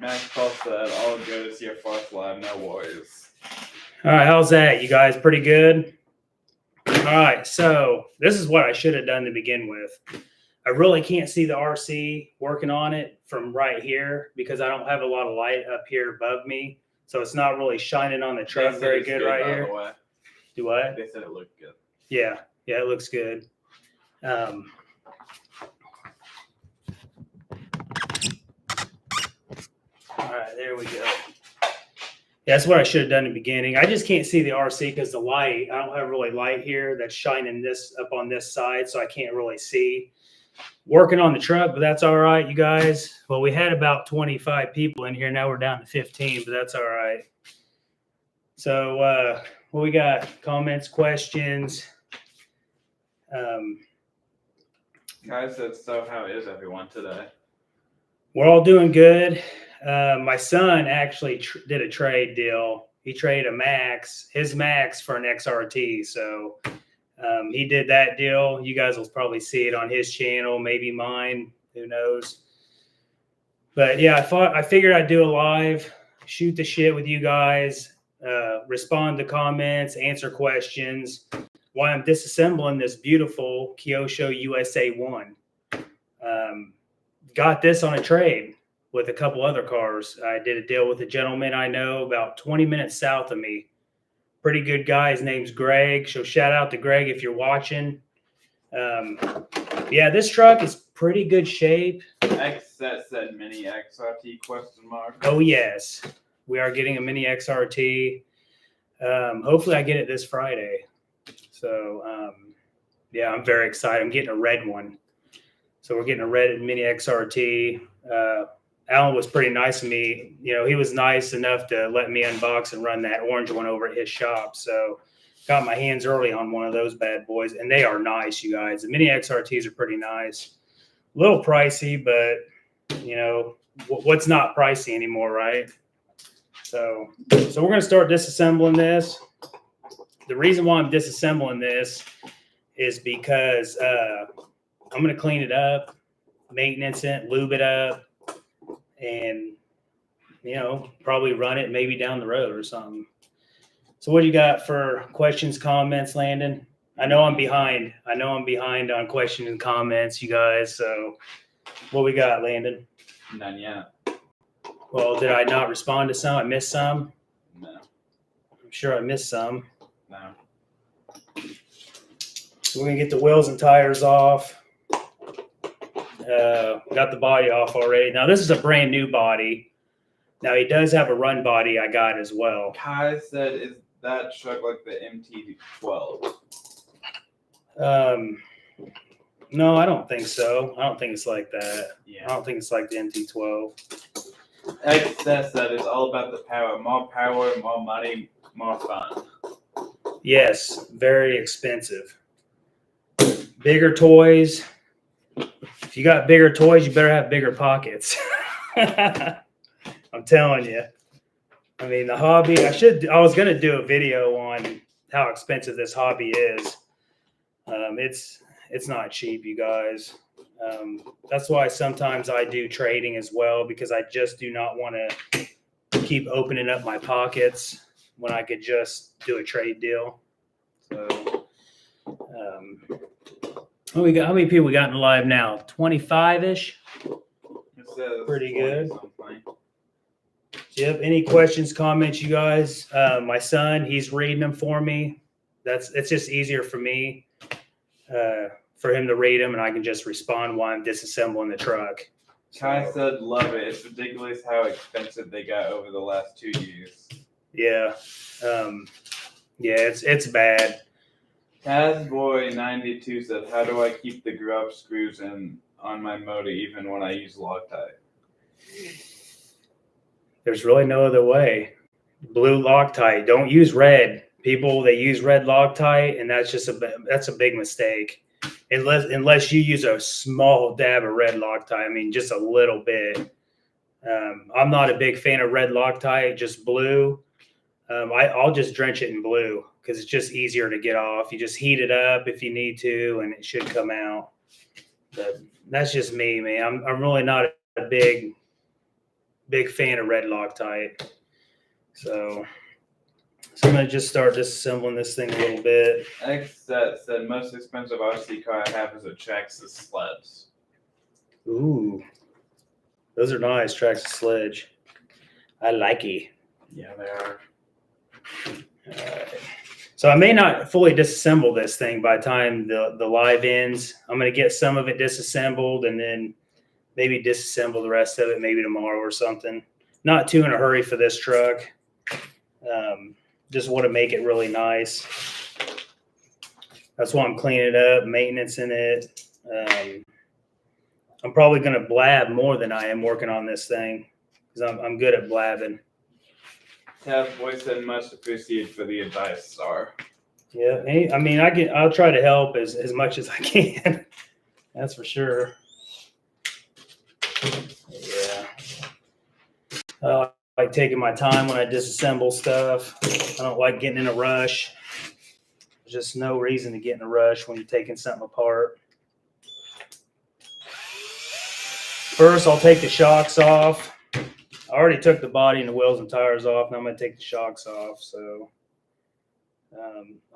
Max Paul said, "All good. It's your first live. No worries." All right, how's that? You guys pretty good? All right, so this is what I should have done to begin with. I really can't see the RC working on it from right here because I don't have a lot of light up here above me. So it's not really shining on the truck very good right here. Do what? They said it looked good. Yeah, it looks good. All right, there we go. Yeah, that's what I should have done in the beginning. I just can't see the RC because the light, I don't have really light here that's shining this up on this side, so I can't really see. Working on the truck, but that's all right, you guys. Well, we had about 25 people in here. Now we're down to 15, but that's all right. So what we got? Comments, questions? Guys said, "So how is everyone today?" We're all doing good. My son actually did a trade deal. He traded his Max for an XRT. So he did that deal. You guys will probably see it on his channel, maybe mine, who knows. But yeah, I figured I'd do a live, shoot the shit with you guys, respond to comments, answer questions, why I'm disassembling this beautiful Kyosho USA 1. Got this on a trade with a couple other cars. I did a deal with a gentleman I know about 20 minutes south of me. Pretty good guy. His name's Greg. So shout out to Greg if you're watching. Yeah, this truck is pretty good shape. That said mini XRT ? Oh, yes. We are getting a mini XRT. Hopefully I get it this Friday. So, yeah, I'm very excited. I'm getting a red one. So we're getting a red mini XRT. Alan was pretty nice to me. You know, he was nice enough to let me unbox and run that orange one over at his shop. So got my hands early on one of those bad boys, and they are nice, you guys. The mini XRTs are pretty nice. A little pricey, but, you know, what's not pricey anymore, right? So we're going to start disassembling this. The reason why I'm disassembling this is because I'm going to clean it up, maintenance it, lube it up, and, you know, probably run it maybe down the road or something. So what do you got for questions, comments, Landon? I know I'm behind. On questions and comments, you guys. So what we got, Landon? None yet. Well, did I not respond to some? I missed some? No. I'm sure I missed some. No. So we're going to get the wheels and tires off. Got the body off already. Now, this is a brand new body. Now, he does have a run body I got as well. Kai said, "Is that truck like the MT-12? No, I don't think so. I don't think it's like that. Yeah. I don't think it's like the MT-12. X says that it's all about the power. More power, more money, more fun. Yes, very expensive. Bigger toys. If you got bigger toys, you better have bigger pockets. I'm telling you. I mean, the hobby, I was going to do a video on how expensive this hobby is. It's not cheap, you guys. That's why sometimes I do trading as well, because I just do not want to keep opening up my pockets when I could just do a trade deal. So, how many people we got in live now? 25-ish? Pretty good. Do you have any questions, comments, you guys? My son, he's reading them for me. It's just easier for me for him to read them, and I can just respond while I'm disassembling the truck. Kai said, "Love it. It's ridiculous how expensive they got over the last 2 years." Yeah. It's bad. Casboy92 said, "How do I keep the grub screws in on my motor even when I use Loctite?" There's really no other way. Blue Loctite. Don't use red. People, they use red Loctite, and that's a big mistake. Unless you use a small dab of red Loctite. I mean, just a little bit. I'm not a big fan of red Loctite, just blue. I'll just drench it in blue because it's just easier to get off. You just heat it up if you need to, and it should come out. But that's just me, man. I'm really not a big big fan of red Loctite. So I'm going to just start disassembling this thing a little bit. That said, most expensive RC car I have is a Traxxas sleds. Ooh, those are nice. Traxxas sledge. I like it. Yeah, they are. Alright. So I may not fully disassemble this thing by the time the live ends. I'm going to get some of it disassembled and then maybe disassemble the rest of it maybe tomorrow or something. Not too in a hurry for this truck. Just want to make it really nice. That's why I'm cleaning it up, maintenance in it. I'm probably going to blab more than I am working on this thing because I'm good at blabbing. Tab boy said much appreciated for the advice, Star. Yeah, I mean, I'll try to help as much as I can. That's for sure. Yeah. I like taking my time when I disassemble stuff. I don't like getting in a rush. There's just no reason to get in a rush when you're taking something apart. First, I'll take the shocks off. I already took the body and the wheels and tires off. Now I'm going to take the shocks off. So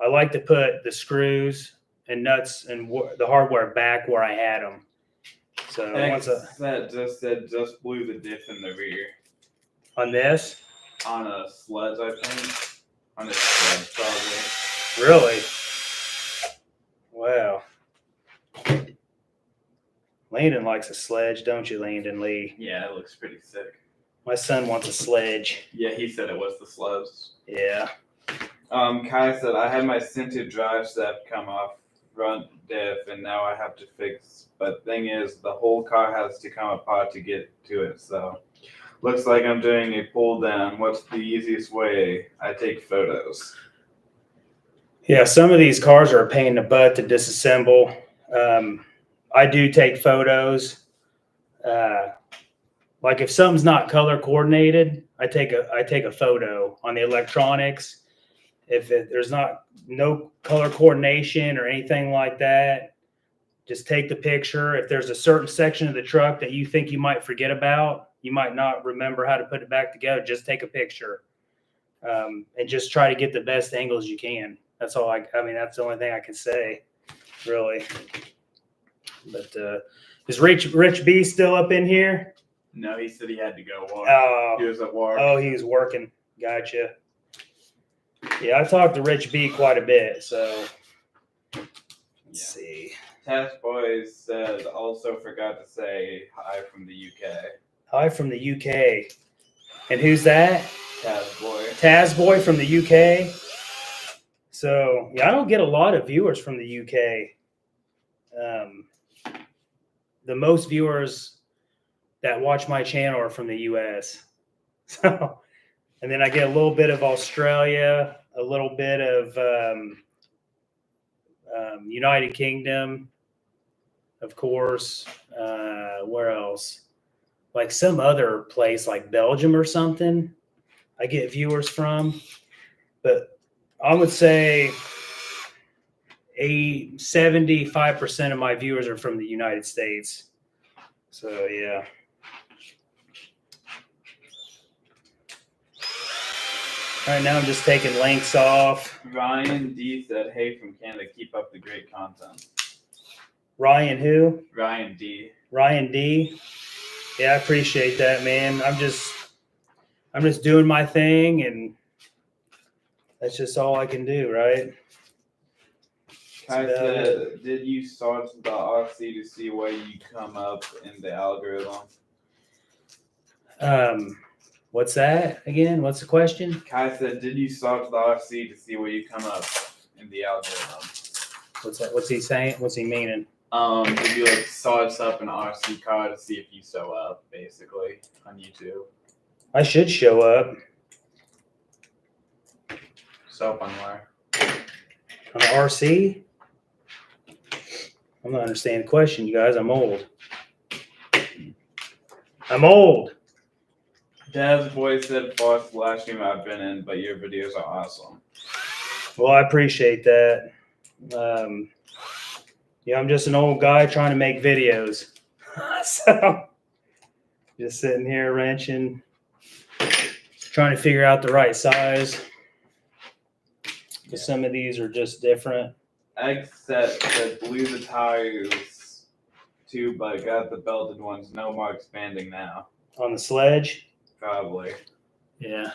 I like to put the screws and nuts and the hardware back where I had them. So that just blew the diff in the rear. On this? On a sledge, I think. On a sledge, probably. Really? Wow. Landon likes a sledge, don't you, Landon Lee? Yeah, it looks pretty sick. My son wants a sledge. Yeah, he said it was the sledge. Yeah. Kai said, I had my scented drive step come off front diff, and now I have to fix. But thing is, the whole car has to come apart to get to it, so looks like I'm doing a pull down. What's the easiest way? I take photos. Yeah, some of these cars are a pain in the butt to disassemble. I do take photos. Like if something's not color coordinated, I take a photo on the electronics. If there's no color coordination or anything like that, just take the picture. If there's a certain section of the truck that you think you might forget about, you might not remember how to put it back together, just take a picture. And just try to get the best angles you can. That's all I mean, that's the only thing I can say, really. But is Rich B still up in here? No, he said he had to go walk. Oh, He was at work. Oh, he was working. Gotcha. Yeah, I talked to Rich B quite a bit, so let's see. Task Boys said also forgot to say hi from the UK. Hi from the UK. And who's that? Taz Boy. Taz Boy from the UK. So yeah, I don't get a lot of viewers from the UK. The most viewers that watch my channel are from the US. So, and then I get a little bit of Australia, a little bit of United Kingdom, of course. Where else? Like some other place like Belgium or something I get viewers from. But I would say 75% of my viewers are from the United States. So, yeah. All right, now I'm just taking links off. Ryan D said, hey from Canada, keep up the great content. Ryan who? Ryan D. Ryan D. Yeah, I appreciate that, man. I'm just doing my thing, and that's just all I can do, right? Kai said, did you start the RC to see where you come up in the algorithm? What's that again? What's the question? Kai said, did you start the RC to see where you come up in the algorithm? What's that? What's he saying? What's he meaning? Did you like start up an RC car to see if you show up, basically, on YouTube? I should show up. Show up on where? On the RC? I'm not understanding the question, you guys. I'm old. Dad's boy said, first live stream I've been in, but your videos are awesome. Well, I appreciate that. Yeah, I'm just an old guy trying to make videos. So, Just sitting here wrenching, trying to figure out the right size. Because some of these are just different. X said blew the tires too, but got the belted ones. No more expanding now. On the sledge? Probably. Yeah.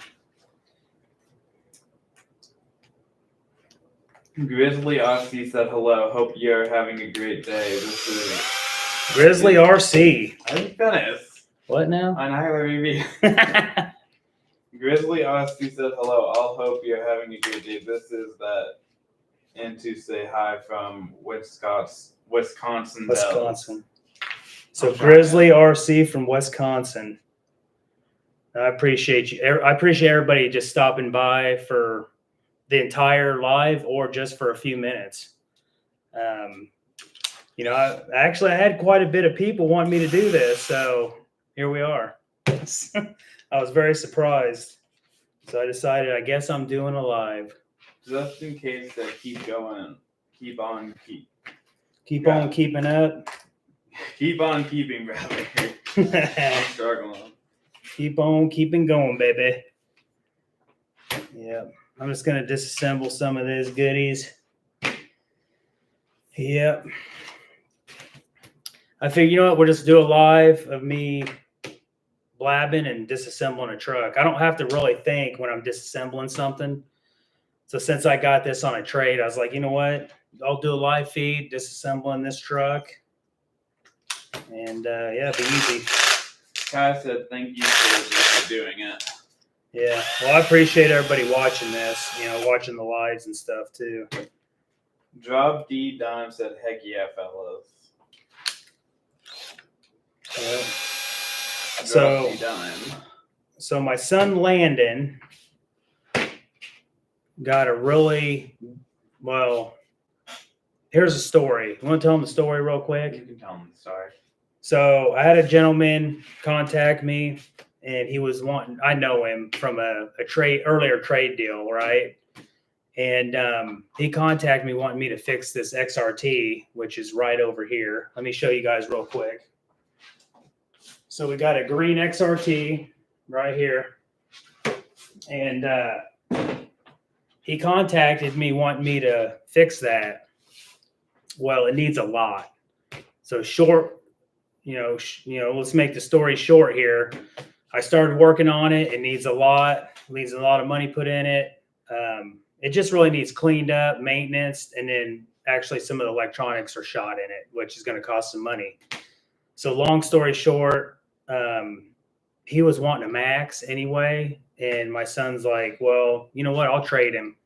Grizzly RC said hello. Hope you're having a great day. This is Grizzly RC. I'm finished. What now? On IRV. Grizzly RC said hello. I'll hope you're having a great day. This is that and to say hi from Wisconsin. So Grizzly RC from Wisconsin. I appreciate you. I appreciate everybody just stopping by for the entire live or just for a few minutes. You know, I had quite a bit of people wanting me to do this, so here we are. I was very surprised. So I decided, I guess I'm doing a live. Just in case that keep going, keep on keeping up. Keep on keeping, brother. I'm struggling. Keep on keeping going, baby. Yeah, I'm just gonna disassemble some of these goodies. Yep. I figured, you know what, we'll just do a live of me blabbing and disassembling a truck. I don't have to really think when I'm disassembling something. So since I got this on a trade, I was like, you know what? I'll do a live feed, disassembling this truck. And yeah, it'll be easy. Kai said thank you for doing it. Yeah. Well, I appreciate everybody watching this, you know, watching the lives and stuff too. Drop D Dime said, heck yeah, fellas. Yeah. So my son Landon got a really, well, here's a story. You want to tell him the story real quick? You can tell him the story. So I had a gentleman contact me, and he was wanting, I know him from a earlier trade deal, right? And he contacted me wanting me to fix this XRT, which is right over here. Let me show you guys real quick. So we got a green XRT right here. And he contacted me wanting me to fix that. Well, it needs a lot. So short, you know, let's make the story short here. I started working on it. It needs a lot of money put in it. It just really needs cleaned up, maintenance, and then actually some of the electronics are shot in it, which is going to cost some money. So long story short, he was wanting a Max anyway. And my son's like, well, you know what? I'll trade him.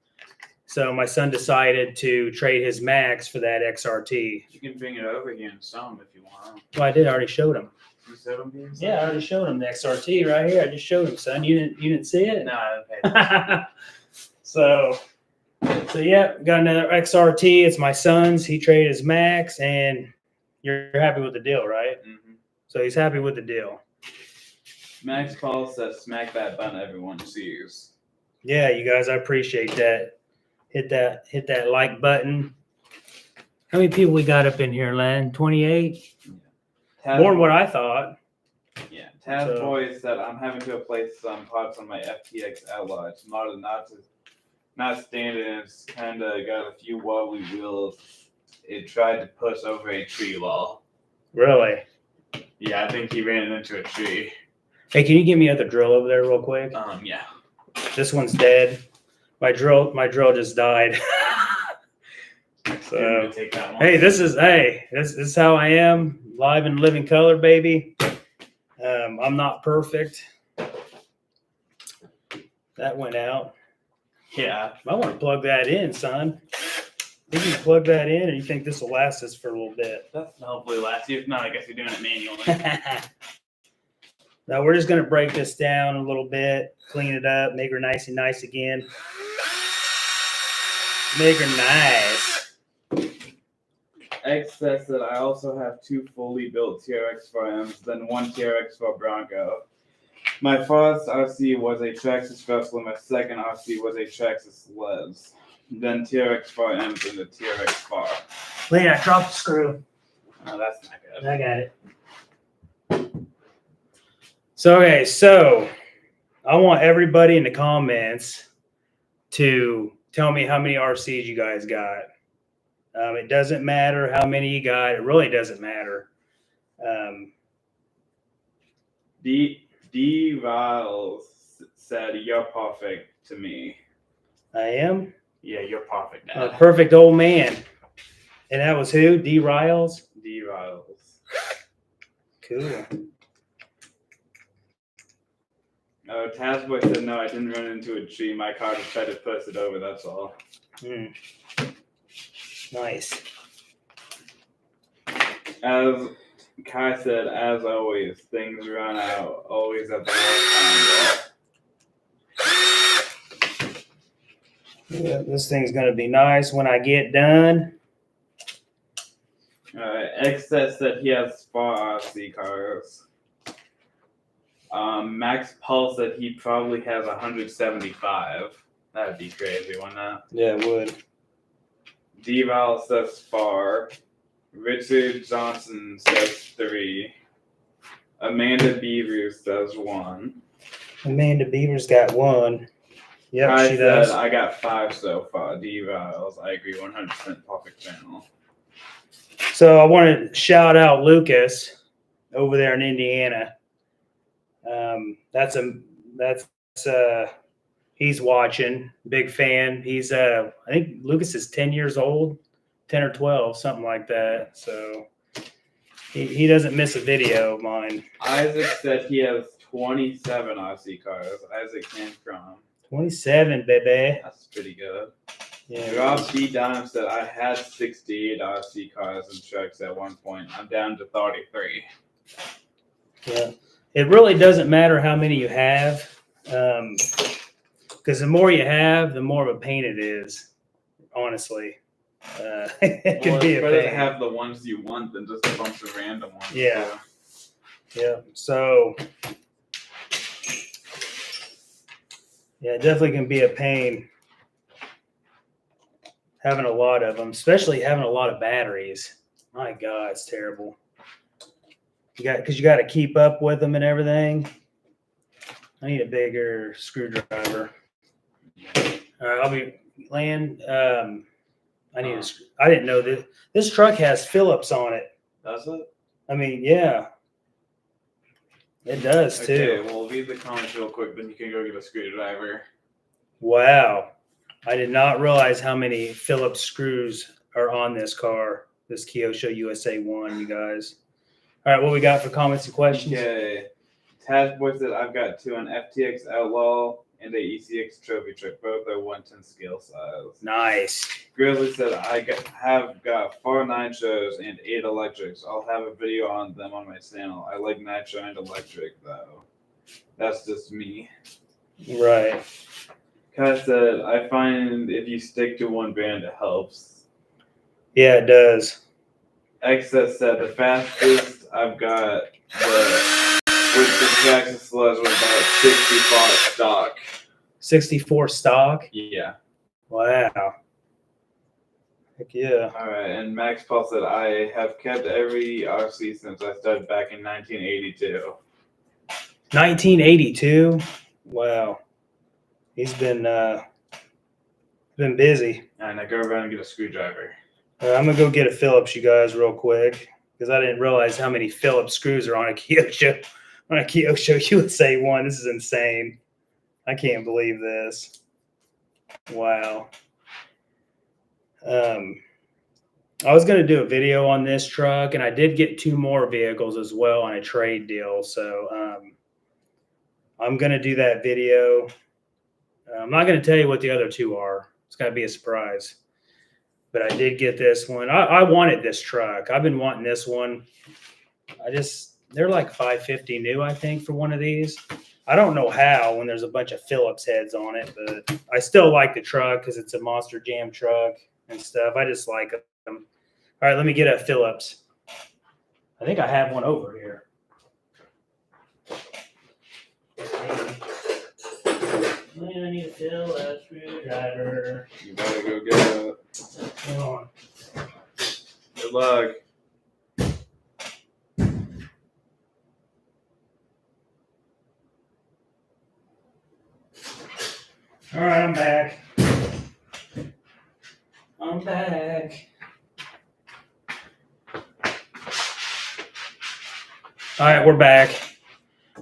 So my son decided to trade his Max for that XRT. You can bring it over here and sell them if you want. Well, I did. I already showed him. You showed him here? Yeah, I already showed him the XRT right here. I just showed him, son. You didn't see it? No, I So yeah, got another XRT. It's my son's. He traded his Max, and you're happy with the deal, right? Mm-hmm. So he's happy with the deal. Max Paul says, smack that button everyone sees. Yeah, you guys, I appreciate that. Hit that like button. How many people we got up in here, Len? 28? Yeah. More than what I thought. Yeah. Taz Boy said, I'm having to replace some parts on my FTX Outlaw. It's not standard. It's kind of got a few wobbly wheels. It tried to push over a tree wall. Really? Yeah, I think he ran into a tree. Hey, can you give me the drill over there real quick? Yeah. This one's dead. My drill just died. So take that one. Hey, this is how I am, live in living color, baby. I'm not perfect. That went out. Yeah. I want to plug that in, son. You can plug that in, or you think this will last us for a little bit? That's hopefully last year. If not, I guess you're doing it manually. Now we're just going to break this down a little bit, clean it up, make her nice and nice again. Make her nice. X says that I also have 2 fully built TRX-4Ms, then 1 TRX-4 Bronco. My first RC was a Traxxas Vessel, and my second RC was a Traxxas Les. Then TRX-4Ms and the TRX-4. Lane, I dropped the screw. Oh, that's not good. I got it. So I want everybody in the comments to tell me how many RCs you guys got. It doesn't matter how many you got. It really doesn't matter. D. Riles said, "You're perfect to me." I am? Yeah, you're perfect, Dad. A perfect old man. And that was who? D. Riles? D. Riles. Cool. Oh, Taskboy said, "No, I didn't run into a tree. My car just tried to push it over, that's all." Nice. As Kai said, as always, things run out. Always at the right time, Yeah, this thing's going to be nice when I get done. X says that he has 4 RC cars. Max Paul said he probably has 175. That'd be crazy, wouldn't that? Yeah, it would. D-Val says 4. Richard Johnson says 3. Amanda Beavers says 1. Amanda Beaver's got 1. Yep, Kai she said, does. "I got 5 so far." D-Riles, I agree, 100% perfect channel. So I want to shout out Lucas over there in Indiana. He's watching, big fan. He's I think Lucas is 10 years old, 10 or 12, something like that. So he doesn't miss a video of mine. Isaac said he has 27 RC cars. Isaac came from 27, baby. That's pretty good. Yeah. Rob B. Dime said, "I had 68 RC cars and trucks at one point. I'm down to 33. Yeah. It really doesn't matter how many you have, because the more you have, the more of a pain it is, honestly. It can be a It's better to pain. have the ones you want than just a bunch of random ones. Yeah. Yeah. So, yeah, it definitely can be a pain having a lot of them, especially having a lot of batteries. My God, it's terrible. Because you got to keep up with them and everything. I need a bigger screwdriver. All right, I'll be laying. I didn't know that this truck has Phillips on it. Does it? I mean, yeah, it does too. Okay, well, read the comments real quick, then you can go get a screwdriver. Wow, I did not realize how many Phillips screws are on this car. This Kyosho USA 1, you guys. All right, what we got for comments and questions? Okay. Tazboy said, "I've got 2 an FTX Outlaw and a ECX Trophy truck. Both are 110 scale size." Nice. Grizzly said, have got 4 nitros and 8 electrics. I'll have a video on them on my channel. I like nitro and electric, though. That's just me. Right. Kai said, "I find if you stick to one brand, it helps." Yeah, it does. Excess said, "The fastest I've got with the Traxxas was about 64 stock." 64 stock? Yeah. Wow. Heck yeah. All right, and Max Paul said, "I have kept every RC since I started back in 1982. 1982? Wow. He's been busy. And now go around and get a screwdriver. I'm going to go get a Phillips, you guys, real quick, because I didn't realize how many Phillips screws are on a Kyosho USA 1. This is insane. I can't believe this. Wow. I was going to do a video on this truck, and I did get 2 more vehicles as well on a trade deal. So I'm going to do that video. I'm not going to tell you what the other 2 are. It's going to be a surprise. But I did get this one. I wanted this truck. I've been wanting this one. They're like $550 new, I think, for one of these. I don't know how when there's a bunch of Phillips heads on it, but I still like the truck because it's a Monster Jam truck and stuff. I just like them. All right, let me get a Phillips. I think I have one over here. I need a Phillips screwdriver. You better go get it. Hold on. Good luck. All right, I'm back. I'm back. All right, we're back.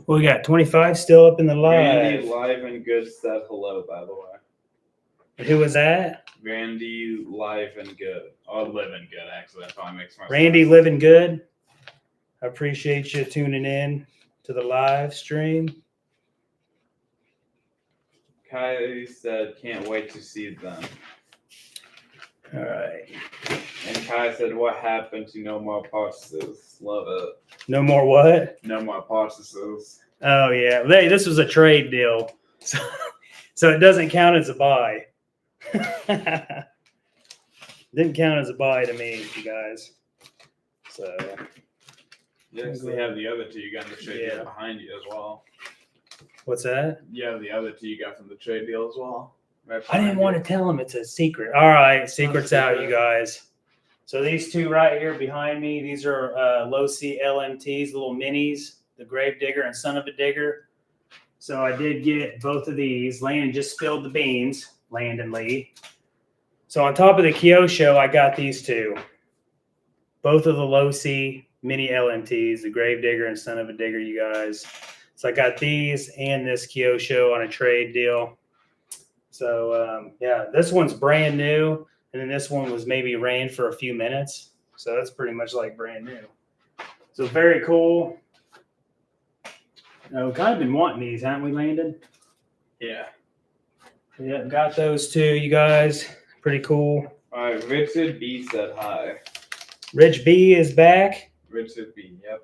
We got 25 still up in the Randy live. Live and Good said hello, by the way. Who was that? Randy Live and Good. Or Living Good, actually. That probably makes more Randy sense. living good. I appreciate you tuning in to the live stream. Kylie said, can't wait to see them. All right. And Kai said, what happened to no more purchases? Love it. No more what? No more purchases. Oh, yeah. Hey, this was a trade deal. So it doesn't count as a buy. Didn't count as a buy to me, you guys. So. Yes, we have the other two you got in the trade deal behind you as well. What's that? Yeah, the other two you got from the trade deal as well. Right, I didn't want to tell them it's a secret. All right, secret's out, secret. you guys. So these two right here behind me, these are low C LMTs, little minis, the Grave Digger and Son of a Digger. So I did get both of these. Landon just spilled the beans, Landon Lee. So on top of the Kyosho, I got these two. Both of the low C mini LMTs, the Grave Digger and Son of a Digger, you guys. So I got these and this Kyosho on a trade deal. So, yeah, this one's brand new. And then this one was maybe ran for a few minutes. So that's pretty much like brand new. So very cool. We've kind of been wanting these, haven't we, Landon? Yeah. Yeah, got those two, you guys. Pretty cool. All right, Richard B said hi. Rich B is back. Richard B, yep.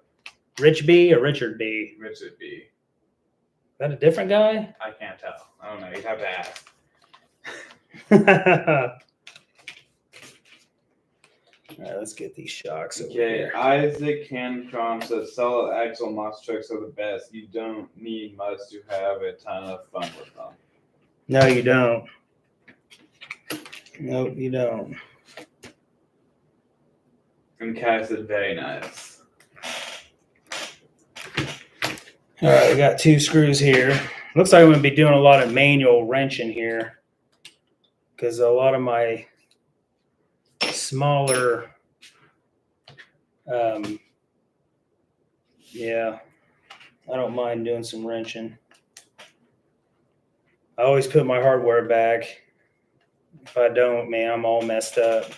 Rich B or Richard B? Richard B. Is that a different guy? I can't tell. I don't know. You'd have to ask. All right, let's get these shocks over Okay, here. Isaac Cancrom says solid axle moss trucks are the best. You don't need much to have a ton of fun with them. No, you don't. Nope, you don't. And Kai said very nice. All right, we got two screws here. Looks like I'm going to be doing a lot of manual wrenching here because a lot of my smaller, yeah, I don't mind doing some wrenching. I always put my hardware back. If I don't, man, I'm all messed up.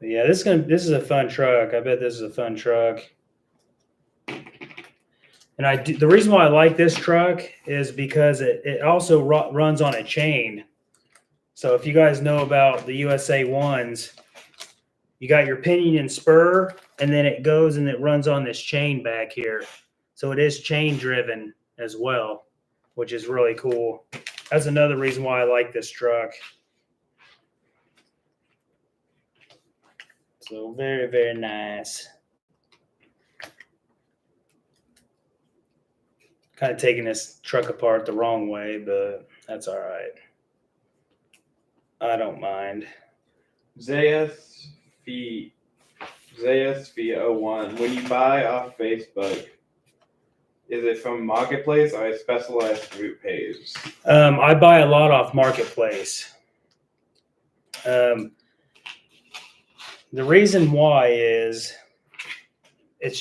But yeah, this is a fun truck. I bet this is a fun truck. And the reason why I like this truck is because it also runs on a chain. So if you guys know about the USA ones, you got your pinion and spur, and then it goes and it runs on this chain back here. So it is chain driven as well, which is really cool. That's another reason why I like this truck. So very, very nice. Kind of taking this truck apart the wrong way, but that's all right. I don't mind. ZSV01, when you buy off Facebook, is it from Marketplace or a specialized group page? I buy a lot off Marketplace. The reason why is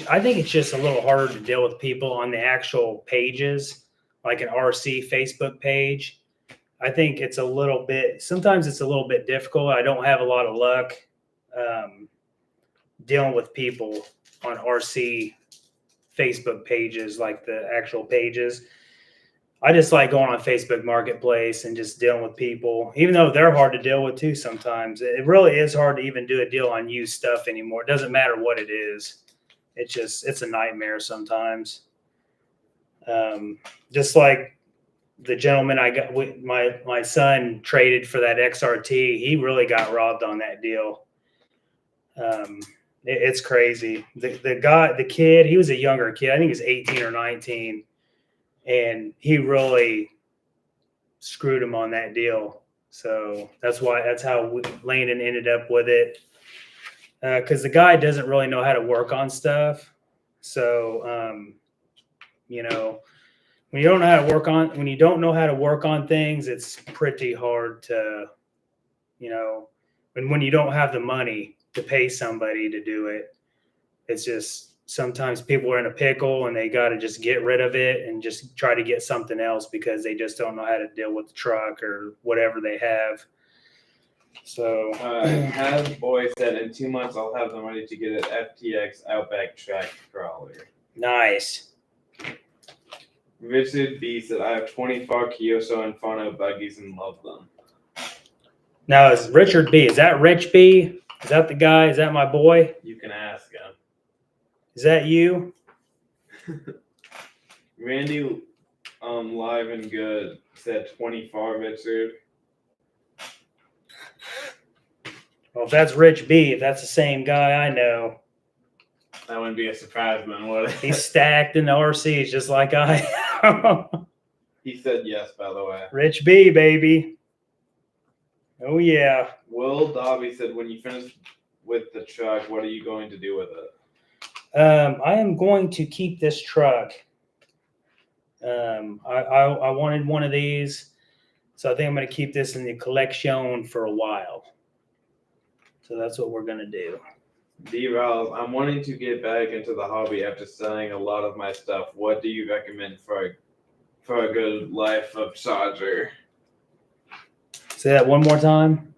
I think it's just a little harder to deal with people on the actual pages, like an RC Facebook page. I think sometimes it's a little bit difficult. I don't have a lot of luck dealing with people on RC Facebook pages, like the actual pages. I just like going on Facebook Marketplace and just dealing with people, even though they're hard to deal with too sometimes. It really is hard to even do a deal on used stuff anymore. It doesn't matter what it is. It's a nightmare sometimes. Just like the gentleman I got, my son traded for that XRT. He really got robbed on that deal. It's crazy. The kid, he was a younger kid. I think he was 18 or 19. And he really screwed him on that deal. So that's how Landon ended up with it. Because the guy doesn't really know how to work on stuff. So, when you don't know how to work on when you don't know how to work on things, it's pretty hard to, and when you don't have the money to pay somebody to do it, it's just sometimes people are in a pickle and they got to just get rid of it and just try to get something else because they just don't know how to deal with the truck or whatever they have. So, Have boy said in 2 months I'll have the money to get an FTX Outback track crawler. nice. Richard B said I have 24 Kyosho and Fano buggies and love them. Now, is Richard B, is that Rich B? Is that the guy? Is that my boy? You can ask him. Is that you? Randy, live and good said 24, Richard. Well, if that's Rich B, if that's the same guy I know, That wouldn't be a surprise, man, would it? he's stacked in the RCs just like I am. He said yes, by the way. Rich B, baby. Oh, yeah. Will Dobby said, when you finish with the truck, what are you going to do with it? I am going to keep this truck. I wanted one of these, so I think I'm going to keep this in the collection for a while. So that's what we're going to do. D-Rouse, I'm wanting to get back into the hobby after selling a lot of my stuff. What do you recommend for a good life of charger? Say that one more time.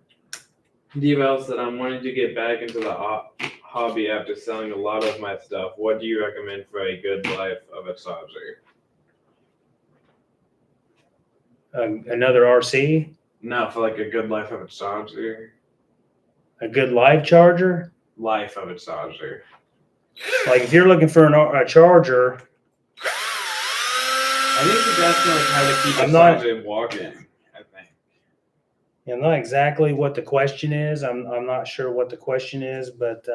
D-Rouse said, I'm wanting to get back into the hobby after selling a lot of my stuff. What do you recommend for a good life of a charger? Another RC? No, for like a good life of a charger. A good live charger? Life of a charger. Like if you're looking for a charger. I think he's asking like how to keep a charger walking, I think. I'm not exactly what the question is. I'm not sure what the question is, but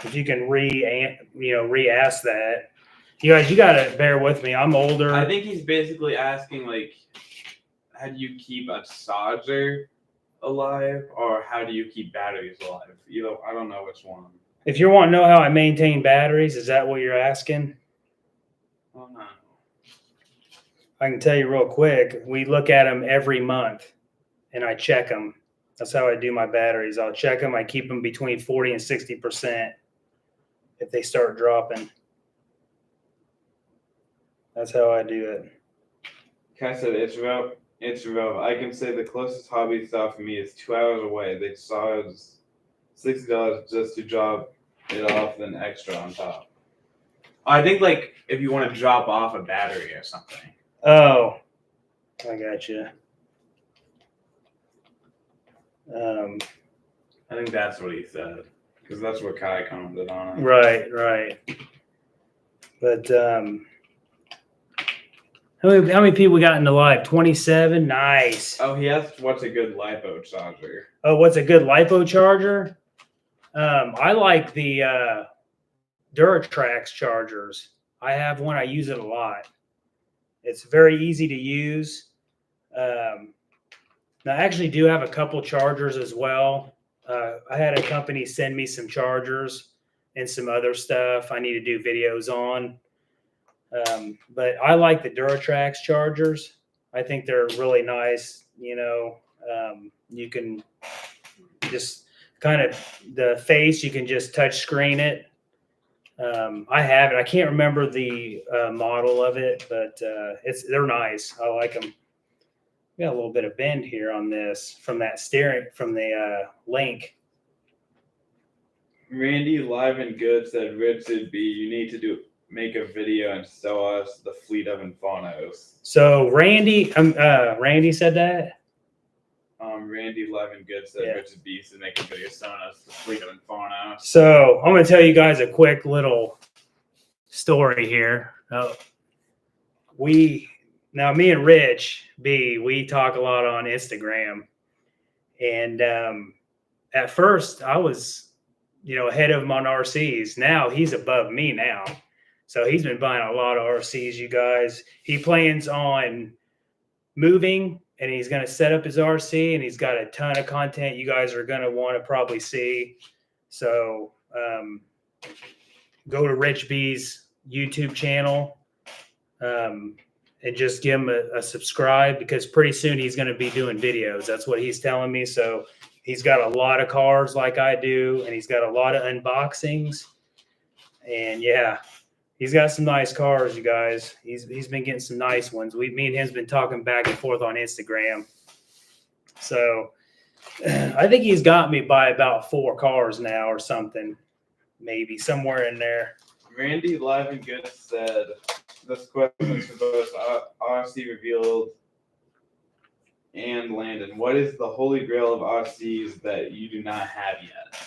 if you can re-ask that. You guys, you gotta bear with me. I'm older. I think he's basically asking like, how do you keep a charger alive, or how do you keep batteries alive? I don't know which one. If you want to know how I maintain batteries, is that what you're asking? Oh no. I can tell you real quick. We look at them every month, and I check them. That's how I do my batteries. I'll check them. I keep them between 40 and 60%. If they start dropping, that's how I do it. Kai said it's rough. It's rough. I can say the closest hobby stop for me is 2 hours away. They charge $60 just to drop it off, then extra on top. I think like if you want to drop off a battery or something. Oh, I got you. I think that's what he said, because that's what Kai commented on it. Right. But how many people we got in the live? 27. Nice. Oh, he asked what's a good LiPo charger. Oh, what's a good LiPo charger? I like the Traxxas chargers. I have one. I use it a lot. It's very easy to use. Now, I actually do have a couple chargers as well. I had a company send me some chargers and some other stuff I need to do videos on. But I like the Traxxas chargers. I think they're really nice. You can just kind of the face, you can just touch screen it. I have it. I can't remember the model of it, but they're nice. I like them. We got a little bit of bend here on this from the link. Randy live and good said Richard B, you need to make a video and show us the fleet of Infernos. So Randy said that. Randy live and good said Richard B said make a video showing us the fleet of Infernos. So I'm going to tell you guys a quick little story here. Me and Rich B, we talk a lot on Instagram, and at first I was, ahead of him on RCs. Now he's above me now. So he's been buying a lot of RCs, you guys. He plans on moving, and he's going to set up his RC, and he's got a ton of content you guys are going to want to probably see. So go to Rich B's YouTube channel. and just give him a subscribe, because pretty soon he's going to be doing videos. That's what he's telling me. So he's got a lot of cars like I do, and he's got a lot of unboxings. And yeah, he's got some nice cars, you guys. He's been getting some nice ones. Me and him's been talking back and forth on Instagram. So I think he's got me by about 4 cars now or something, maybe somewhere in there. Randy Live and Good said, this question is for both RC Revealed and Landon. What is the holy grail of RCs that you do not have yet?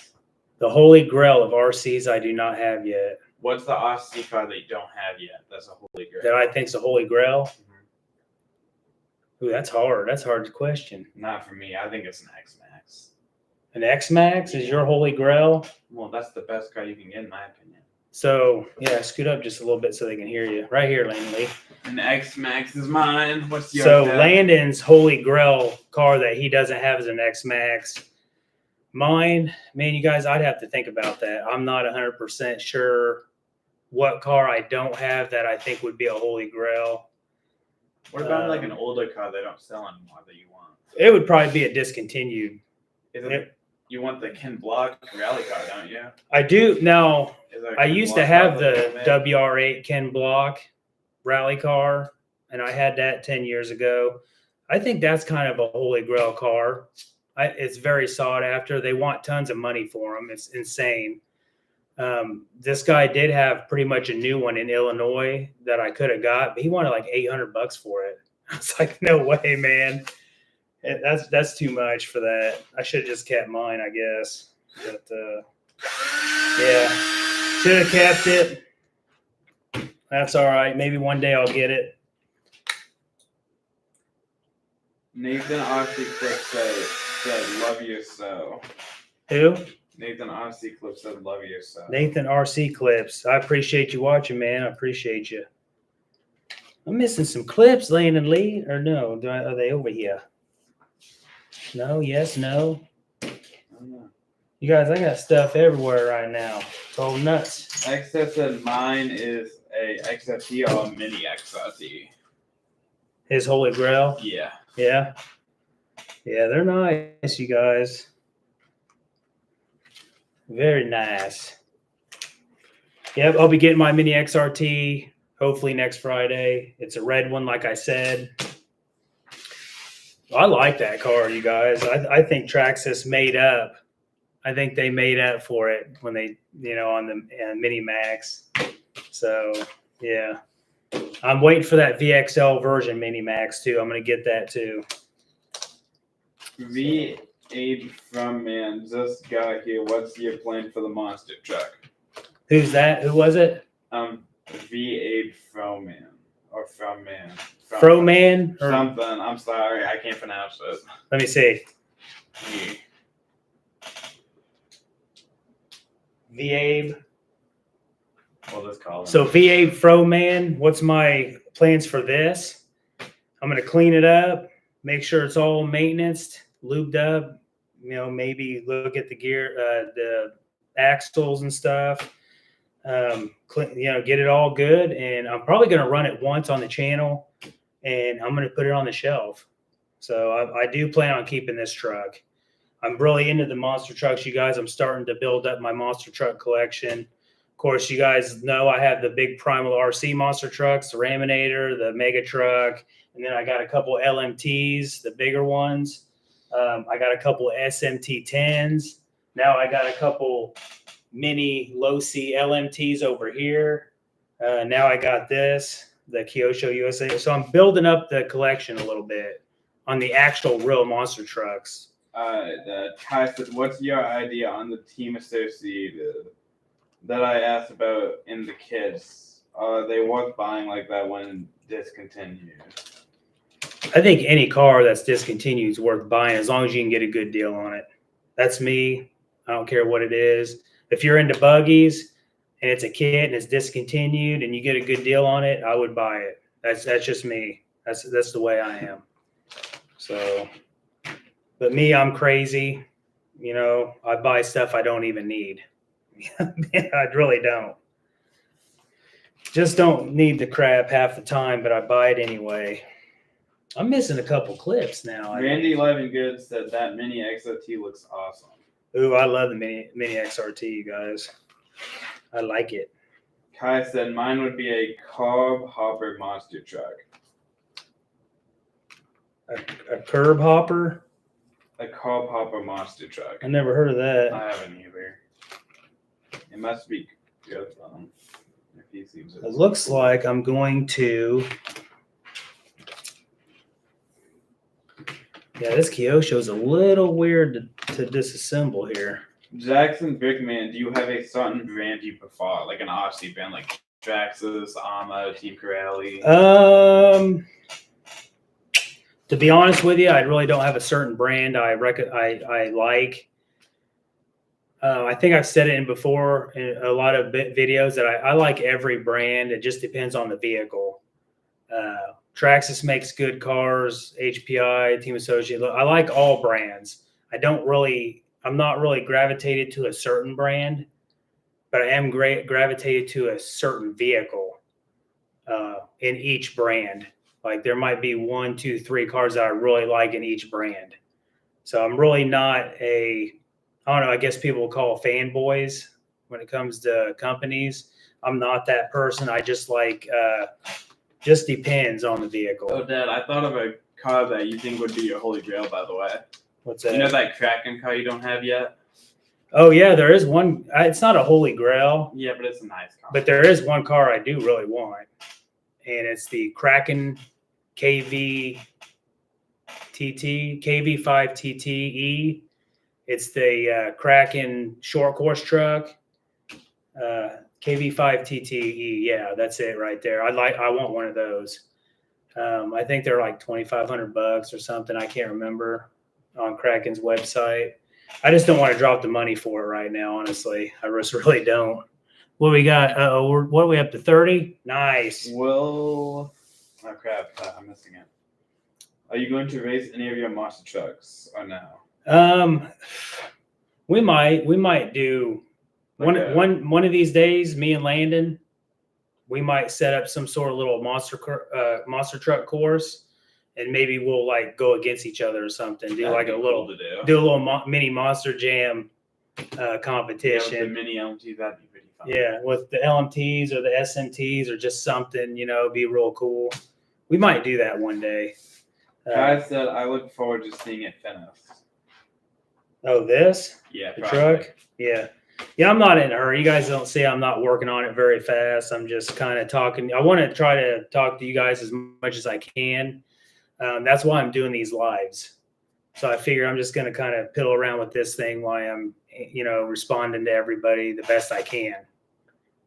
The holy grail of RCs I do not have yet. What's the RC car that you don't have yet? That's a holy grail. That I think's a holy grail? Ooh, that's hard. That's a hard question. Not for me. I think it's an X-Max. An X-Max is your holy grail? Well, that's the best car you can get, in my opinion. So, yeah, scoot up just a little bit so they can hear you. Right here, Landon Lee. An X-Max is mine. What's yours? So, Landon's holy grail car that he doesn't have is an X-Max. Mine, man, you guys, I'd have to think about that. I'm not 100% sure what car I don't have that I think would be a holy grail. What about like an older car they don't sell anymore that you want? It would probably be a discontinued. You want the Ken Block rally car, don't you? I do. Now, I used to have the WR8 Ken Block rally car, and I had that 10 years ago. I think that's kind of a holy grail car. It's very sought after. They want tons of money for them. It's insane. This guy did have pretty much a new one in Illinois that I could have got, but he wanted like $800 for it. I was like, no way, man. That's too much for that. I should have just kept mine, I guess. But yeah, should have kept it. That's all right. Maybe one day I'll get it. Nathan RC Clip said love you so. Who? Nathan RC Clip said love you so. Nathan RC Clips. I appreciate you watching, man. I appreciate you. I'm missing some clips, Landon Lee. Or no, are they over here? No, yes, no. You guys, I got stuff everywhere right now. It's all nuts. XF said mine is a XFT or a mini XRT. His holy grail? Yeah. Yeah. Yeah, they're nice, you guys. Very nice. Yep, I'll be getting my mini XRT hopefully next Friday. It's a red one, like I said. I like that car, you guys. I think Traxxas made up. I think they made up for it when they, on the Mini Max. So, yeah. I'm waiting for that VXL version Mini Max, too. I'm going to get that, too. V8 from man just got here. What's your plan for the monster truck? Who's that? Who was it? V8 from man or from man. Froman? Something. I'm sorry. I can't pronounce it. Let me see. V-Abe. We'll just call him. So V-Abe Froman, what's my plans for this? I'm going to clean it up, make sure it's all maintenanced, lubed up, maybe look at the gear, the axles and stuff. Get it all good. And I'm probably going to run it once on the channel, and I'm going to put it on the shelf. So I do plan on keeping this truck. I'm really into the monster trucks, you guys. I'm starting to build up my monster truck collection. Of course, you guys know I have the big Primal RC monster trucks, the Raminator, the Mega Truck, and then I got a couple LMTs, the bigger ones. I got a couple SMT 10s. Now I got a couple mini low C LMTs over here. Now I got this, the Kyosho USA. So I'm building up the collection a little bit on the actual real monster trucks. Kai said, what's your idea on the team associated that I asked about in the kits? Are they worth buying like that when discontinued? I think any car that's discontinued is worth buying as long as you can get a good deal on it. That's me. I don't care what it is. If you're into buggies and it's a kit and it's discontinued and you get a good deal on it, I would buy it. That's just me. That's the way I am. So, but me, I'm crazy. I buy stuff I don't even need. I really don't. Just don't need the crap half the time, but I buy it anyway. I'm missing a couple clips now. Randy Livengood said that mini XOT looks awesome. Ooh, I love the mini XRT, you guys. I like it. Kai said mine would be a carb hopper monster truck. A curb hopper? A carb hopper monster truck. I never heard of that. I haven't either. It must be good. If he seems It looks like I'm going to. Yeah, this Kyosho is a little weird to disassemble here. Jackson Brickman, do you have a certain brand you prefer, like an RC brand, like Traxxas, Arma, Team Corelli? To be honest with you, I really don't have a certain brand I like. I think I've said it before in a lot of videos that I like every brand. It just depends on the vehicle. Traxxas makes good cars, HPI, Team Associate. I like all brands. I'm not really gravitated to a certain brand, but I am gravitated to a certain vehicle in each brand. Like there might be 1, 2, 3 cars that I really like in each brand. So I'm really not I don't know, I guess people will call fanboys when it comes to companies. I'm not that person. I just like, just depends on the vehicle. Oh, Dad, I thought of a car that you think would be your holy grail, by the way. What's that? You know that Kraken car you don't have yet? Oh, yeah, there is one. It's not a holy grail. Yeah, but it's a nice car. But there is one car I do really want. And it's the Kraken KV5 TTE. It's the Kraken short course truck. KV5 TTE. Yeah, that's it right there. I want one of those. I think they're like $2,500 or something. I can't remember on Kraken's website. I just don't want to drop the money for it right now, honestly. I just really don't. What we got? What are we up to? 30? Nice. Well, oh crap, I'm missing it. Are you going to race any of your monster trucks or no? We might do one of these days. Me and Landon, we might set up some sort of little monster truck course, and maybe we'll like go against each other or something. Do like a little mini monster jam competition. Yeah, with the mini LMT, that'd be pretty fun. Yeah, with the LMTs or the SMTs or just something, be real cool. We might do that one day. Kai said, I look forward to seeing it finished. Oh, this? Yeah, the probably. truck? Yeah. Yeah, I'm not in a hurry. You guys don't see I'm not working on it very fast. I'm just kind of talking. I want to try to talk to you guys as much as I can. That's why I'm doing these lives. So I figure I'm just going to kind of piddle around with this thing while I'm, responding to everybody the best I can.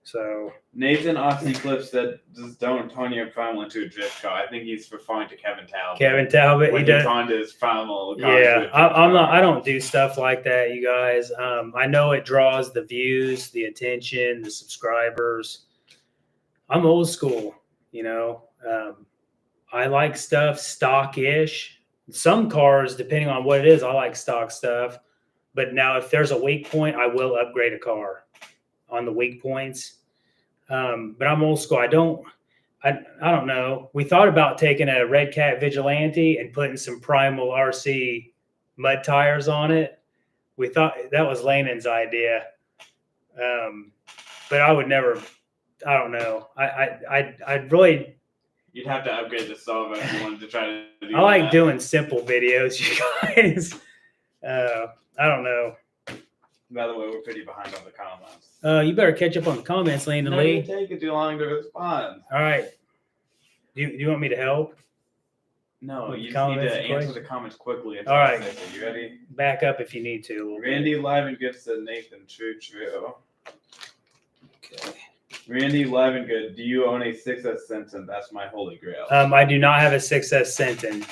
So Nathan Austin Cliff said, just don't turn your primal into a drift car. I think he's referring to Kevin Talbot. He does. Turned his primal car I don't do stuff like that, you guys. I know it draws the views, the attention, the subscribers. I'm old school, I like stuff stock-ish. Some cars, depending on what it is, I like stock stuff. But now if there's a weak point, I will upgrade a car on the weak points. But I'm old school. I don't know. We thought about taking a Redcat Vigilante and putting some Primal RC mud tires on it. We thought that was Landon's idea. But I would never, I don't know. I'd really. You'd have to upgrade the servo if you wanted to try to do I like doing simple videos, you guys. I don't know. By the way, we're pretty behind on the comments. You better catch up on the comments, Landon Lee. It's taking too long to respond. All right. Do you want me to help? No, you just need to answer the comments quickly. All right. You ready? Back up if you need to. Randy Livengood said, Nathan, true. Okay. Randy Livengood, do you own a 6S Senton? That's my holy grail. I do not have a 6S Senton.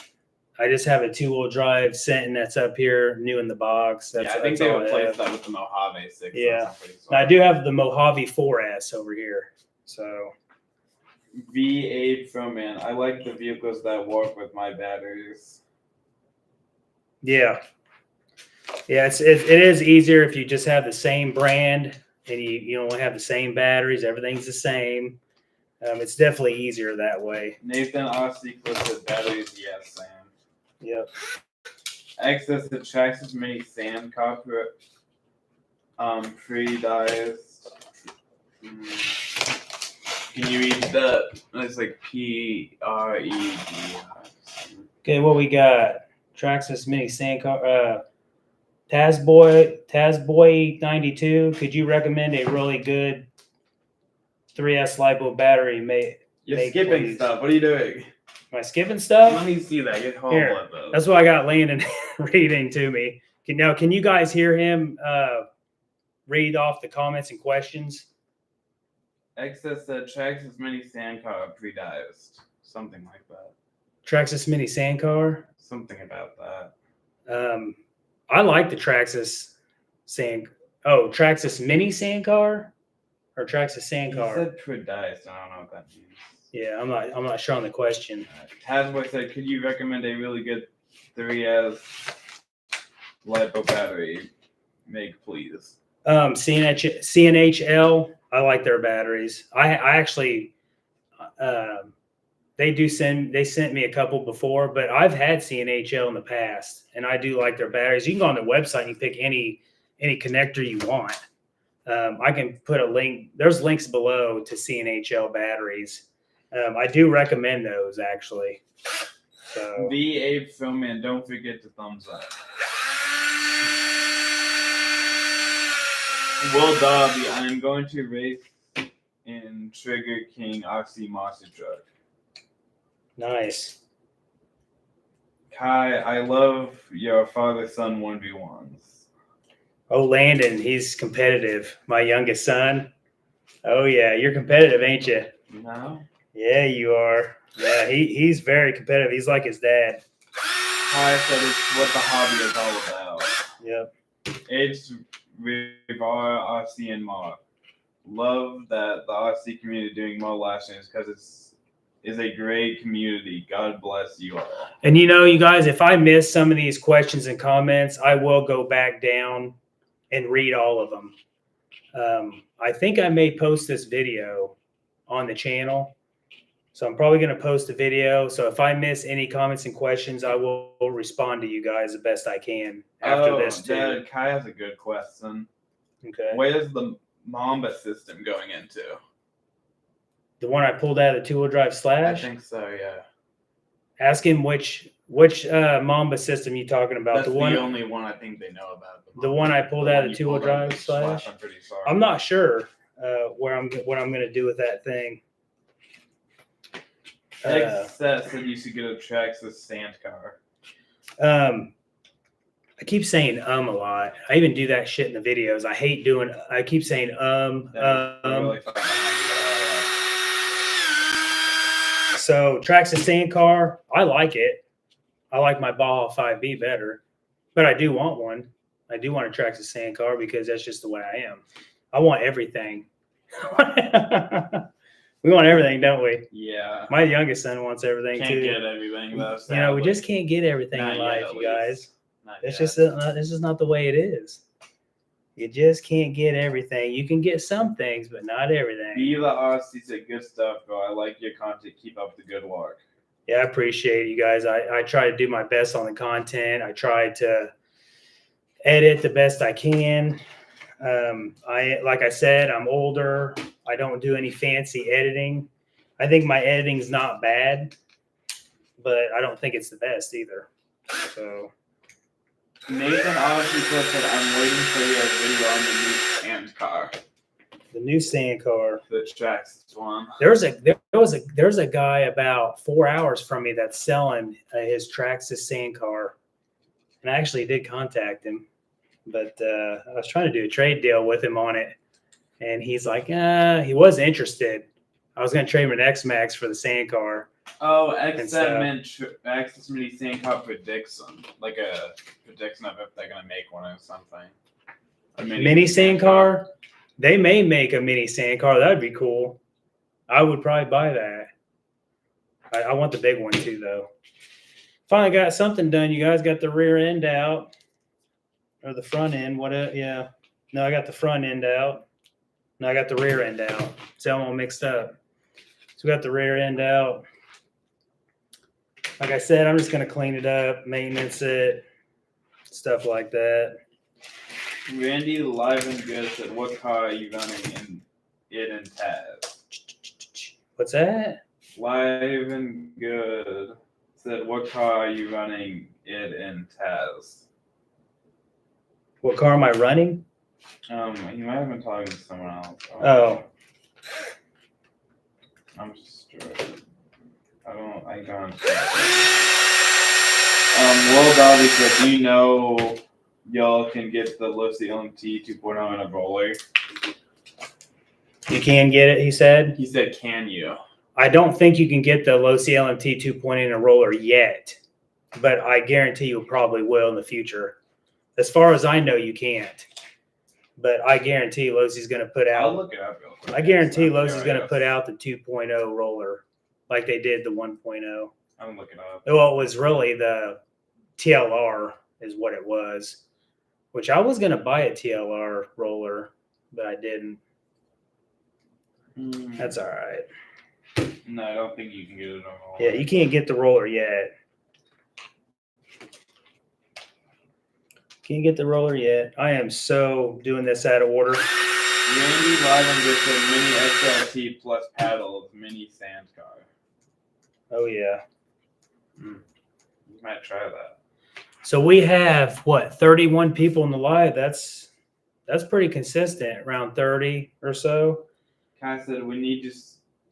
I just have a 2-wheel drive Senton that's up here, new in the box. I think they replaced that with the Mojave 6. Yeah. Now, I do have the Mojave 4S over here. So. V8 Froman, I like the vehicles that work with my batteries. Yeah. Yeah, it is easier if you just have the same brand and you only have the same batteries. Everything's the same. It's definitely easier that way. Nathan RC clips with batteries. Yes, Sam. Yep. Access to Traxxas mini sand car pre-diced. Can you read the? It's like PRED. Okay, what we got? Traxxas mini sand car. Tazboy 92. Could you recommend a really good 3S LiPo battery? You're Make, skipping please. stuff. What are you doing? Am I skipping stuff? Let me see that. Get home Here, with those. that's why I got Landon reading to me. Can you guys hear him read off the comments and questions? Access the Traxxas mini sand car pre-diced. Something like that. Traxxas mini sand car. Something about that. I like the Traxxas sand. Oh, Traxxas mini sand car, or Traxxas sand You car. said pre-diced. I don't know what that means. Yeah, I'm not sure on the question. Tazboy said, "Could you recommend a really good 3S LiPo battery? Make please." CNHL. I like their batteries. I actually, they sent me a couple before, but I've had CNHL in the past, and I do like their batteries. You can go on their website and you pick any connector you want. I can put a link. There's links below to CNHL batteries. I do recommend those actually. So V8 film and don't forget to thumbs up. Will Darby, I'm going to race in Trigger King RC Monster Truck. nice. Kai, I love your father-son 1v1s. Oh, Landon, he's competitive. My youngest son. Oh yeah, you're competitive, ain't you? No? Yeah, you are. Yeah, he's very competitive. He's like his dad. Kai said it's what the hobby is all about. Yep. It's Rivara, RC, and Mark. Love that the RC community doing more live streams because it's a great community. God bless you all. And you guys, if I miss some of these questions and comments, I will go back down and read all of them. I think I may post this video on the channel. So I'm probably going to post a video. So if I miss any comments and questions, I will respond to you guys the best I can after this too. Dad, Kai has a good question. Okay. Where's the Mamba system going into? The one I pulled out of the 2-wheel drive slash? I think so, yeah. Ask him which Mamba system you talking about. That's the only one I think they know about. The one I pulled out of the 2-wheel drive slash? I'm pretty sorry. I'm not sure what I'm going to do with that thing. Excess said you should get a Traxxas sand car. I keep saying a lot. I even do that shit in the videos. I hate doing. I keep saying Really So Traxxas sand car, I like it. I like my Baja 5B better, but I do want one. I do want a Traxxas sand car because that's just the way I am. I want everything. We want everything, don't we? Yeah. My youngest son wants everything Can't too. get everything though. We just can't get everything in life, you guys. It's just this is not the way it is. You just can't get everything. You can get some things, but not everything. Viva RC said good stuff, bro. I like your content. Keep up the good work. Yeah, I appreciate you guys. I try to do my best on the content. I try to edit the best I can. Like I said, I'm older. I don't do any fancy editing. I think my editing's not bad, but I don't think it's the best either. So Nathan honestly said I'm waiting for your video on the new sand car. The new sand car. The Traxxas one. There's a guy about 4 hours from me that's selling his Traxxas sand car, and I actually did contact him, but I was trying to do a trade deal with him on it, and he's like, he was interested. I was going to trade him an X-Max for the sand car. Oh, XM meant Traxxas mini sand car prediction, like a prediction of if they're going to make one or something. A mini sand car? They may make a mini sand car. That would be cool. I would probably buy that. I want the big one too, though. Finally got something done. You guys got the rear end out. Or the front end. Yeah. No, I got the front end out. No, I got the rear end out. So I'm all mixed up. So we got the rear end out. Like I said, I'm just going to clean it up, maintenance it, stuff like that. Randy live and good said, "What car are you running in Taz?" What's that? Live and good said, "What car are you running it in Taz?" What car am I running? He might have been talking to someone else. Oh. I'm sure. I don't. World Derby said, "Do you know y'all can get the Lucy LMT 2.0 in a roller?" You can get it, he said. He said, "Can you?" I don't think you can get the low CLMT 2.0 in a roller yet, but I guarantee you probably will in the future. As far as I know, you can't. But I guarantee Losey's going to put out. I'll look it up real quick. I guarantee Losey's going to put out the 2.0 roller like they did the 1.0. I'm looking up. Well, it was really the TLR is what it was, which I was going to buy a TLR roller, but I didn't. That's all right. No, I don't think you can get it on roller. Yeah, you can't get the roller yet. Can't get the roller yet. I am so doing this out of order. Randy Ryland gets a mini XLT plus paddles, mini sand car. Oh, yeah. You might try that. So we have, 31 people in the live. That's pretty consistent, around 30 or so. Kai said, "We need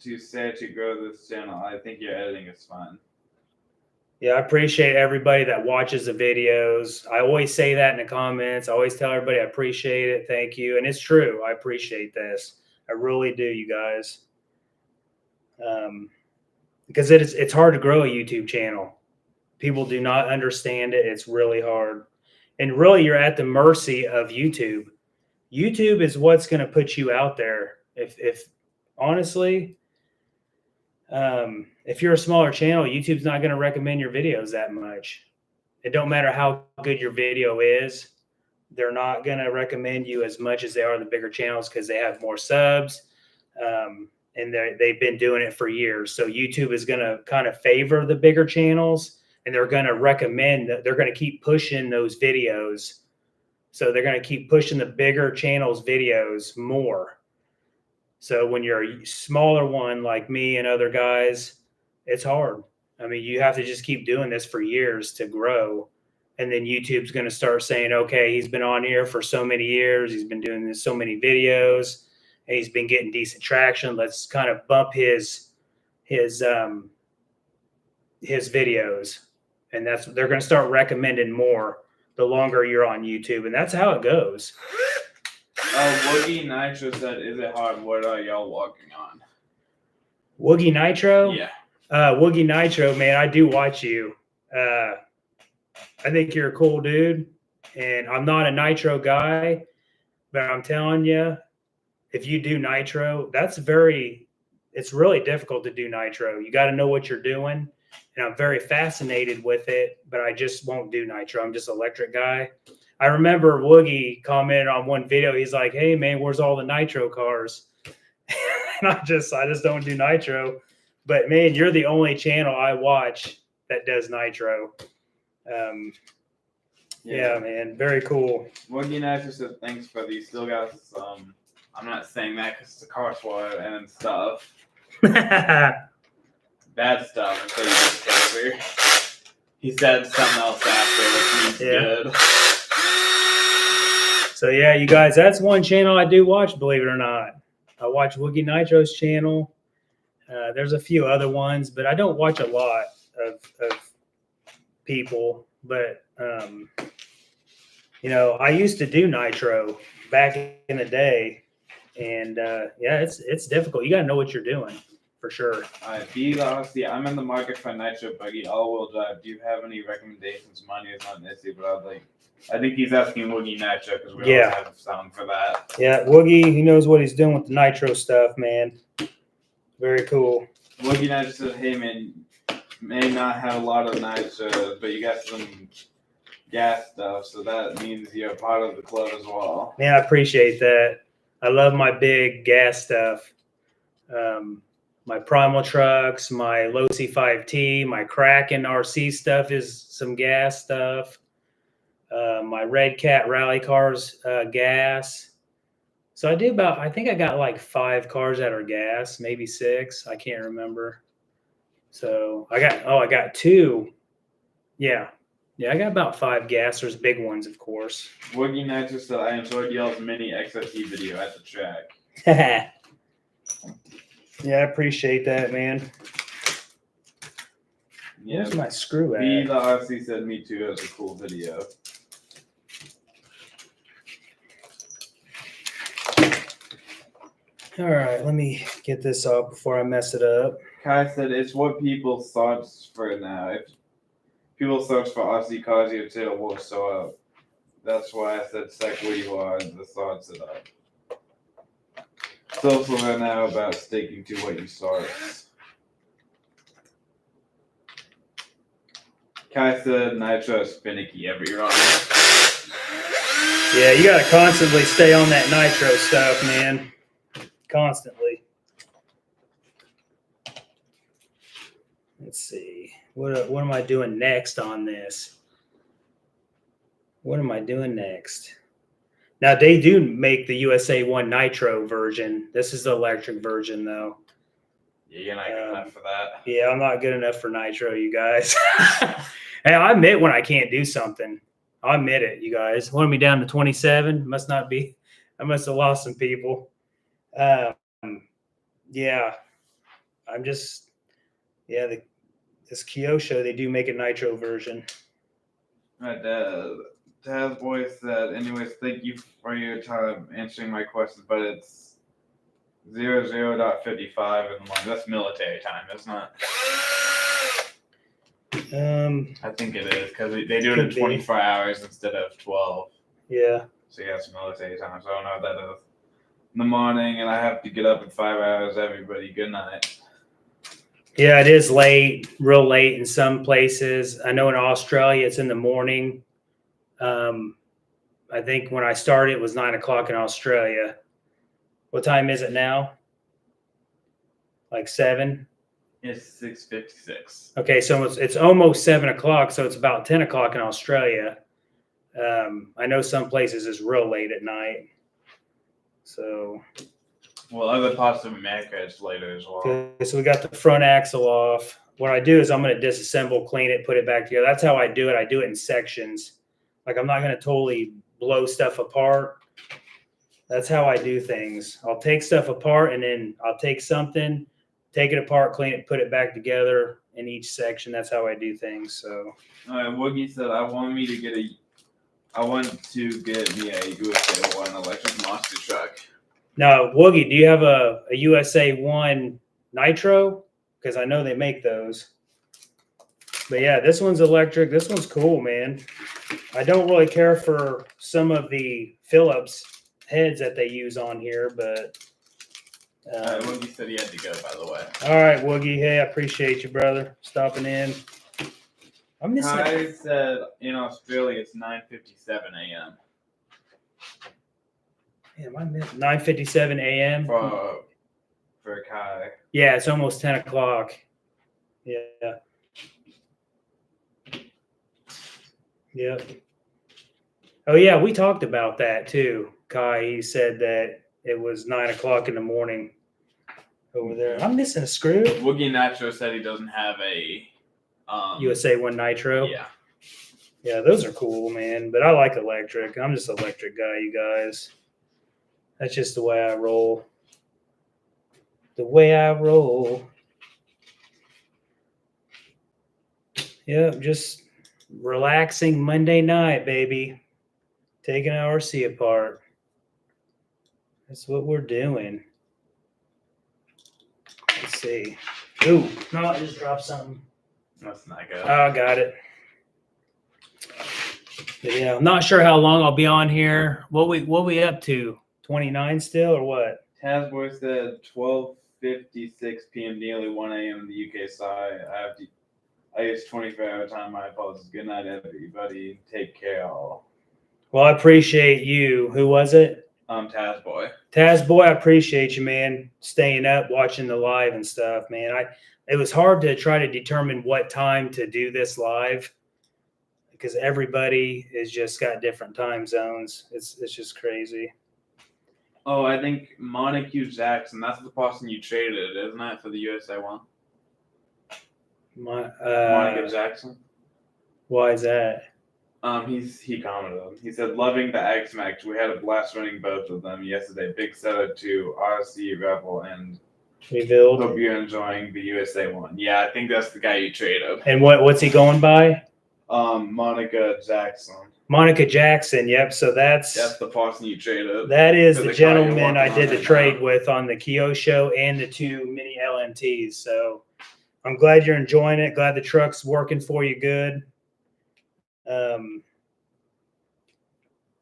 to say to grow this channel. I think your editing is fun." Yeah, I appreciate everybody that watches the videos. I always say that in the comments. I always tell everybody I appreciate it. Thank you. And it's true. I appreciate this. I really do, you guys. Because it's hard to grow a YouTube channel. People do not understand it. It's really hard. And really, you're at the mercy of YouTube. YouTube is what's going to put you out there. If honestly, if you're a smaller channel, YouTube's not going to recommend your videos that much. It don't matter how good your video is. They're not going to recommend you as much as they are the bigger channels because they have more subs. And they've been doing it for years. So YouTube is going to kind of favor the bigger channels, and they're going to recommend that they're going to keep pushing those videos. So they're going to keep pushing the bigger channels videos more. So when you're a smaller one like me and other guys, it's hard. I mean, you have to just keep doing this for years to grow. And then YouTube's going to start saying, okay, he's been on here for so many years. He's been doing this so many videos, and he's been getting decent traction. Let's kind of bump his videos. And they're going to start recommending more the longer you're on YouTube. And that's how it goes. Woogie Nitro said, "Is it hard? What are y'all walking on?" Woogie Nitro? Yeah. Woogie Nitro, man, I do watch you. I think you're a cool dude. And I'm not a Nitro guy, but I'm telling you, if you do Nitro, it's really difficult to do Nitro. You got to know what you're doing. And I'm very fascinated with it, but I just won't do Nitro. I'm just an electric guy. I remember Woogie commented on one video. He's like, "Hey man, where's all the Nitro cars?" And I just don't do Nitro. But man, you're the only channel I watch that does Nitro. Yeah, man, very cool. Woogie Nitro said, "Thanks, buddy. You still got some." I'm not saying that because it's a car swap and stuff. Bad stuff. Until you discover. He said something else after, which means good. So yeah, you guys, that's one channel I do watch, believe it or not. I watch Woogie Nitro's channel. There's a few other ones, but I don't watch a lot of people. But I used to do Nitro back in the day, and it's difficult. You got to know what you're doing for sure. Honestly, I'm in the market for a Nitro buggy, all-wheel drive. Do you have any recommendations? Money is not an issue, but I think he's asking Woogie Nitro because we always have sound for that. Yeah, Woogie, he knows what he's doing with the Nitro stuff, man. Very cool. Woogie Nitro said, "Hey man, may not have a lot of Nitro, but you got some gas stuff, so that means you're a part of the club as well." Man, I appreciate that. I love my big gas stuff. my Primal trucks, my Low C5T, my Kraken RC stuff is some gas stuff. My Redcat rally cars, gas. So I think I got like 5 cars that are gas, maybe 6. I can't remember. So I got 2. Yeah. Yeah, I got about 5 gassers, big ones, of course. Woogie Nitro said, I enjoyed y'all's mini XRT video at the track. Yeah, I appreciate that, man. Yeah, Where's my screw at? B the RC said, me too, it was a cool video. All right, let me get this off before I mess it up. Kai said, it's what people search for now. If people search for RC cars, your tail will show up. That's why I said sec where you are and the sorts it up. It's also now about sticking to what you start. Kai said Nitro is finicky every run. Yeah, you gotta constantly stay on that nitro stuff, man. Constantly. Let's see. What am I doing next on this? What am I doing next? Now they do make the USA 1 Nitro version. This is the electric version, though. Yeah, you're not good enough for that. Yeah, I'm not good enough for Nitro, you guys. Hey, I admit when I can't do something. I admit it, you guys. Want me down to 27? Must not be. I must have lost some people. Yeah, I'm just, yeah, this Kyosho, they do make a Nitro version. My dad, Taz Boy said, anyways, thank you for your time answering my questions, but it's 00.55 in the morning. That's military time, it's not. I think it is, because they do it in 24 hours instead of 12. Yeah. So yeah, it's military time, so I don't know what that is. In the morning, and I have to get up in 5 hours. Everybody, good night. Yeah, it is late, real late in some places. I know in Australia it's in the morning. I think when I started it was 9 o'clock in Australia. What time is it now? Like 7? It's 6:56. Okay, so it's almost 7 o'clock, so it's about 10 o'clock in Australia. I know some places it's real late at night. So, well, other parts of America it's later as well. Okay, so we got the front axle off. What I do is I'm going to disassemble, clean it, put it back together. That's how I do it. I do it in sections. Like I'm not going to totally blow stuff apart. That's how I do things. I'll take stuff apart and then I'll take something, take it apart, clean it, put it back together in each section. That's how I do things. So, all right, Woogie said, I want to get me a USA 1 electric monster truck. Now, Woogie, do you have a USA 1 Nitro? Because I know they make those. But yeah, this one's electric. This one's cool, man. I don't really care for some of the Phillips heads that they use on here, but. Woogie said he had to go, by the way. All right, Woogie. Hey, I appreciate you, brother, stopping in. I'm missing. Kai said in Australia it's 9:57 a.m. Damn, I missed 9:57 a.m. For Kai. Yeah, it's almost 10 o'clock. Yeah. Yep. Oh yeah, we talked about that too. Kai, he said that it was 9 o'clock in the morning over there. I'm missing a screw. Woogie Nitro said he doesn't have a USA 1 Nitro. Yeah. Yeah, those are cool, man. But I like electric. I'm just an electric guy, you guys. That's just the way I roll. The way I roll. Yep, just relaxing Monday night, baby. Taking our RC apart. That's what we're doing. Let's see. Ooh, no, I just dropped something. That's not good. Oh, I got it. But yeah, I'm not sure how long I'll be on here. What we up to? 29 still or what? Hasboy said 12:56 p.m. nearly 1 a.m. in the UK side. I use 24-hour time. My apologies. Good night, everybody. Take care, all. Well, I appreciate you. Who was it? Taz Boy. Taz boy, I appreciate you, man. Staying up, watching the live and stuff, man. It was hard to try to determine what time to do this live because everybody is just got different time zones. It's just crazy. Oh, I think Montague Jackson. That's the person you traded, isn't it, for the USA one? Montague Jackson. Why is that? He commented. He said, "Loving the X Max. We had a blast running both of them yesterday. Big shout out to RC Rebel and Revealed. hope you're enjoying the USA one." Yeah, I think that's the guy you traded. And what's he going by? Monica Jackson. Monica Jackson. Yep. So that's the person you traded. That is the car gentleman I you're did the working on trade right with on the Kyosho and the 2 mini LMTs. So I'm glad you're enjoying it. Glad the truck's working for you good.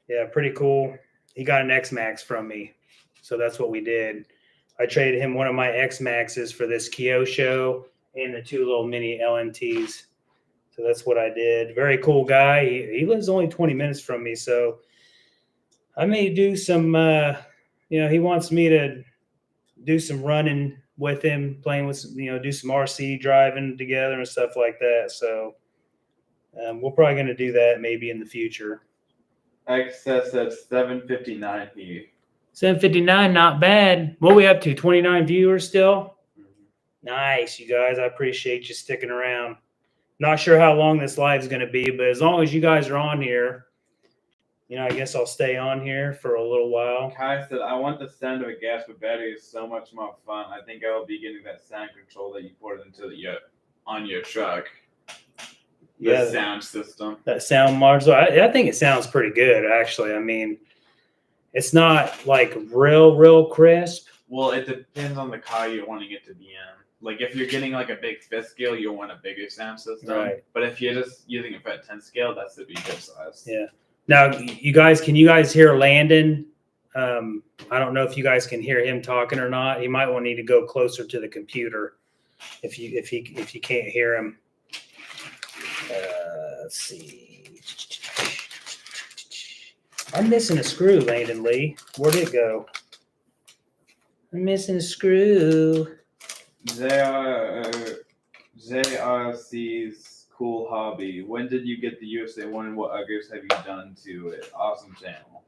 Yeah, pretty cool. He got an X Max from me. So that's what we did. I traded him one of my X Maxes for this Kyosho and the 2 little mini LMTs. So that's what I did. Very cool guy. He lives only 20 minutes from me. So I may do some, he wants me to do some running with him, playing with, do some RC driving together and stuff like that. So we're probably going to do that maybe in the future. Excess at 759 here. 759, not bad. What are we up to? 29 viewers still? Mm-hmm. Nice, you guys. I appreciate you sticking around. Not sure how long this live is going to be, but as long as you guys are on here, I guess I'll stay on here for a little while. Kai said, "I want the sound of a gas, but battery is so much more fun. I think I will be getting that sound control that you put on your truck. The sound system. That sound module. I think it sounds pretty good, actually. I mean, it's not like real crisp. Well, it depends on the car you're wanting it to be in. Like if you're getting like a big 5th scale, you'll want a bigger sound system. Right. But if you're just using it for a 10th scale, that's the good size. Yeah. Now, can you guys hear Landon? I don't know if you guys can hear him talking or not. He might want to need to go closer to the computer if you can't hear him. Let's see. I'm missing a screw, Landon Lee. Where'd it go? I'm missing a screw. JRC's cool hobby. When did you get the USA one, and what others have you done to it? Awesome channel.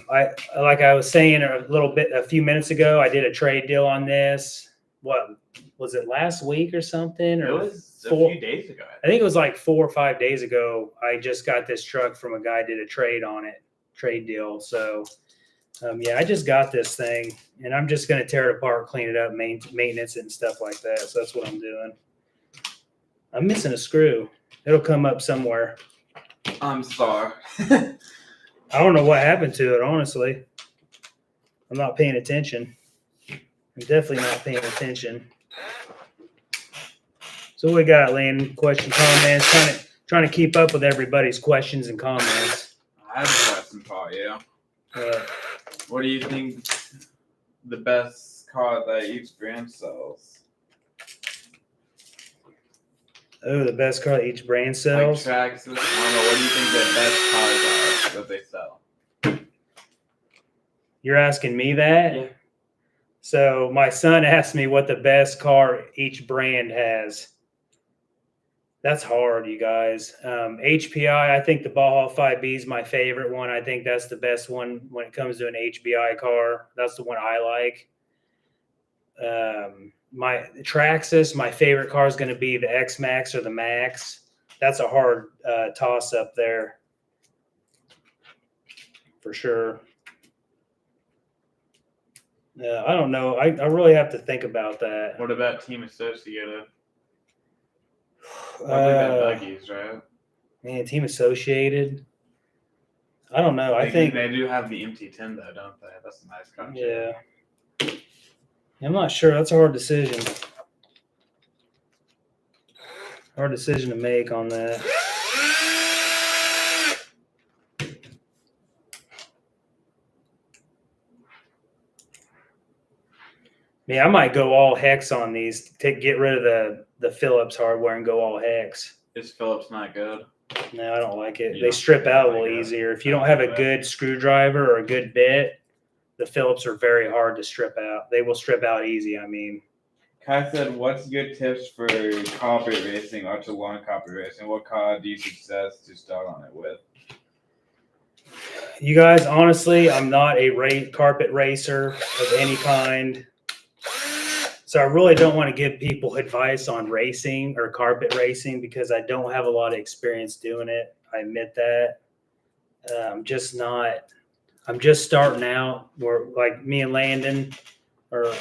Like I was saying a few minutes ago, I did a trade deal on this. What was it, last week or something? Or it was a few days ago. I think it was like 4 or 5 days ago. I just got this truck from a guy, did a trade deal. So I just got this thing, and I'm just going to tear it apart, clean it up, maintenance it and stuff like that. So that's what I'm doing. I'm missing a screw. It'll come up somewhere. I'm sorry. I don't know what happened to it, honestly. I'm not paying attention. I'm definitely not paying attention. So what we got, Landon? Question, comments, trying to keep up with everybody's questions and comments. I have a question for you. What do you think the best car that each brand sells? Oh, the best car that each brand sells? Like Traxxas, I don't know. What do you think the best cars are that they sell? You're asking me that? Yeah. So my son asked me what the best car each brand has. That's hard, you guys. HPI, I think the Baja 5B is my favorite one. I think that's the best one when it comes to an HBI car. That's the one I like. My Traxxas, my favorite car is going to be the X Max or the Max. That's a hard toss up there for sure. I don't know. I really have to think about that. What about Team Associated? Probably that buggies, right? Man, Team Associated. I don't know. I think they do have the MT10 though, don't they? That's a nice car. Yeah. I'm not sure. That's a hard decision. Hard decision to make on that. Man, I might go all hex on these. Get rid of the Phillips hardware and go all hex. Is Phillips not good? No, I don't like it. They strip out a little easier. If you don't have a good screwdriver or a good bit, the Phillips are very hard to strip out. They will strip out easy. I mean, Kai said, what's your tips for carpet racing or to learn carpet racing? What car do you suggest to start on it with? you guys, honestly, I'm not a carpet racer of any kind. So I really don't want to give people advice on racing or carpet racing because I don't have a lot of experience doing it. I admit that. I'm just starting out. We're like me and Landon, or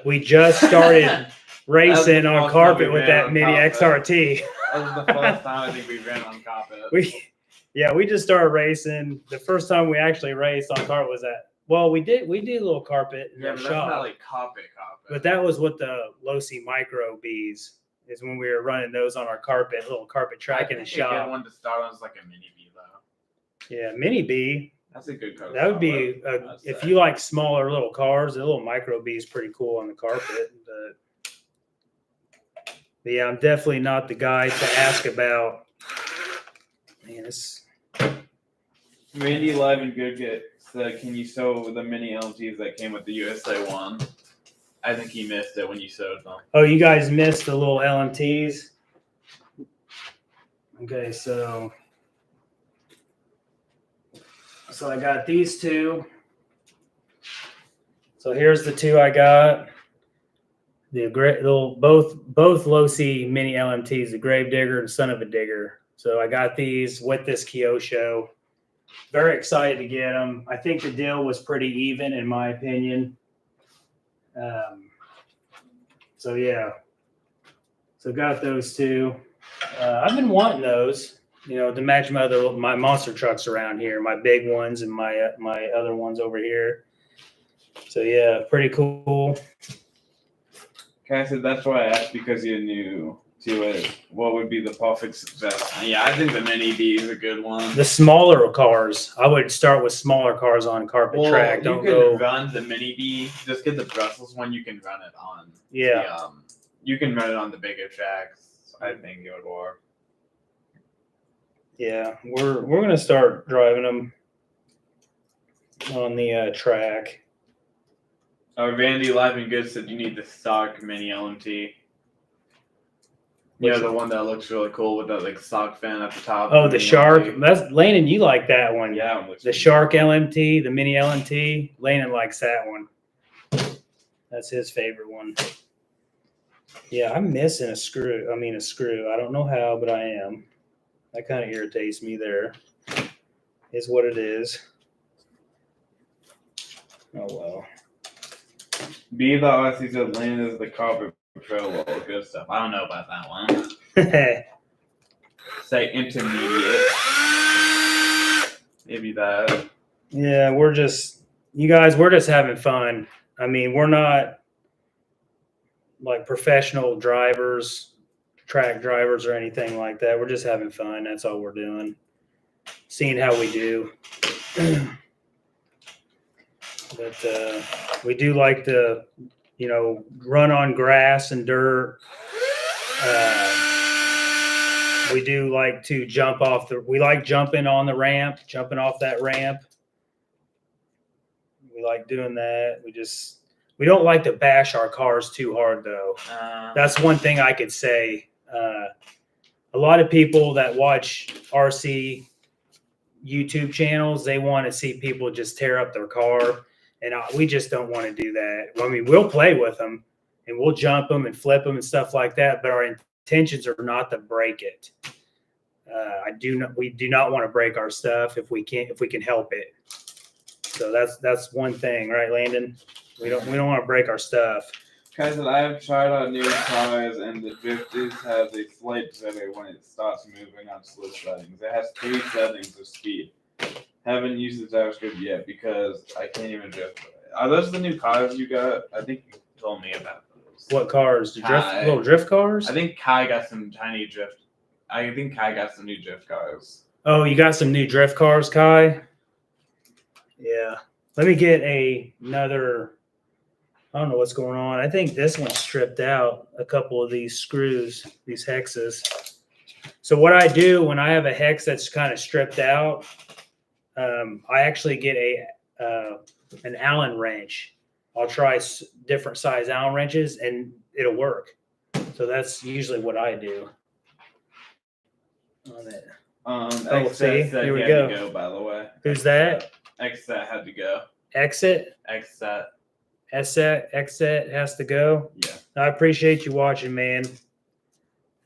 we just started racing on carpet with that mini XRT. That was the first time I think we ran on carpet. We just started racing. The first time we actually raced on carpet was we did a little carpet in the shop. That's not like carpet. But that was with the Losi Micro Bees. Is when we were running those on our little carpet track in the shop. A good one to start on is like a mini bee though. Yeah, mini bee. That's a good car. That would be if you like smaller little cars. The little Micro Bee is pretty cool on the carpet. But yeah, I'm definitely not the guy to ask about. Man, Randy Live and Good said, "Can you sew the mini LMTs that came with the USA one?" I think he missed it when you sewed them. Oh, you guys missed the little LMTs? Okay, so I got these two. So here's the two I got. The both Losi mini LMTs, the Grave Digger and Son of a Digger. So I got these with this Kyosho. Very excited to get them. I think the deal was pretty even in my opinion. So yeah, got those two. I've been wanting those, to match my monster trucks around here, my big ones and my other ones over here. So yeah, pretty cool. Okay, so that's why I asked because you're new to it. What would be the perfect suggestion? Yeah, I think the mini B is a good one. The smaller cars, I would start with smaller cars on carpet track. You can run the mini B. Just get the Brussels one. You can run it on. Yeah. You can run it on the bigger tracks. I think it would work. Yeah, we're gonna start driving them on the track. Randy Live and Good said you need the stock mini LMT. The one that looks really cool with that stock fan at the top. Oh, the Shark. LMT. That's Landon. You like that one? Yeah, the Shark LMT, the mini LMT. Landon likes that one. That's his favorite one. Yeah, I'm missing a screw. I don't know how, but I am. That kind of irritates me. There is what it is. Oh well. Be the Aussie said Landon is the carpet pro. Good stuff. I don't know about that one. Say intermediate. Maybe that. Yeah, we're just having fun. We're not like professional drivers, track drivers, or anything like that. We're just having fun. That's all we're doing. Seeing how we do. But we do like to, run on grass and dirt. We do like to jump off we like jumping on the ramp, jumping off that ramp. We like doing that. We don't like to bash our cars too hard though. That's one thing I could say. A lot of people that watch RC YouTube channels, they want to see people just tear up their car. And we just don't want to do that. We'll play with them and we'll jump them and flip them and stuff like that. But our intentions are not to break it. We do not want to break our stuff if we can help it. So that's one thing, right, Landon? We don't want to break our stuff. Guys, I have tried out new cars and the drifters has a slight jitter when it starts moving on slow settings. It has 3 settings of speed. Haven't used the JavaScript yet because I can't even drift. Are those the new cars you got? I think you told me about those. What cars? Little drift cars? I think Kai got some tiny drift. I think Kai got some new drift cars. Oh, you got some new drift cars, Kai? Yeah. Let me get another. I don't know what's going on. I think this one stripped out a couple of these screws, these hexes. So what I do when I have a hex that's kind of stripped out, I actually get an Allen wrench. I'll try different size Allen wrenches and it'll work. So that's usually what I do on it. Exit said here we he go. had to go, by the way. Who's that? Exit had to go. Exit has to go. Yeah. I appreciate you watching, man.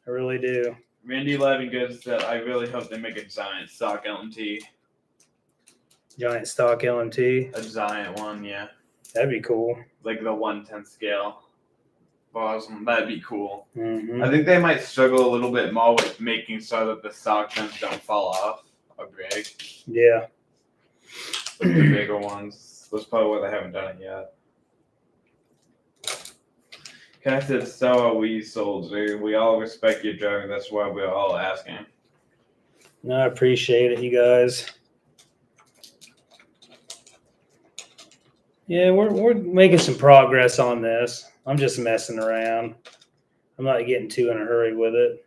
I really do. Randy 11 Good said, I really hope they make a giant stock LMT. Giant stock LMT. A giant one, yeah. That'd be cool. Like the 1/10 scale. Awesome. That'd be cool. Mm-hmm. I think they might struggle a little bit more with making sure that the stock fence don't fall off or break. Yeah. Like the bigger ones. That's probably why they haven't done it yet. Kai said, so are we, soldier. We all respect your driving. That's why we're all asking. No, I appreciate it, you guys. Yeah, we're making some progress on this. I'm just messing around. I'm not getting too in a hurry with it.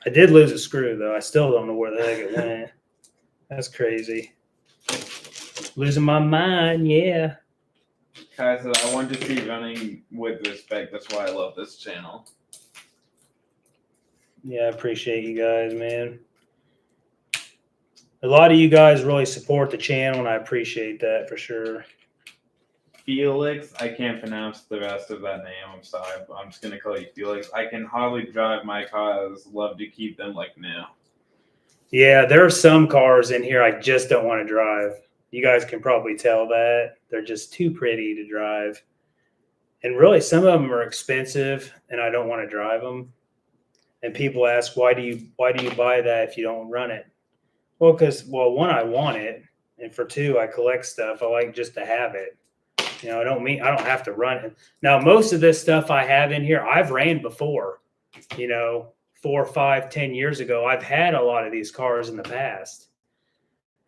I did lose a screw, though. I still don't know where the heck it went. That's crazy. Losing my mind, yeah. Kai said, I want to see running with respect. That's why I love this channel. Yeah, I appreciate you guys, man. A lot of you guys really support the channel, and I appreciate that for sure. Felix, I can't pronounce the rest of that name. I'm sorry, but I'm just going to call you Felix. I can hardly drive my cars. Love to keep them like new. Yeah, there are some cars in here I just don't want to drive. You guys can probably tell that. They're just too pretty to drive. And really, some of them are expensive, and I don't want to drive them. And people ask, why do you buy that if you don't run it? Well, because, one, I want it. And for two, I collect stuff. I like just to have it. You know, I don't have to run it. Now, most of this stuff I have in here, I've ran before, 4, 5, 10 years ago. I've had a lot of these cars in the past.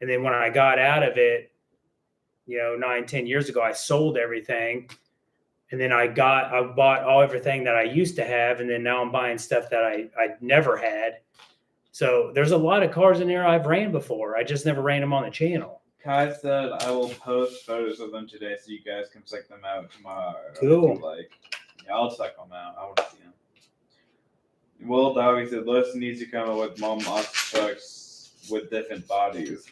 And then when I got out of it, 9, 10 years ago, I sold everything. And then I bought everything that I used to have. And then now I'm buying stuff that I never had. So there's a lot of cars in here I've ran before. I just never ran them on the channel. Kai said, I will post photos of them today so you guys can check them out tomorrow. Cool. Yeah, I'll check them out. I want to see them. Will Doggy said, Lewis needs to come up with more monster trucks with different bodies.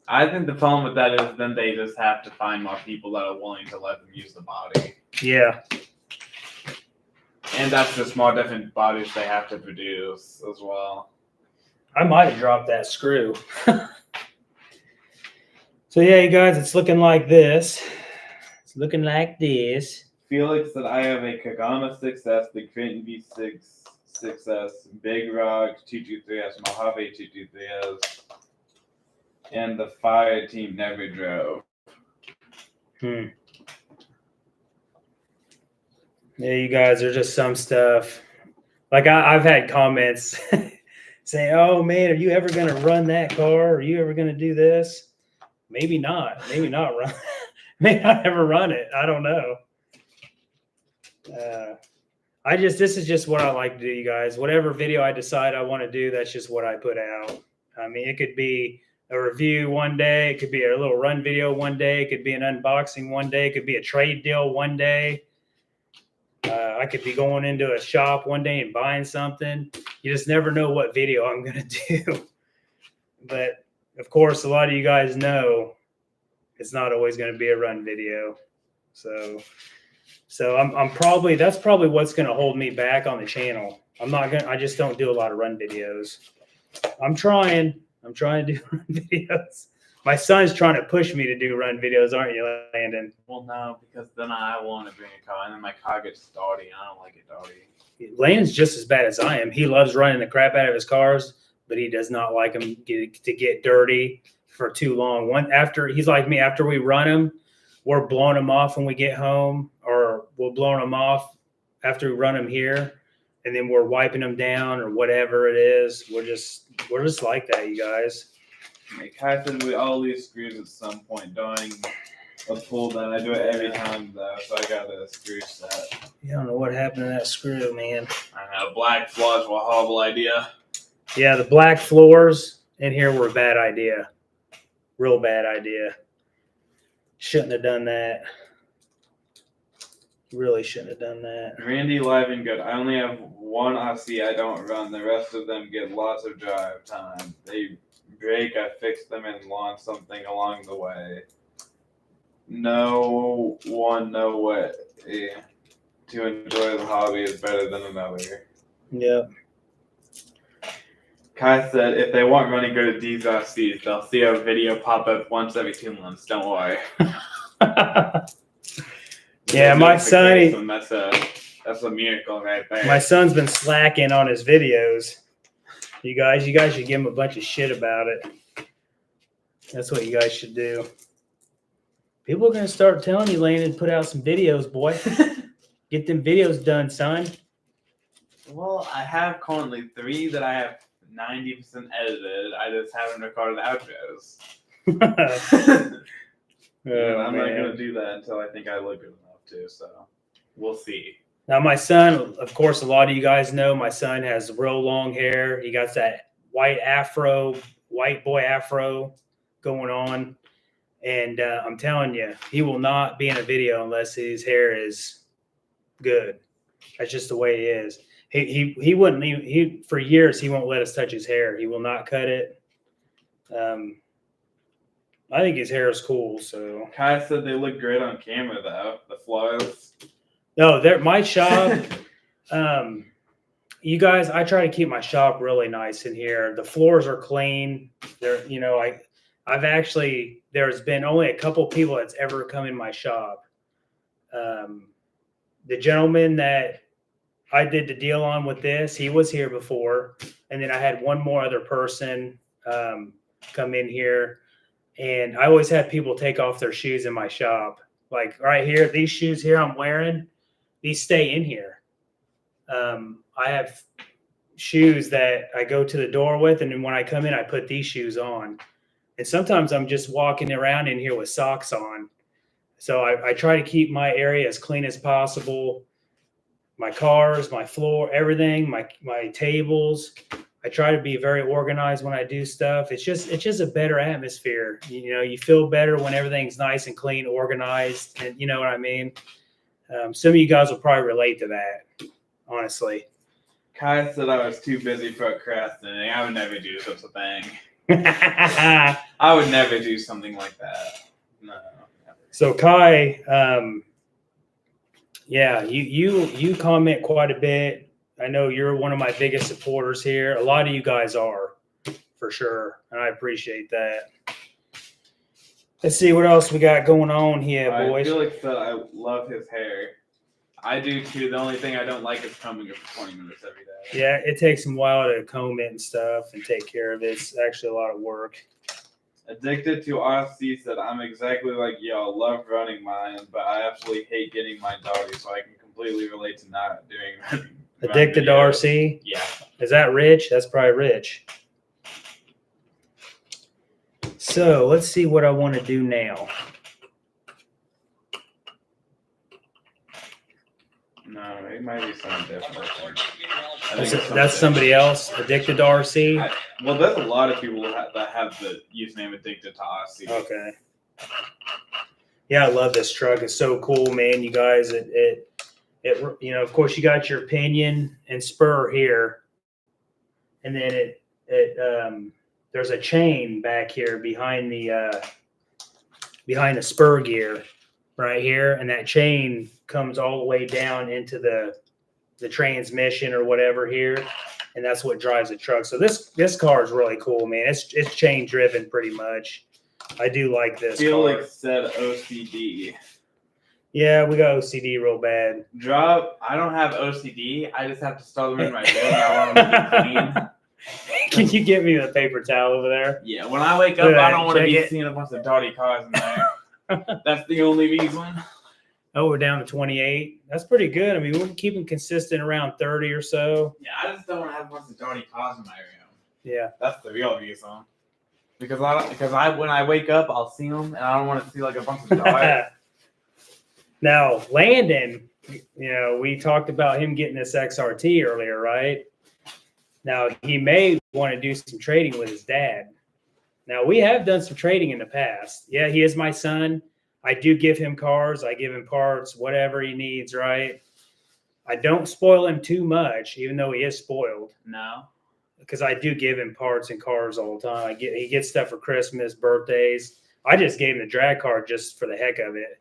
I think the problem with that is then they just have to find more people that are willing to let them use the body. Yeah. And that's just more different bodies they have to produce as well. I might have dropped that screw. So yeah, you guys, it's looking like this. It's looking like this. Felix said, I have a Kagama 6S, the Creighton V6 6S, Big Rock 223S, Mojave 223S, and the Fire Team never drove. Yeah, you guys, there's just some stuff. Like I've had comments saying, oh man, are you ever going to run that car? Are you ever going to do this? Maybe not. Maybe not run. Maybe not ever run it. I don't know. This is just what I like to do, you guys. Whatever video I decide I want to do, that's just what I put out. I mean, it could be a review one day. It could be a little run video one day. It could be an unboxing one day. It could be a trade deal one day. I could be going into a shop one day and buying something. You just never know what video I'm going to do. But of course, a lot of you guys know it's not always going to be a run video. So that's probably what's going to hold me back on the channel. I just don't do a lot of run videos. I'm trying to do run videos. My son's trying to push me to do run videos, aren't you, Landon? Well, no, because then I want to bring a car, and then my car gets dirty. I don't like it dirty. Landon's just as bad as I am. He loves running the crap out of his cars, but he does not like them to get dirty for too long. He's like me. After we run them, we're blowing them off when we get home, or we're blowing them off after we run them here, and then we're wiping them down or whatever it is. We're just like that, you guys. Kai said we all lose screws at some point during a pull down. I do it every time though, so I got a screw set. You don't know what happened to that screw, man. I know, black floors were a horrible idea. Yeah, the black floors in here were a bad idea. Real bad idea. Shouldn't have done that. Really shouldn't have done that. Randy, live and good. I only have one RC I don't run. The rest of them get lots of drive time. They break, I fix them and launch something along the way. No one know what to enjoy the hobby is better than another. Yep. Kai said if they want running, go to Disassembly. They'll see a video pop up once every 2 months. Don't worry. Yeah, my son. That's a miracle right there. My son's been slacking on his videos. You guys should give him a bunch of shit about it. That's what you guys should do. People are gonna start telling you, Landon, put out some videos, boy. Get them videos done, son. Well, I have currently 3 that I have 90% edited. I just haven't recorded outros. I'm not gonna do that until I think I look good enough to. So we'll see. Now, my son, of course, a lot of you guys know my son has real long hair. He got that white boy afro going on. And I'm telling you, he will not be in a video unless his hair is good. That's just the way it is. He wouldn't even, for years, he won't let us touch his hair. He will not cut it. I think his hair is cool. So Kai said they look great on camera, though. The flows. No, my shop. You guys, I try to keep my shop really nice in here. The floors are clean. There's been only a couple people that's ever come in my shop. The gentleman that I did the deal on with this, he was here before, and then I had one more other person come in here, and I always have people take off their shoes in my shop. Like right here, these shoes here I'm wearing, these stay in here. I have shoes that I go to the door with, and then when I come in, I put these shoes on. And sometimes I'm just walking around in here with socks on. So I try to keep my area as clean as possible. My cars, my floor, everything, my tables. I try to be very organized when I do stuff. It's just a better atmosphere. You feel better when everything's nice and clean, organized, and you know what I mean? Some of you guys will probably relate to that, honestly. Kai said I was too busy procrastinating. I would never do such a thing. I would never do something like that. No. Never. So Kai, yeah, you comment quite a bit. I know you're one of my biggest supporters here. A lot of you guys are, for sure, and I appreciate that. Let's see what else we got going on here, boys. Felix said I love his hair. I do too. The only thing I don't like is combing it for 20 minutes every day. Yeah, it takes him a while to comb it and stuff and take care of it. It's actually a lot of work. Addicted to RC said I'm exactly like y'all. Love running mine, but I absolutely hate getting mine doggy, so I can completely relate to not doing running. Addicted to RC? Yeah. Is that Rich? That's probably Rich. So let's see what I want to do now. No, it might be something different. That's somebody else addicted to RC? Well, there's a lot of people that have the username addicted to RC. Okay. Yeah, I love this truck. It's so cool, man. You guys, it of course you got your pinion and spur here. And then there's a chain back here behind the spur gear right here. And that chain comes all the way down into the transmission or whatever here. And that's what drives the truck. So this car is really cool, man. It's chain driven pretty much. I do like this Felix car. said OCD. Yeah, we got OCD real bad. I don't have OCD. I just have to start them in my bed. I want them to be clean. Can you get me the paper towel over there? Yeah, when I wake up, I don't want to be seeing a bunch of dirty cars in there. That's the only reason. Oh, we're down to 28. That's pretty good. I mean, we're keeping consistent around 30 or so. Yeah, I just don't want to have a bunch of dirty cars in my room. Yeah. That's the real reason. Because when I wake up, I'll see them, and I don't want to see like a bunch of dirt. Now, Landon, we talked about him getting this XRT earlier, right? Now, he may want to do some trading with his dad. Now, we have done some trading in the past. Yeah, he is my son. I do give him cars. I give him parts, whatever he needs, right? I don't spoil him too much, even though he is spoiled. No. Because I do give him parts and cars all the time. He gets stuff for Christmas, birthdays. I just gave him the drag car just for the heck of it.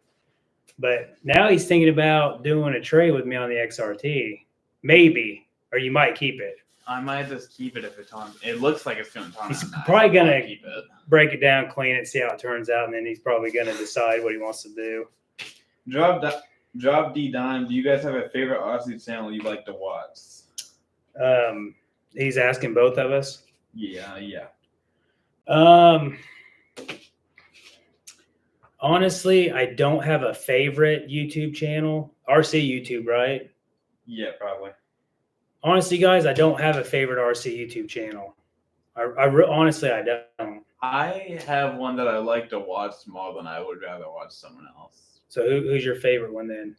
But now he's thinking about doing a trade with me on the XRT. Maybe. Or you might keep it. I might just keep it if it's on. It looks like it's going to turn He's out nice. probably going I'll to keep it. break it down, clean it, see how it turns out, and then he's probably going to decide what he wants to do. Drop D Dime. Do you guys have a favorite RC channel you like to watch? He's asking both of us. Yeah. Honestly, I don't have a favorite YouTube channel. RC YouTube, right? Yeah, probably. Honestly, guys, I don't have a favorite RC YouTube channel. Honestly, I don't. I have one that I like to watch more than I would rather watch someone else. So who's your favorite one then?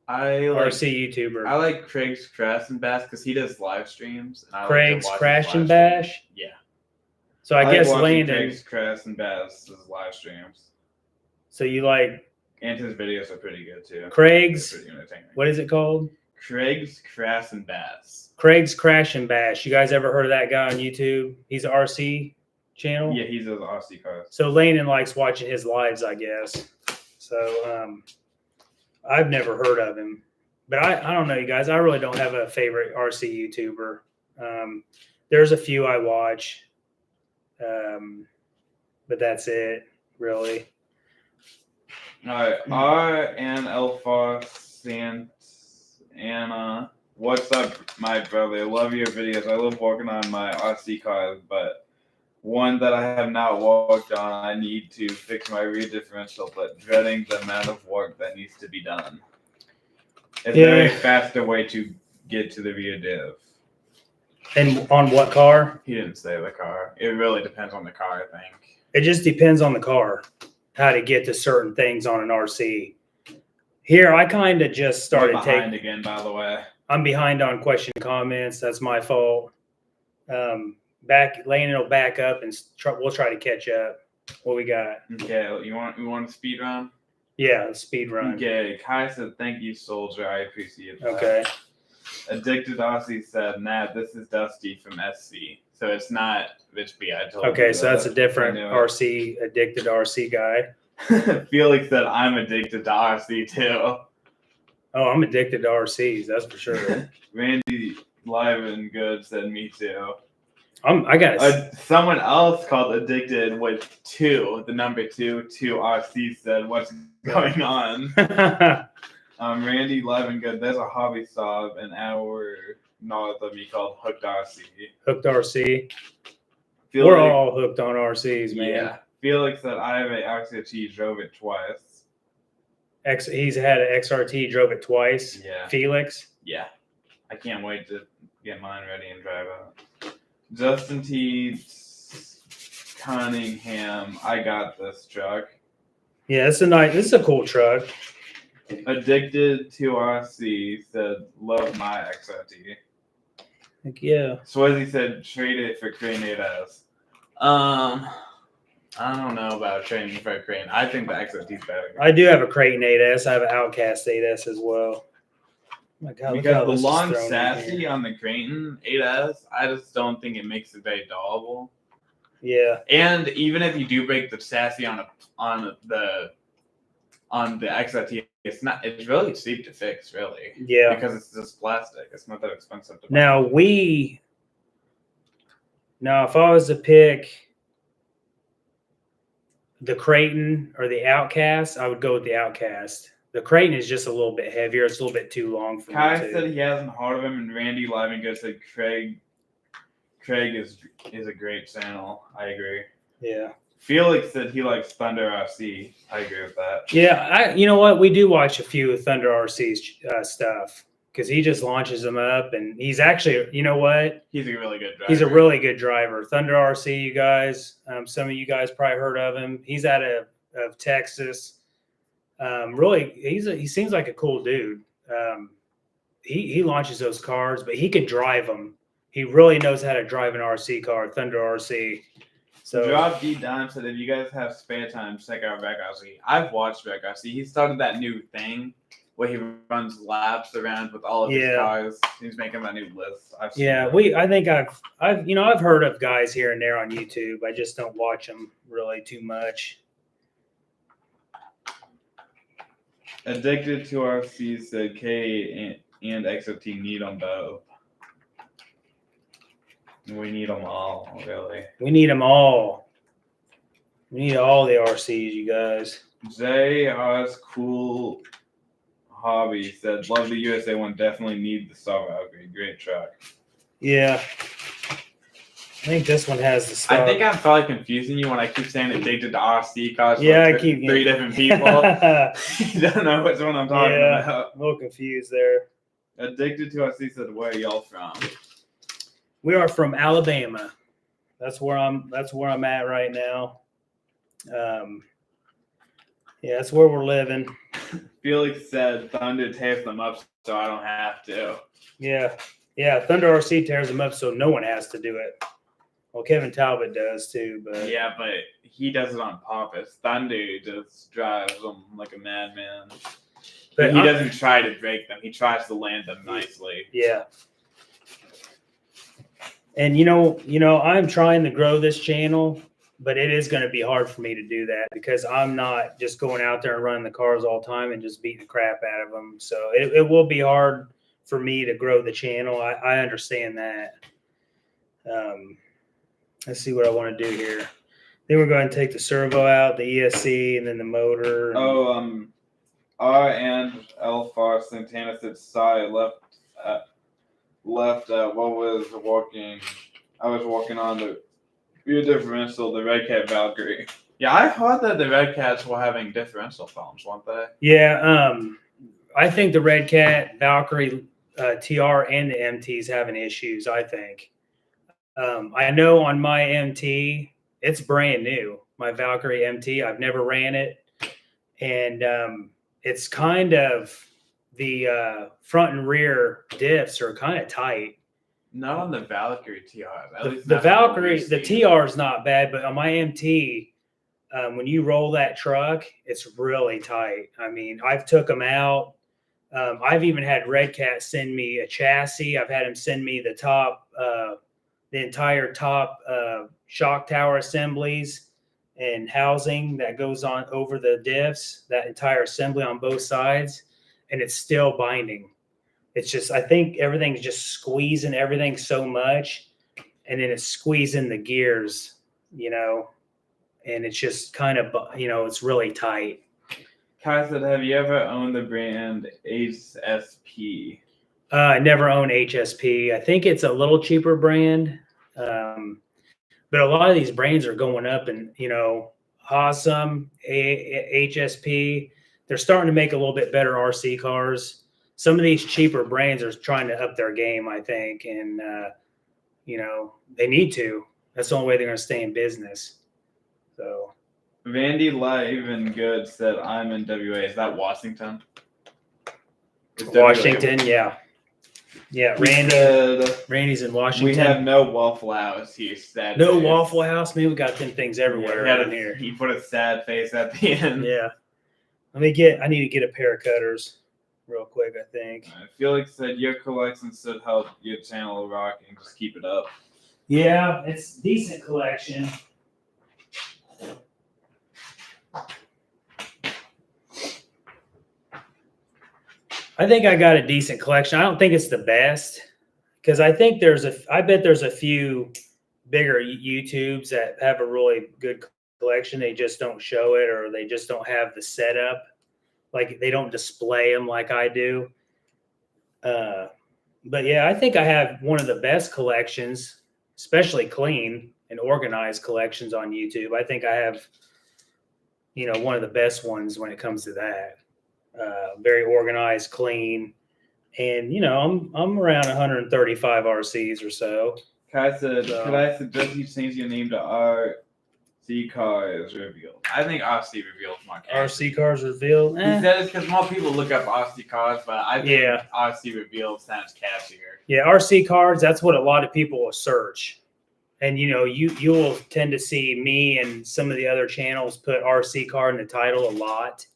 I like RC YouTuber. I like Craig's Crash and Bash because he does live streams. And I Craig's like to watch Crash his and live Bash? streams. Yeah. So I guess like watching Landon. Craig's Crash and Bash live streams. So you like And his videos are pretty good too. Craig's, They're pretty entertaining. what is it called? Craig's Crash and Bash. Craig's Crash and Bash. You guys ever heard of that guy on YouTube? He's an RC channel. Yeah, he's an RC cars. So Landon likes watching his lives, I guess. So I've never heard of him, but I don't know, you guys. I really don't have a favorite RC YouTuber. There's a few I watch, but that's it, really. All right, R and Alpha Anna. What's up, my brother? I love your videos. I love working on my RC cars, but one that I have not worked on, I need to fix my rear differential, but dreading the amount of work that needs to be done. Is there a faster way to get to the rear diff? And on what car? He didn't say the car. It really depends on the car, I think. It just depends on the car, how to get to certain things on an RC. Here, I kind of just started behind again, by the way. I'm behind on question comments. That's my fault. Landon will back up and we'll try to catch up. What we got? Okay, you want a speed run? Yeah, speed run. Okay, Kai said, "Thank you, soldier. I appreciate that." Okay. Addicted RC said, "Nah, this is Dusty from SC, so it's not Rich B." I told you. Okay, so that's a different addicted RC guy. Felix said, "I'm addicted to RC too." Oh, I'm addicted to RCs. That's for sure. Randy Live and Good said, "Me too." I got someone else called Addicted with the number two RC said, "What's going on?" Randy Live and Good. There's a hobby shop an hour north of me called Hooked RC. Hooked RC. We're all hooked on RCs, man. Yeah. Felix said, "I have a XRT, drove it twice." He's had an XRT, drove it twice. Yeah. Felix. Yeah. I can't wait to get mine ready and drive it. Justin T. Cunningham, I got this truck. Yeah, this is a cool truck. Addicted to RC said, "Love my XRT." Heck yeah. Swayze said, "Trade it for Crane 8S." I don't know about trading for a Crane. I think the XRT's better. I do have a Creighton 8S. I have an Outcast 8S as well. Oh my God, because the long chassis on the Creighton 8S, I just don't think it makes it very durable. Yeah. And even if you do break the chassis on the XRT, it's really cheap to fix, really. Yeah. Because it's just plastic. It's not that expensive to buy. Now if I was to pick the Creighton or the Outcast, I would go with the Outcast. The Creighton is just a little bit heavier. It's a little bit too long for me. Kai said he hasn't heard of him, and Randy Live and Good said Craig is a great channel. I agree. Yeah. Felix said he likes Thunder RC. I agree with that. Yeah, you know what? We do watch a few Thunder RC stuff because he just launches them up, and he's actually, you know what? He's a really good driver. He's a really good driver. Thunder RC, you guys. Some of you guys probably heard of him. He's out of Texas. Really, he seems like a cool dude. He launches those cars, but he can drive them. He really knows how to drive an RC car, Thunder RC. So Drop D Dime said if you guys have spare time, check out Redcat. I've watched Redcat. He started that new thing where he runs laps around with all of his cars. He's making that new list. I think I've heard of guys here and there on YouTube. I just don't watch them really too much. Addicted to RC said K and XOT need them both. We need them all, really. We need them all. We need all the RCs, you guys. JR's Cool Hobby said, love the USA one. Definitely need the Star Valkyrie. Great track. Yeah. I think this one has the Star. I think I'm probably confusing you when I keep saying addicted to RC cars. Yeah, like I keep three different people. You don't know which one I'm talking about. A little confused there. Addicted to RC said, where are y'all from? We are from Alabama. That's where I'm at right now. Yeah, that's where we're living. Felix said Thunder tears them up so I don't have to. Yeah. Thunder RC tears them up so no one has to do it. Well, Kevin Talbot does too, but yeah, but he does it on purpose. Thunder just drives them like a madman. But he doesn't try to break them. He tries to land them nicely. Yeah. And I'm trying to grow this channel, but it is going to be hard for me to do that because I'm not just going out there and running the cars all the time and just beating the crap out of them. So it will be hard for me to grow the channel. I understand that. Let's see what I want to do here. Then we're going to take the servo out, the ESC, and then the motor. R and Alpha Santana said Sai left. What was walking? I was walking on the rear differential, the Redcat Valkyrie. Yeah, I heard that the Redcats were having differential problems, weren't they? Yeah, I think the Redcat Valkyrie TR and the MT is having issues. I think. I know on my MT, it's brand new. My Valkyrie MT, I've never ran it, and it's kind of the front and rear diffs are kind of tight. Not on the Valkyrie TR. The Valkyrie, the TR is not bad, but on my MT, when you roll that truck, it's really tight. I mean, I've took them out. I've even had Redcat send me a chassis. I've had him send me the top, the entire top shock tower assemblies and housing that goes on over the diffs, that entire assembly on both sides, and it's still binding. It's just, I think everything's just squeezing everything so much, and then it's squeezing the gears, and it's just kind of, it's really tight. Kai said, have you ever owned the brand HSP? I never owned HSP. I think it's a little cheaper brand. But a lot of these brands are going up, and Awesome, HSP, they're starting to make a little bit better RC cars. Some of these cheaper brands are trying to up their game, I think, and they need to. That's the only way they're going to stay in business. So, Randy Live and Good said, "I'm in WA." Is that Washington? Washington, yeah. Yeah, Randy's in Washington. We have no Waffle House here. Sad no face. Waffle House. Man, we got them things everywhere around here. He put a sad face at the end. Yeah. I need to get a pair of cutters real quick, I think. Felix said, your collection should help your channel rock and just keep it up. Yeah, it's a decent collection. I think I got a decent collection. I don't think it's the best because I think I bet there's a few bigger YouTubes that have a really good collection. They just don't show it, or they just don't have the setup. Like they don't display them like I do. But yeah, I think I have one of the best collections, especially clean and organized collections on YouTube. I think I have, one of the best ones when it comes to that. Very organized, clean, and I'm around 135 RCs or so. Kai said, could I suggest you change your name to RC Cars Revealed? I think RC Revealed is more catchy. RC Cars Revealed? He said it's because more people look up RC Cars, but I think RC Revealed sounds catchier. Yeah, RC Cars, that's what a lot of people will search. And you'll tend to see me and some of the other channels put RC car in the title a lot,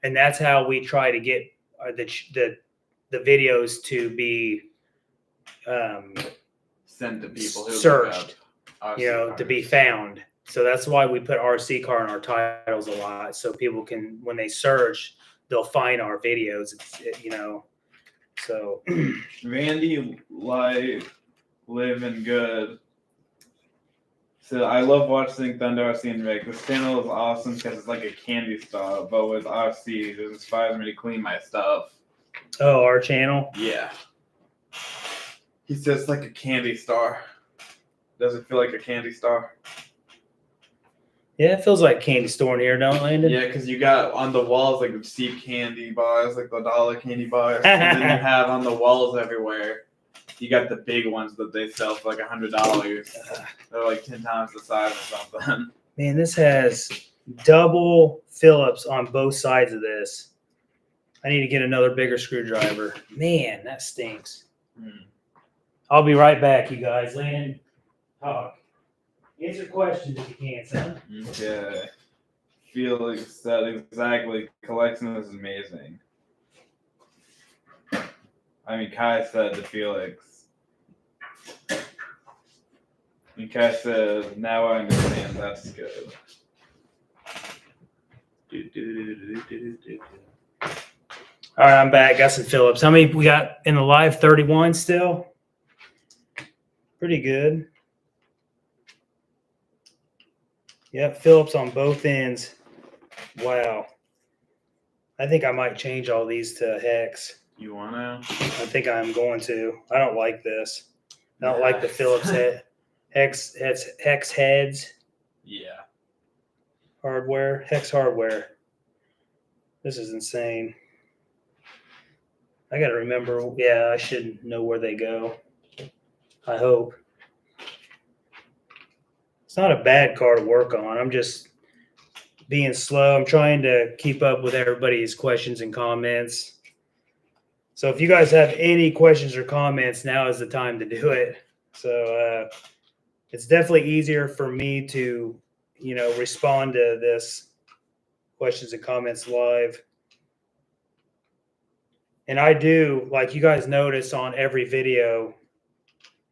and that's how we try to get the videos to be sent to people who searched, RC to be cars. found. So that's why we put RC car in our titles a lot, so people can, when they search, they'll find our videos. So Randy living good. So I love watching Thunder RC and Rick. This channel is awesome because it's like a candy store, but with RC, it inspires me to clean my stuff. Oh, our channel? Yeah. He says like a candy store. Does it feel like a candy store? Yeah, it feels like a candy store in here, don't it, Landon? Yeah, because you got on the walls like cheap candy bars, like the dollar candy bars. And then you have on the walls everywhere, you got the big ones that they sell for like $100. They're like 10 times the size or something. Man, this has double Phillips on both sides of this. I need to get another bigger screwdriver. Man, that stinks. I'll be right back, you guys. Landon, talk. Answer questions if you can, son. Okay. Felix said exactly. Collection is amazing. I mean, Kai said to Felix. And Kai said, now I understand. That's good. All right, I'm back. Got some Phillips. How many we got in the live? 31 still? Pretty good. Yep, Phillips on both ends. Wow. I think I might change all these to hex. You wanna? I think I'm going to. I don't like this. I don't like the Phillips hex heads. Yeah. Hardware. Hex hardware. This is insane. I got to remember. Yeah, I should know where they go. I hope. It's not a bad car to work on. I'm just being slow. I'm trying to keep up with everybody's questions and comments. So if you guys have any questions or comments, now is the time to do it. So it's definitely easier for me to, respond to this questions and comments live. And I do, like you guys notice on every video,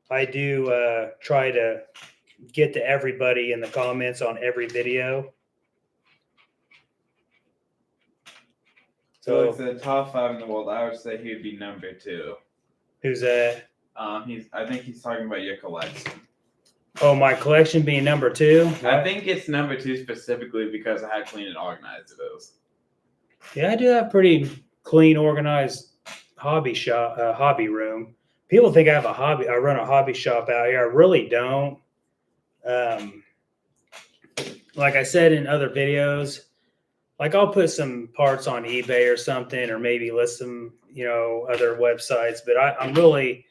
I do try to get to everybody in the comments on every video. So it's the top 5 in the world. I would say he would be number 2. Who's that? I think he's talking about your collection. Oh, my collection being number 2? I think it's number 2 specifically because of how clean and organized it is. Yeah, I do have pretty clean, organized hobby room. People think I have a hobby. I run a hobby shop out here. I really don't. Like I said in other videos, like I'll put some parts on eBay or something, or maybe list some, other websites. But I'm really,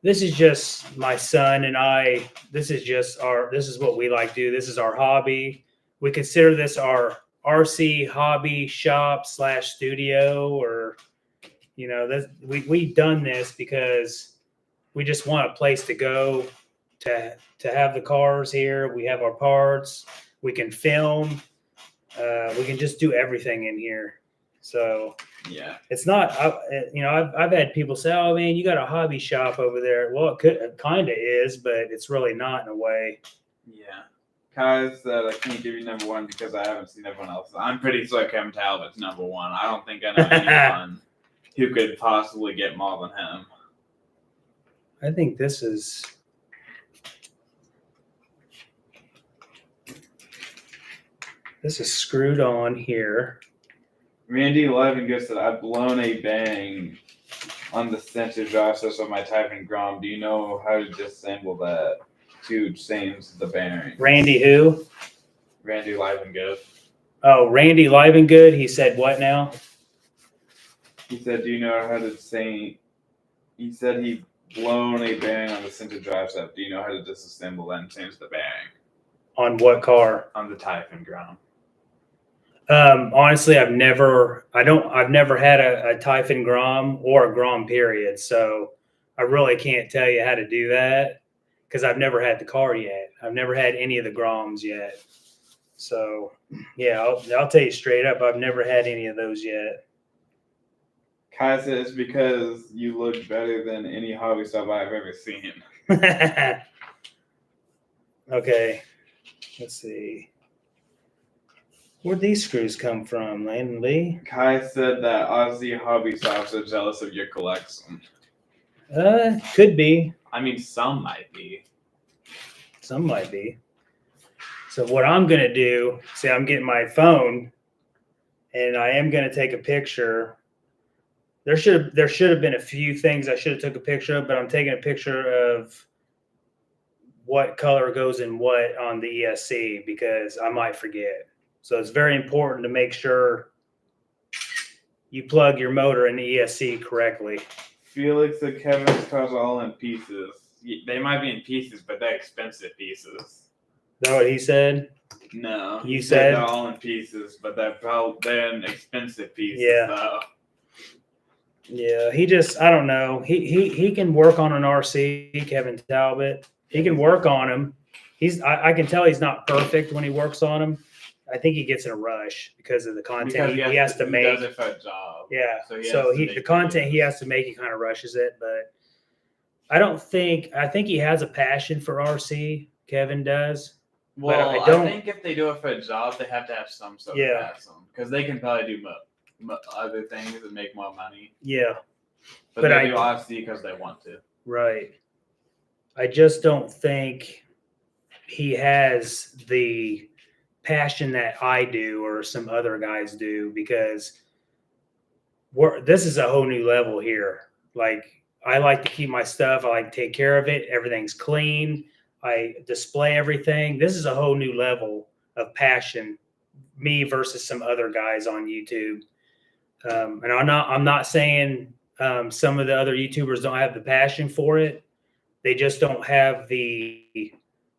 this is just my son and I. This is what we like to do. This is our hobby. We consider this our RC hobby shop / studio, or, we've done this because we just want a place to go to have the cars here. We have our parts. We can film. We can just do everything in here. So yeah, it's not, I've had people say, oh man, you got a hobby shop over there. Well, it kind of is, but it's really not in a way. Yeah. Kai said I can't give you number 1 because I haven't seen everyone else. I'm pretty sure Kevin Talbot's number 1. I don't think I know anyone who could possibly get more than him. I think this is. This is screwed on here. Randy Levingood said, I've blown a bang on the center Traxxas of my Typhon Grom. Do you know how to disassemble that to change the bearing? Randy who? Randy Levingood. Oh, Randy Levingood. He said what now? He said, do you know how to say? He said he blown a bearing on the center Traxxas. Do you know how to disassemble that and change the bearing? On what car? On the Typhon Grom. Honestly, I've never had a Typhon Grom or a Grom period, so I really can't tell you how to do that because I've never had the car yet. I've never had any of the Groms yet. So yeah, I'll tell you straight up, I've never had any of those yet. Kai said it's because you look better than any hobby stuff I've ever seen. Okay, let's see. Where'd these screws come from, Landon Lee? Kai said that Aussie hobby shops are jealous of your collection. Could be. I mean, some might be. Some might be. So what I'm gonna do, see, I'm getting my phone, and I am gonna take a picture. There should have been a few things I should have took a picture of, but I'm taking a picture of what color goes in what on the ESC because I might forget. So it's very important to make sure you plug your motor in the ESC correctly. Felix and Kevin's cars are all in pieces. They might be in pieces, but they're expensive pieces. Is that what he said? No. You said they're all in pieces, but they're in expensive pieces. Yeah. Though. Yeah, I don't know. He can work on an RC, Kevin Talbot. He can work on him. I can tell he's not perfect when he works on him. I think he gets in a rush because of the content he has to make. He does it for a job. Yeah. So the content he has to make, he kind of rushes it. But I think he has a passion for RC. Kevin does. Well, I think if they do it for a job, they have to have some sort of passion because they can probably do other things and make more money. Yeah. But they do RC because they want to. Right. I just don't think he has the passion that I do or some other guys do because this is a whole new level here. Like, I like to keep my stuff. I like to take care of it. Everything's clean. I display everything. This is a whole new level of passion, me versus some other guys on YouTube. And I'm not saying some of the other YouTubers don't have the passion for it. They just don't have the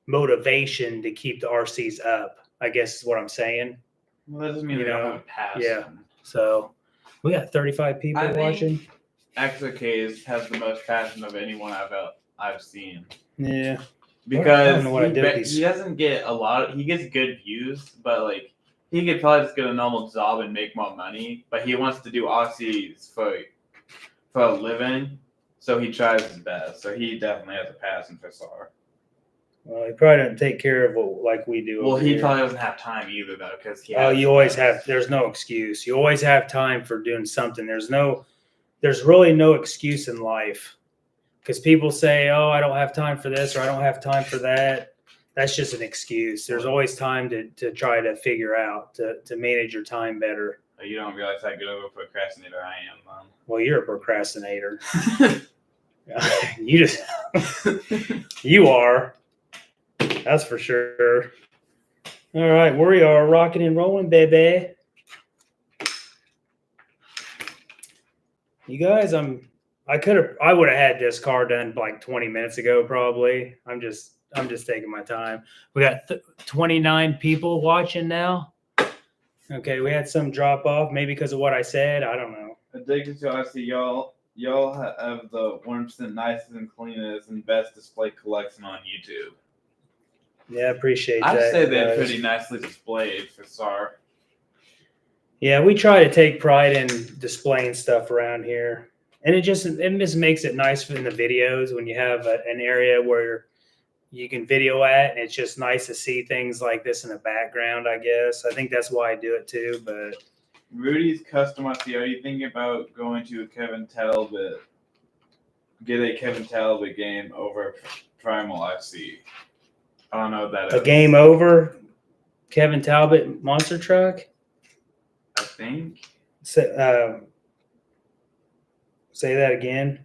motivation to keep the RCs up, I guess is what I'm saying. Well, that doesn't mean they don't have a passion. Yeah. So we got 35 people watching. XOK has the most passion of anyone I've seen. Yeah. Because he doesn't get he gets good views, but like he could probably just get a normal job and make more money. But he wants to do RCs for a living, so he tries his best. So he definitely has a passion for SAR. Well, he probably doesn't take care of it like we do. Well, he probably doesn't have time either, though, because you always have. There's no excuse. You always have time for doing something. There's really no excuse in life. Because people say, "Oh, I don't have time for this," or "I don't have time for that." That's just an excuse. There's always time to try to figure out to manage your time better. You don't realize how good of a procrastinator I am, man. Well, you're a procrastinator. You are. That's for sure. All right, we are rocking and rolling, baby. You guys, I would have had this car done like 20 minutes ago, probably. I'm just taking my time. We got 29 people watching now. Okay, we had some drop off, maybe because of what I said. I don't know. Addicted to RC, y'all have the 1% nicest and cleanest and best display collection on YouTube. Yeah, I appreciate that. I'd say they're pretty nicely displayed for SAR. Yeah, we try to take pride in displaying stuff around here. And it just makes it nice in the videos when you have an area where you can video at, and it's just nice to see things like this in the background, I guess. I think that's why I do it too, but... Rudy's Custom RC, are you thinking about going to a Kevin Talbot game over Primal RC? I don't know what that is. A game over Kevin Talbot monster truck? I think. Say that again.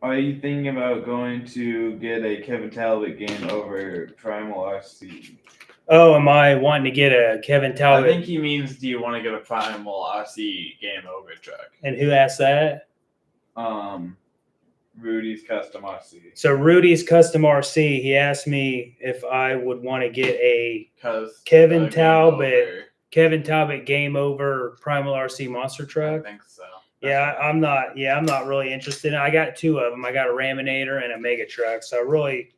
Are you thinking about going to get a Kevin Talbot game over Primal RC? Oh, am I wanting to get a Kevin Talbot? I think he means, do you want to get a Primal RC game over truck? And who asked that? Rudy's Custom RC. So Rudy's Custom RC, he asked me if I would want to get a Kevin Talbot game over Primal RC monster truck. I think so. I'm not. Yeah, I'm not really interested. I got two of them. I got a Raminator and a Mega Truck. So really,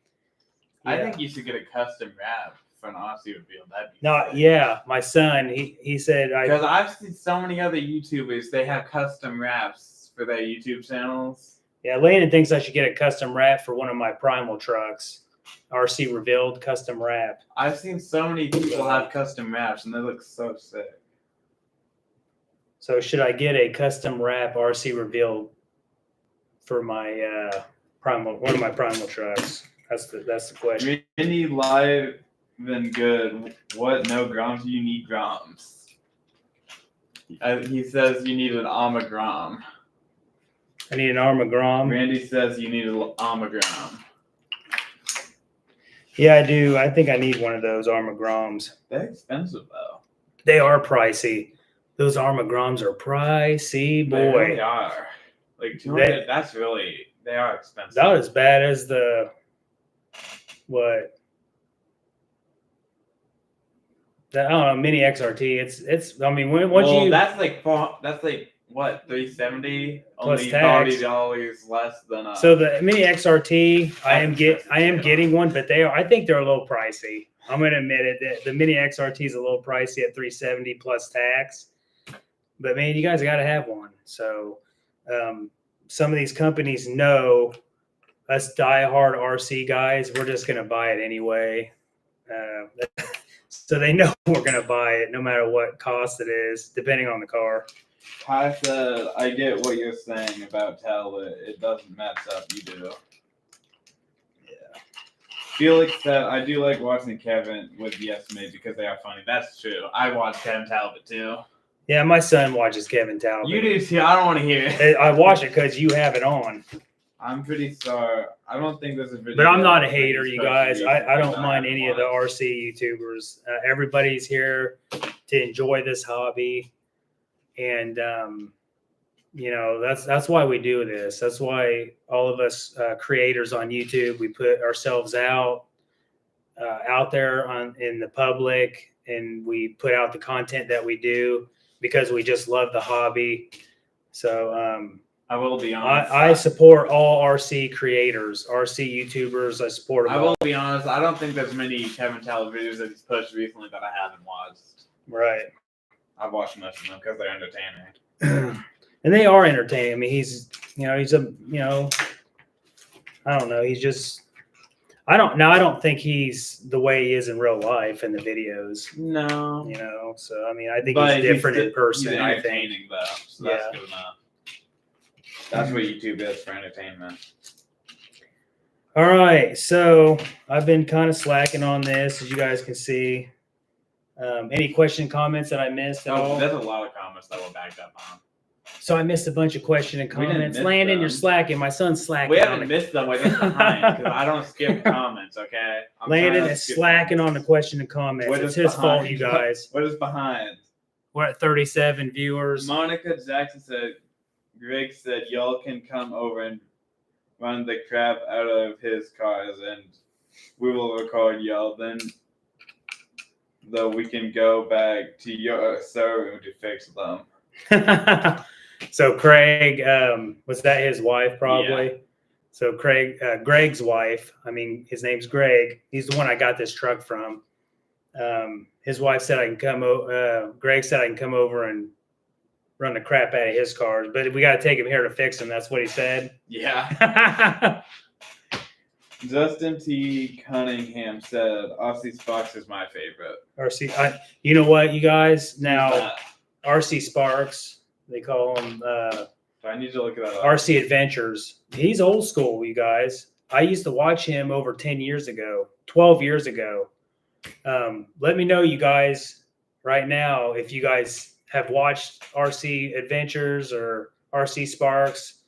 I think you should get a custom wrap for an Aussie reveal. That'd be not. sick. Yeah, my son. He said Because I've seen so many other YouTubers. They have custom wraps for their YouTube channels. Yeah, Landon thinks I should get a custom wrap for one of my Primal trucks. RC revealed custom wrap. I've seen so many people have custom wraps, and they look so sick. So should I get a custom wrap RC revealed for my one of my Primal trucks? That's the question. Mini live and good. What? No grams? You need grams. He says you need an Amagram. I need an Armagram. Randy says you need an Amagram. Yeah, I do. I think I need one of those Armagrams. They're expensive though. They are pricey. Those Armagrams are pricey, boy. They really are. Like 200. That's really. They are expensive. Not as bad as the what? I don't know, mini XRT. It's. I mean, that's like what, 370 plus only tax. $30 less than So the mini XRT, I am getting one, but I think they're a little pricey. I'm gonna admit it. The mini XRT is a little pricey at 370 plus tax. But man, you guys got to have one. So some of these companies know us diehard RC guys. We're just gonna buy it anyway. So they know we're gonna buy it no matter what cost it is, depending on the car. Kai said, I get what you're saying about tablet. It doesn't mess up. You do. Yeah. Felix said, I do like watching Kevin with the estimate because they are funny. That's true. I watch Kevin Talbot too. Yeah, my son watches Kevin Talbot. You do too. I don't want to hear it. I watch it because you have it on. I'm pretty sorry. I don't think this is video. But I'm not a hater, you guys. I don't mind any of the RC YouTubers. Everybody's here to enjoy this hobby. And, that's why we do this. That's why all of us creators on YouTube, we put ourselves out there in the public, and we put out the content that we do because we just love the hobby. So I will be honest. I support all RC creators, RC YouTubers. I support them. I will be honest. I don't think there's many Kevin Talbot videos that he's pushed recently that I haven't watched. Right. I've watched most of them because they're entertaining. And they are entertaining. I mean, he's I don't know. He's just, I don't think he's the way he is in real life in the videos. No. So, I mean, I think he's different in person. He's entertaining, I think. though. So that's good enough. That's what YouTube is for entertainment. All right. So I've been kind of slacking on this, as you guys can see. Any question, comments that I missed at all? There's a lot of comments that were backed up on. So I missed a bunch of question and comments. Landon, you're slacking. My son's slacking. We haven't missed them. We're just behind because I don't skip comments, okay? Landon is slacking on the question and comments. It's his fault, you guys. What is behind? We're at 37 viewers. Monica Jackson said, Greg said, y'all can come over and run the crap out of his cars and we will record y'all. Then though we can go back to your server to fix them. So Craig, was that his wife probably? Yeah. So Greg's wife, I mean, his name's Greg. He's the one I got this truck from. His wife said I can come over. Greg said I can come over and run the crap out of his cars, but we got to take him here to fix them. That's what he said. Yeah. Justin T. Cunningham said, RC Sparks is my favorite. You know what, you guys? Now, RC Sparks, they call him I need to look at that up. RC Adventures. He's old school, you guys. I used to watch him over 10 years ago, 12 years ago. Let me know, you guys, right now, if you guys have watched RC Adventures or RC Sparks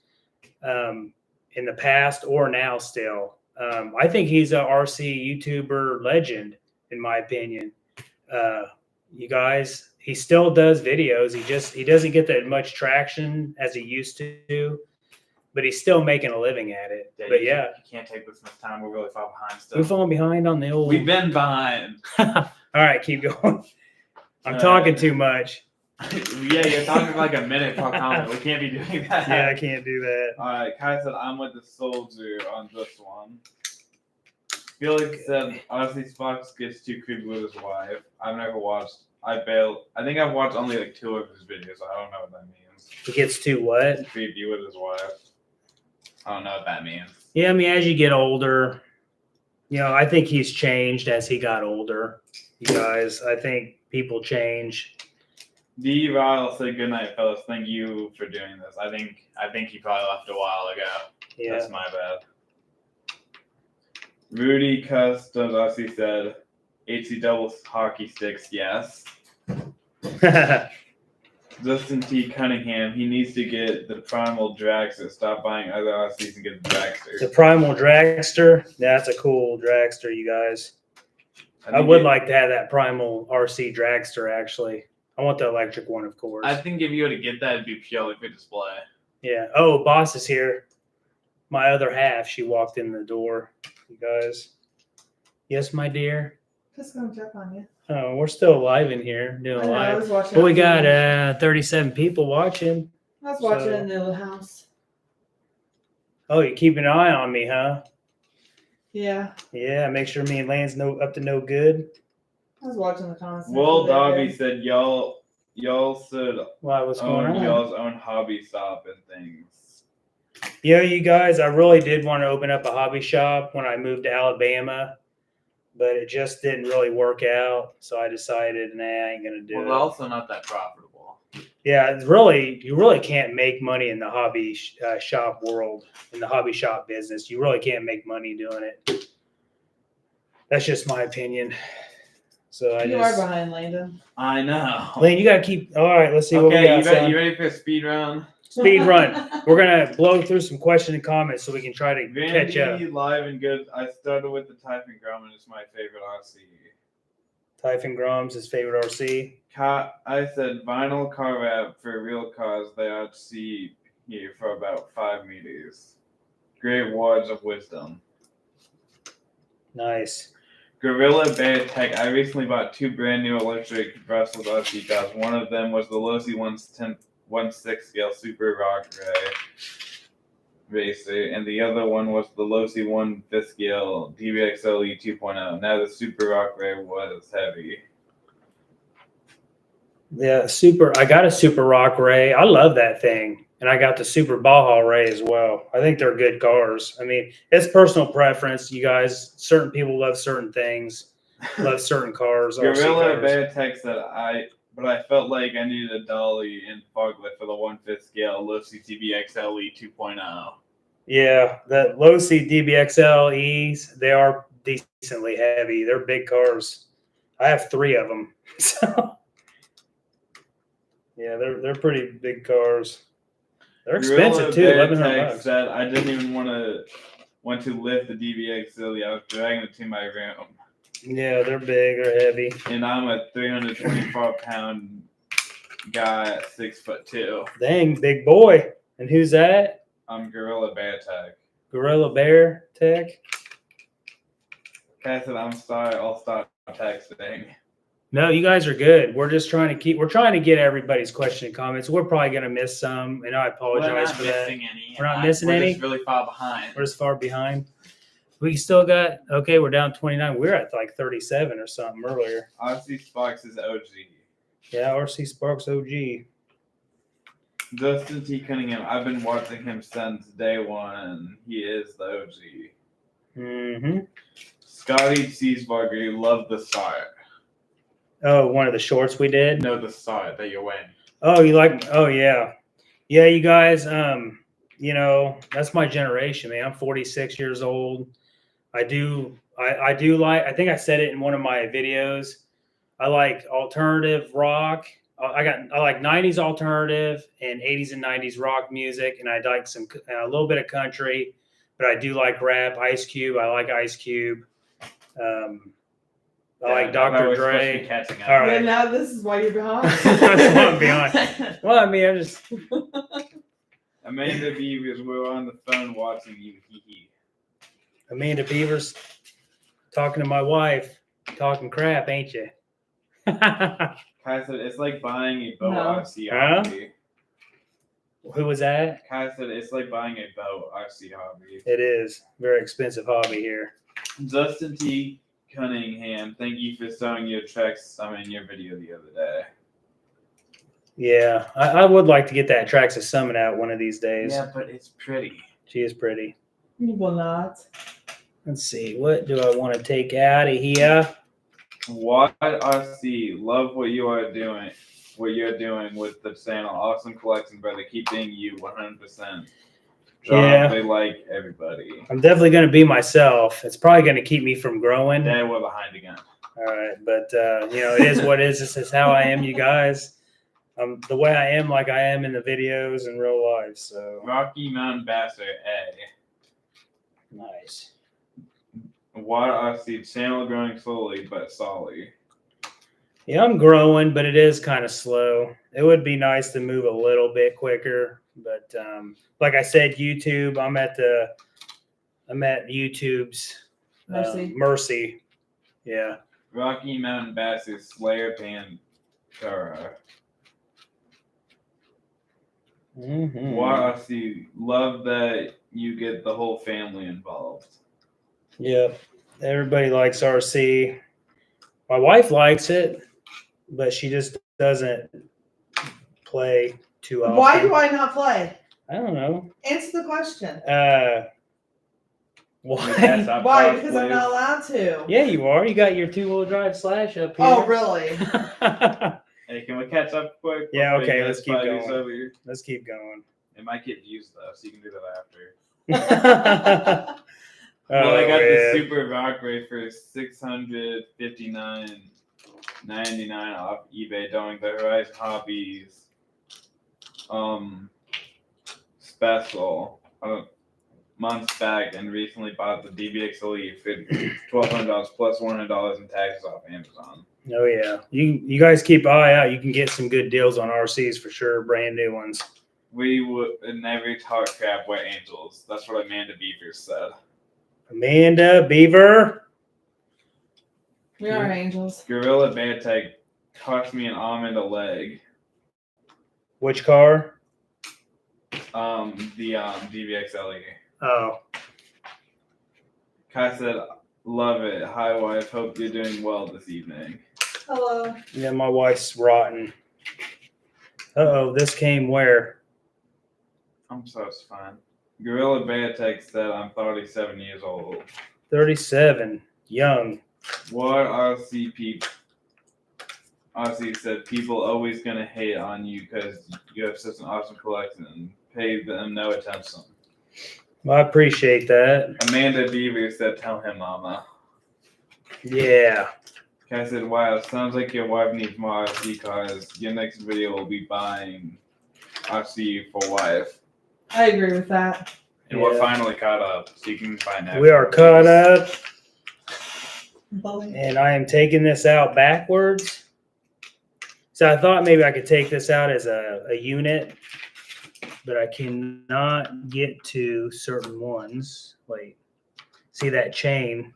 in the past or now still. I think he's a RC YouTuber legend, in my opinion. You guys, he still does videos. He doesn't get that much traction as he used to, but he's still making a living at it. But you can't take this much time. We're really far behind still. We're falling behind on the old. We've been behind. All right, keep going. I'm talking too much. Yeah, you're talking like a minute per comment. We can't be doing that. Yeah, I can't do that. Alright, Kai said I'm with the soldier on this one. Felix said honestly Spock gets too creepy with his wife. I've never watched. I think I've watched only like 2 of his videos. So I don't know what that means. He gets too what? Creepy with his wife. I don't know what that means. Yeah, I mean, as you get older, I think he's changed as he got older. You guys, I think people change. D. Ryle said good night, fellas. Thank you for doing this. I think he probably left a while ago. Yeah. That's my bad. Rudy Customs said HC double hockey sticks, yes. Justin T. Cunningham, he needs to get the Primal Dragster. Stop buying other RCs and get the Dragster. The Primal Dragster? That's a cool dragster, you guys. I would like to have that Primal RC Dragster, actually. I want the electric one, of course. I think if you were to get that, it'd be purely for display. Yeah. Oh, boss is here. My other half, she walked in the door, you guys. Yes, my dear? Just gonna check on you. Oh, we're still alive in here, doing I know, I live. was watching. But we on got TV. 37 people watching. I was watching so- in the house. Oh, you're keeping an eye on me, huh? Yeah, Yeah, make sure me and Lan's up to no good. I was watching the comments. Will Dobby said y'all should Why, what's going own on? y'all's own hobby shop and things. Yeah, you guys, I really did want to open up a hobby shop when I moved to Alabama, but it just didn't really work out. So I decided, nah, I ain't gonna do Well, it. they're also not that profitable. Yeah, you really can't make money in the hobby shop world, in the hobby shop business. You really can't make money doing it. That's just my opinion. So You are behind Landon. I know. Lane, you gotta keep. All right, let's see what we got. You ready for a speed round? Speed run. We're gonna blow through some questions and comments so we can try to catch up. Vandy, live and good. I started with the Typhon Grumman. It's my favorite RC. Typhon Grum's his favorite RC. I said vinyl car wrap for real cars. They ought to see here for about 5 meters. Great words of wisdom. Nice. Gorilla Bear Tech. I recently bought 2 brand new electric Brussels RC cars. One of them was the Losi 1/6 scale Super Rock Ray Racer, and the other one was the Losi 1/5 scale DBXLE 2.0. Now the Super Rock Ray was heavy. Yeah, I got a Super Rock Ray. I love that thing. And I got the Super Baja Ray as well. I think they're good cars. I mean, it's personal preference, you guys. Certain people love certain things, love certain cars. Gorilla Bear Tech said but I felt like I needed a dolly and fog lift for the 1/5 scale Losi DBXLE 2.0. Yeah, the Losi DBXLEs, they are decently heavy. They're big cars. I have 3 of them. So yeah, they're pretty big cars. They're expensive too. $1,100. Said I didn't even want to lift the DBXLE. I was dragging it to my room. Yeah, they're big. They're heavy. And I'm a 324-pound guy at 6'2". Dang, big boy. And who's that? I'm Gorilla Bear Tech. Gorilla Bear Tech. I said I'm sorry. I'll stop texting. No, you guys are good. We're just trying to get everybody's question and comments. We're probably going to miss some, and I apologize for that. We're not missing any. We're just really far behind. We're just far behind. We still got, we're down 29. We were at like 37 or something earlier. RC Sparks is OG. Yeah, RC Sparks OG. Justin T. Cunningham, I've been watching him since day one. He is the OG. Mm-hmm. Scotty Cheeseburger, love the start. Oh, one of the shorts we did? No, the start that you win. Oh, yeah. Yeah, you guys, that's my generation, man. I'm 46 years old. I do like, I think I said it in one of my videos. I like alternative rock. I like 90s alternative and 80s and 90s rock music, and I like a little bit of country, but I do like rap. Ice Cube, I like Ice Cube. I like Dr. Dre. All right. Yeah, now this is why you're behind. That's why I'm behind. Well, I mean, I just. Amanda Beavers, we're on the phone watching you. Amanda Beavers talking to my wife, talking crap, ain't you? Kai said it's like buying a boat No. RC Huh? hobby. Who was that? Kai said it's like buying a boat RC hobby. It is very expensive hobby here. Justin T. Cunningham, thank you for showing your your video the other day. Yeah, I would like to get that Traxxas Summit out one of these days. Yeah, but it's pretty. She is pretty. You will not. Let's see, what do I want to take out of here? Wide RC, love what you're doing with the channel. Awesome collection, brother. Keep being you 100%. Yeah. They like everybody. I'm definitely going to be myself. It's probably going to keep me from growing. Dad, we're behind again. All right, but it is what it is. This is how I am, you guys. The way I am, like I am in the videos in real life. So Rocky Mountain Bastard, A. nice. Wide RC, channel growing slowly but solidly. Yeah, I'm growing, but it is kind of slow. It would be nice to move a little bit quicker, but like I said, YouTube. I'm at YouTube's Mercy. Yeah. Rocky Mountain Bastard, Slayer Pantera. Mm-hmm. Wide RC, love that you get the whole family involved. Yep. Everybody likes RC. My wife likes it, but she just doesn't play too often. Why do I not play? I don't know. Answer the question. Why? Why? Because I'm not allowed to. Yeah, you are. You got your 2-wheel drive slash up here. Oh, really? Hey, can we catch up quick? Yeah, before okay, you let's guys keep fight each going. other? Let's keep going. It might get views though, so you can do that after. Well, I got the Super Valkyrie for $659.99 off eBay during the Horizon Hobbies special months back, and recently bought the DBX Elite for $1,200 plus $100 in taxes off Amazon. Oh yeah, you guys keep an eye out. You can get some good deals on RCs for sure, brand new ones. We would never talk crap. We're angels. That's what Amanda Beaver said. Amanda Beaver. We are angels. Gorilla Bear Tag cost me an arm and a leg. Which car? The DBX LE. Oh, Kai said, love it. Hi, wife. Hope you're doing well this evening. Hello. yeah, my wife's rotten. Uh-oh, this came where? I'm so it's fine. Gorilla Bear Tech said, I'm 37 years old. 37, young. What RC said, people always going to hate on you because you have such an awesome collection and pay them no attention. Well, I appreciate that. Amanda Beaver said, tell him, mama. Yeah. Kai said, wow, sounds like your wife needs more RC cars. Your next video will be buying RC for wife. I agree with that. And we're finally caught up, so you can find out. We are caught up, and I am taking this out backwards. So I thought maybe I could take this out as a unit, but I cannot get to certain ones. Like, see that chain?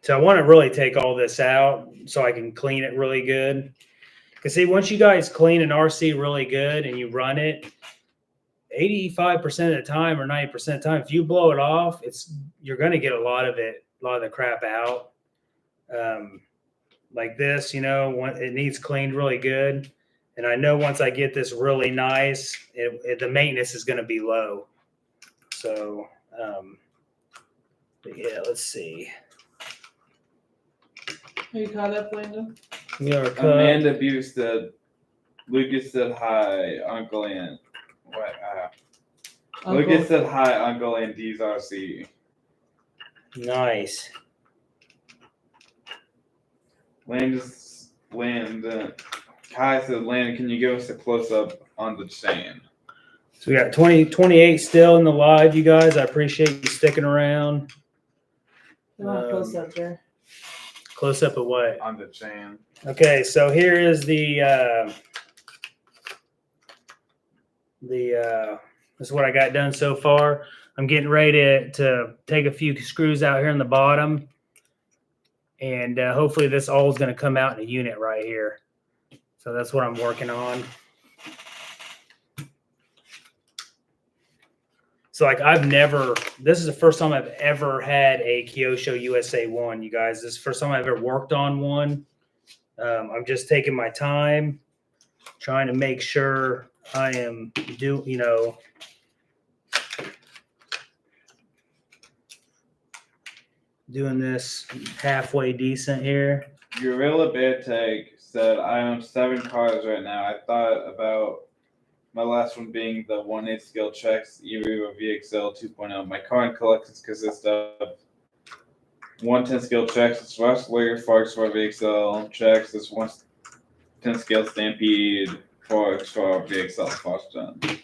So I want to really take all this out so I can clean it really good. Because see, once you guys clean an RC really good and you run it, 85% of the time or 90% of the time, if you blow it off, you're going to get a lot of the crap out. Like this, it needs cleaned really good. And I know once I get this really nice, the maintenance is going to be low. So, but yeah, let's see. Are you caught up, Landon? We are caught. Amanda Beaver said, Lucas said hi, Uncle Ann. What? Lucas said hi, Uncle and D's RC. Nice. Landon. Kai said, Landon, can you give us a close up on the chain? So we got 28 still in the live, you guys. I appreciate you sticking around. Close up there. Close up of what? On the chain. Okay, so here is this is what I got done so far. I'm getting ready to take a few screws out here in the bottom And hopefully this all is going to come out in a unit right here. So that's what I'm working on. So like this is the first time I've ever had a Kyosho USA 1, you guys. This is the first time I've ever worked on one. I'm just taking my time, trying to make sure I am doing this halfway decent here. Gorilla Bear Tag said, I own 7 cars right now. I thought about my last one being the 1/8 scale Traxxas E-Revo VXL 2.0. My current collections consist of 1/10 scale Traxxas Rustler, Foxtrot VXL, Traxxas 1/10 scale Stampede, Foxtrot VXL, Foxtrot.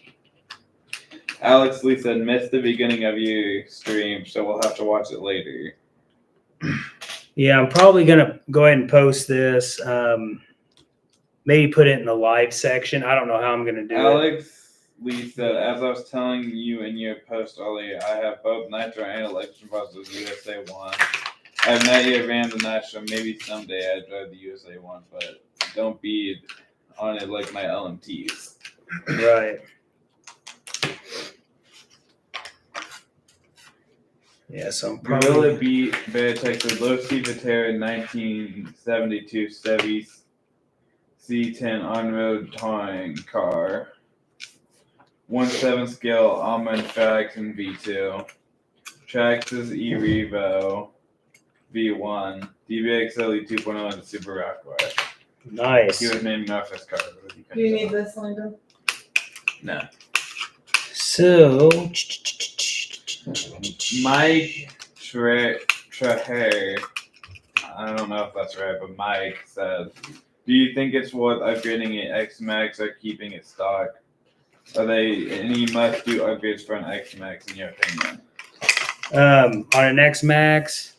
Alex Lee said, missed the beginning of your stream, so we'll have to watch it later. Yeah, I'm probably going to go ahead and post this. Maybe put it in the live section. I don't know how I'm going to do it. Alex Lee said, as I was telling you in your post earlier, I have both Nitro and Electric Buses USA 1. I've not yet ran the Nitro. Maybe someday I'd drive the USA 1, but don't be on it like my LMTs. Right. Yeah, so I'm Gorilla Bear Texas Low Speed Vetera 1972 Chevy C10 on-road touring car. 1/7 scale Almond Faction V2. Traxxas E-Revo V1. DBXLE 2.0 and the Super Rockway. Nice. He was naming off his cars. Do you need this, Landon? No. So, Mike Traher, I don't know if that's right, but Mike said, do you think it's worth upgrading an X-Max or keeping it stock? Are they any must-do upgrades for an X-Max in your opinion? on an X-Max,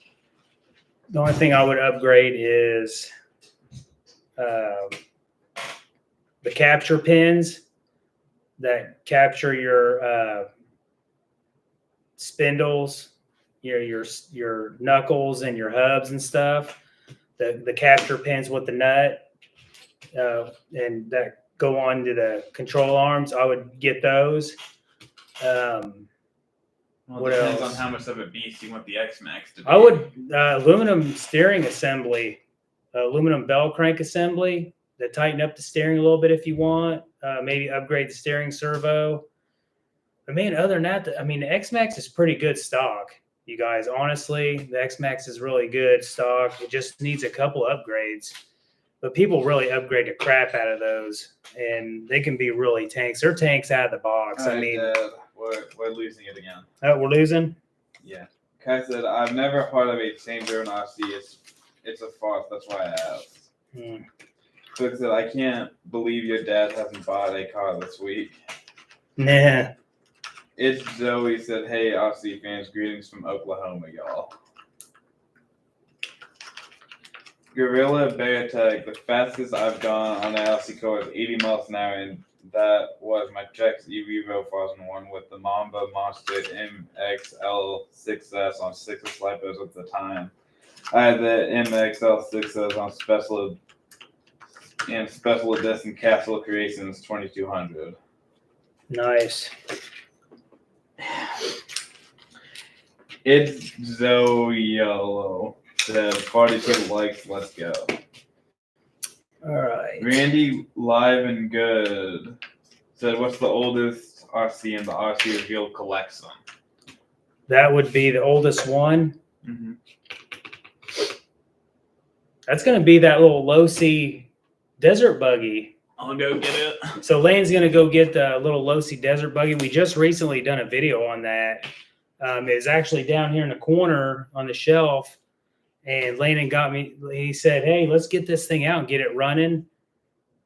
the only thing I would upgrade is the capture pins that capture your spindles, your knuckles and your hubs and stuff. The capture pins with the nut and that go on to the control arms. I would get those. What depends else? on how much of a beast you want the X-Max to be. I would aluminum steering assembly, aluminum bell crank assembly that tighten up the steering a little bit if you want. Maybe upgrade the steering servo. But man, other than that, the X-Max is pretty good stock, you guys. Honestly, the X-Max is really good stock. It just needs a couple upgrades. But people really upgrade the crap out of those, and they can be really tanks. They're tanks out of the box. All right, we're losing it again. We're losing? Yeah. Kai said, I've never heard of a chamber in RC. It's a farce. That's why I asked. Click said, I can't believe your dad hasn't bought a car this week. Nah. It's Zoe said, hey, RC fans, greetings from Oklahoma, y'all. Gorilla Bear Tag, the fastest I've gone on an LC car is 80 miles an hour, and that was my Traxxas E-Revo 2001 with the Mamba Monster MXL6S on 6 slipers at the time. I had the MXL6S on special edition Castle Creations 2200. Nice. It's Zoe Yellow. Said 42 likes, let's go. All right. Randy Live and Good said, what's the oldest RC in the RC Revealed collection? That would be the oldest one. Mm-hmm. That's going to be that little low-C desert buggy. I'll go get it. So Lane's going to go get the little low-C desert buggy. We just recently done a video on that. It's actually down here in the corner on the shelf. And Landon got me, he said, hey, let's get this thing out and get it running.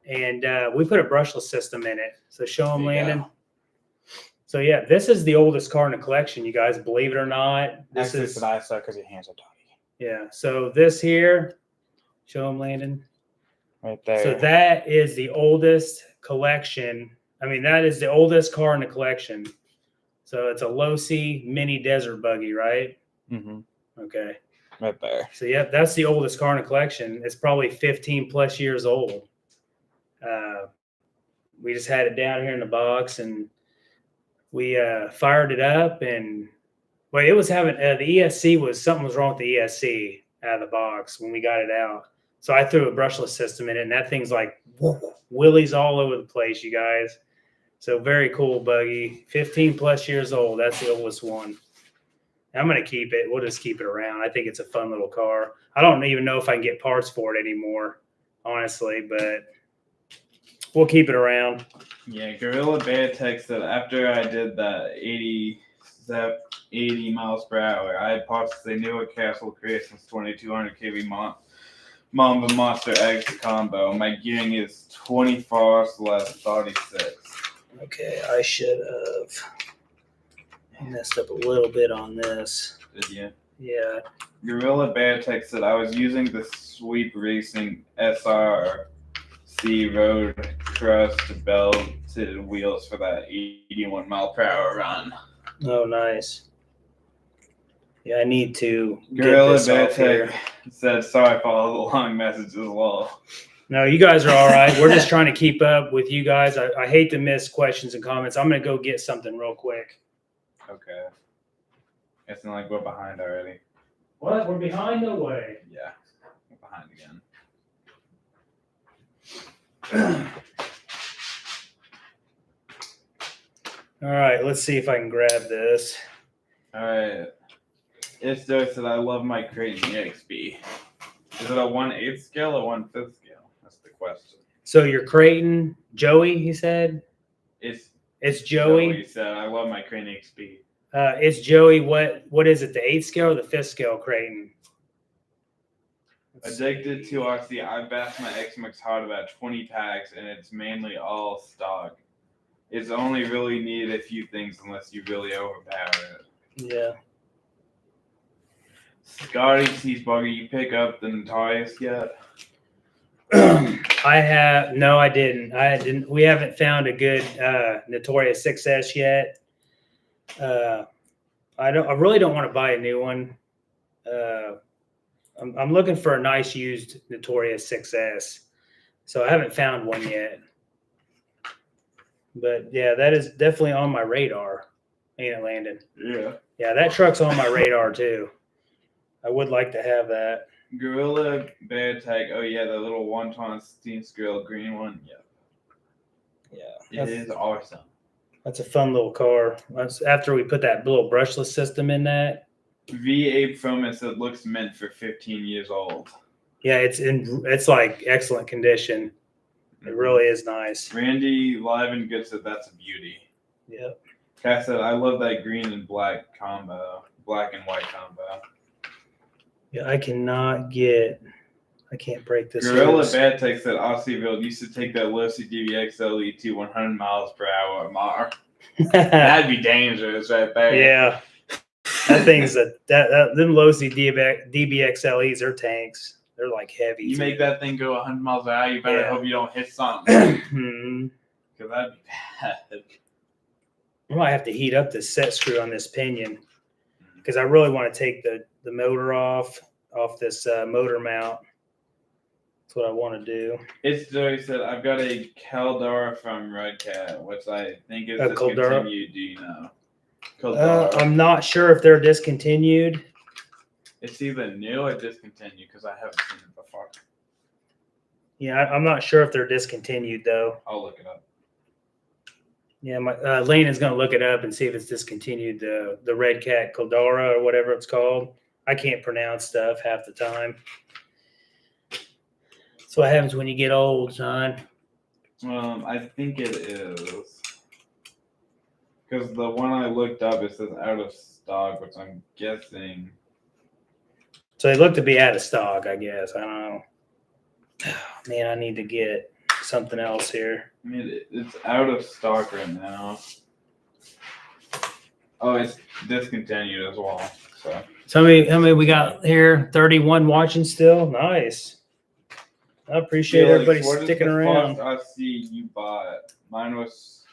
And we put a brushless system in it. So show him, Landon. Yeah. So yeah, this is the oldest car in the collection, you guys, believe it or not. This Actually, is what I saw because your hands are tiny. Yeah. So this here, show him, Landon. Right there. So that is the oldest collection. That is the oldest car in the collection. So it's a low-C mini desert buggy, right? Mm-hmm. Okay. Right there. So yeah, that's the oldest car in the collection. It's probably 15 plus years old. We just had it down here in the box, and we fired it up, and well, it was having the ESC was something was wrong with the ESC out of the box when we got it out. So I threw a brushless system in it, and that thing's like wheelies all over the place, you guys. So very cool buggy, 15 plus years old. That's the oldest one. I'm going to keep it. We'll just keep it around. I think it's a fun little car. I don't even know if I can get parts for it anymore, honestly, but we'll keep it around. Yeah, Gorilla Bear texted after I did the 80 miles per hour. I had parts they knew a Castle created since 2200 kV Mamba Monster X combo. My gearing is 24 less 36. Okay, I should have messed up a little bit on this. Did you? Yeah. Gorilla Bear texted I was using the Sweep Racing SRC road crust belted wheels for that 81 mile per hour run. Oh, nice. Yeah, I need to Gorilla get this Bear off here. said sorry for all the long messages as well. No, you guys are all right. We're just trying to keep up with you guys. I hate to miss questions and comments. I'm going to go get something real quick. Okay. It's not like we're behind already. What? We're behind? No way. Yeah. We're behind again. All right, let's see if I can grab this. Alright. It's there said I love my Creighton EXP. Is it a 1/8 scale or 1/5 scale? That's the question. So you're Creighton Joey, he said? It's Joey. He said I love my Creighton EXP. It's Joey. What is it? The 8th scale or the 5th scale Creighton? Addicted to RC, I bashed my XMX hard about 20 packs, and it's mainly all stock. It's only really needed a few things unless you really overpower it. Yeah. Scotty Cheeseburger, you pick up the Notorious yet? I have no, I didn't. We haven't found a good Notorious 6S yet. I really don't want to buy a new one. I'm looking for a nice used Notorious 6S, so I haven't found one yet. But yeah, that is definitely on my radar, ain't it, Landon? Yeah. Yeah, that truck's on my radar too. I would like to have that. Gorilla Bear Tag. Oh yeah, the little 1-ton steam scale green one. Yeah. Yeah, It is awesome. that's a fun little car. That's after we put that little brushless system in that. V8 from it looks meant for 15 years old. Yeah, it's like excellent condition. It really is nice. Randy Live and Good said that's a beauty. Yep. Cass said I love that green and black combo, black and white combo. Yeah, I can't break this. Gorilla loose. Bad Tech said Aussieville used to take that Lucy DBXLE to 100 miles per hour mar. That'd be dangerous right there. Yeah. That thing's them Losi DBXLEs are tanks. They're like heavy. You too. make that thing go 100 miles an hour, you better Yeah. hope you don't hit something. Hmm. Because that'd be bad. I might have to heat up this set screw on this pinion because I really want to take the motor off this motor mount. That's what I want to do. It's Joey said, I've got a Caldera from Redcat, which I think is A Caldera? discontinued. Do you know? Caldera. I'm not sure if they're discontinued. It's either new or discontinued because I haven't seen it before. Yeah, I'm not sure if they're discontinued though. I'll look it up. Yeah, my Landon's gonna look it up and see if it's discontinued. The Redcat Caldera or whatever it's called. I can't pronounce stuff half the time. That's what happens when you get old, son. I think it is. Because the one I looked up, it says out of stock, which I'm guessing. So they look to be out of stock, I guess. I don't know. Man, I need to get something else here. I mean, it's out of stock right now. Oh, it's discontinued as well. So So how many we got here? 31 watching still? Nice. I appreciate everybody sticking around. I see you bought. Mine was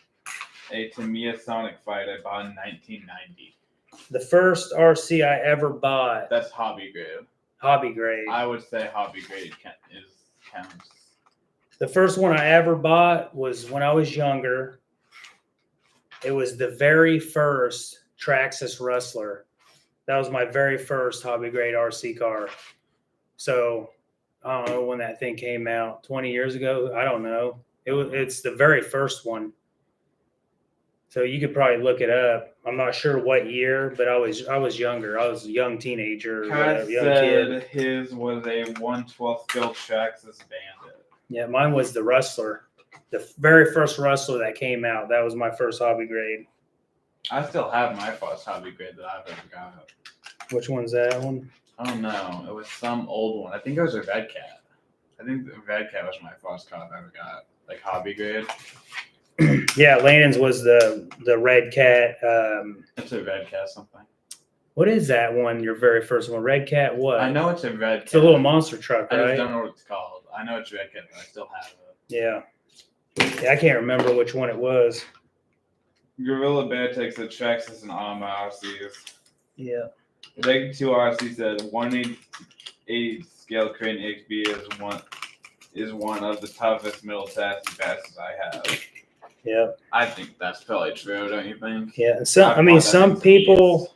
a Tamiya Sonic Fight I bought in 1990. The first RC I ever bought. That's hobby grade. hobby grade. I would say hobby grade counts. The first one I ever bought was when I was younger. It was the very first Traxxas Rustler. That was my very first hobby grade RC car. So I don't know when that thing came out. 20 years ago? I don't know. It's the very first one. So you could probably look it up. I'm not sure what year, but I was younger. I was a young teenager, Kai young said kid. his was a 1/12 scale Traxxas Bandit. Yeah, mine was the Rustler. The very first Rustler that came out. That was my first hobby grade. I still have my first hobby grade that I've ever got. Which one's that one? Oh no, it was some old one. I think it was a Redcat. I think the Redcat was my first car I've ever got, like hobby grade. Yeah, Landon's was the Redcat. It's a Redcat something. What is that one? Your very first one, Redcat? What? I know it's a Redcat. It's a little monster truck, I just right? don't know what it's called. I know it's Redcat, but I still have it. Yeah. I can't remember which one it was. Gorilla Bear takes the Traxxas and all my RCs. Yeah. The 2 RC said 1/8 scale crane XB is one of the toughest middle chassis passes I have. Yeah. I think that's probably true, don't you think? Yeah. And some people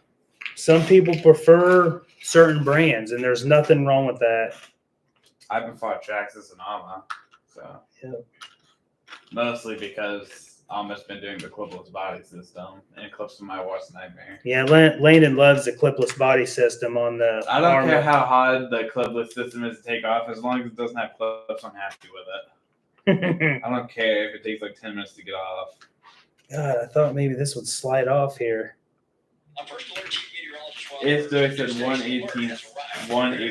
prefer certain brands, and there's nothing wrong with that. I prefer Traxxas and Alma, so Yep. mostly because Alma's been doing the clipless body system, and Eclipse is my worst nightmare. Yeah, Landon loves the clipless body system on the I don't Arma. care how hard the clipless system is to take off, as long as it doesn't have clips, I'm happy with it. I don't care if it takes like 10 minutes to get off. God, I thought maybe this would slide off here. It's doing said 1/8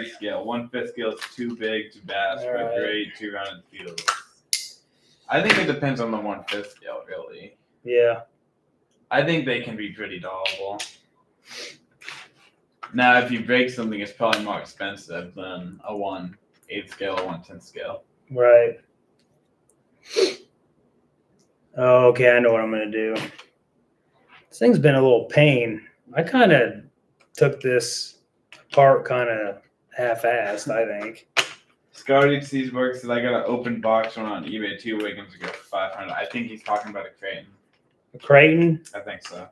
scale. 1/5 scale is too big to bash, but Alright. great 2-rounded fields. I think it depends on the 1/5 scale, really. Yeah. I think they can be pretty doable. Now, if you break something, it's probably more expensive than a 1/8 scale or 1/10 scale. Right. Oh, okay, I know what I'm gonna do. This thing's been a little pain. I kind of took this apart kind of half-assed, I think. Scotty Seasburg said I got an open box one on eBay 2 weekends ago for $500. I think he's talking about a Creighton. A Creighton? I think so.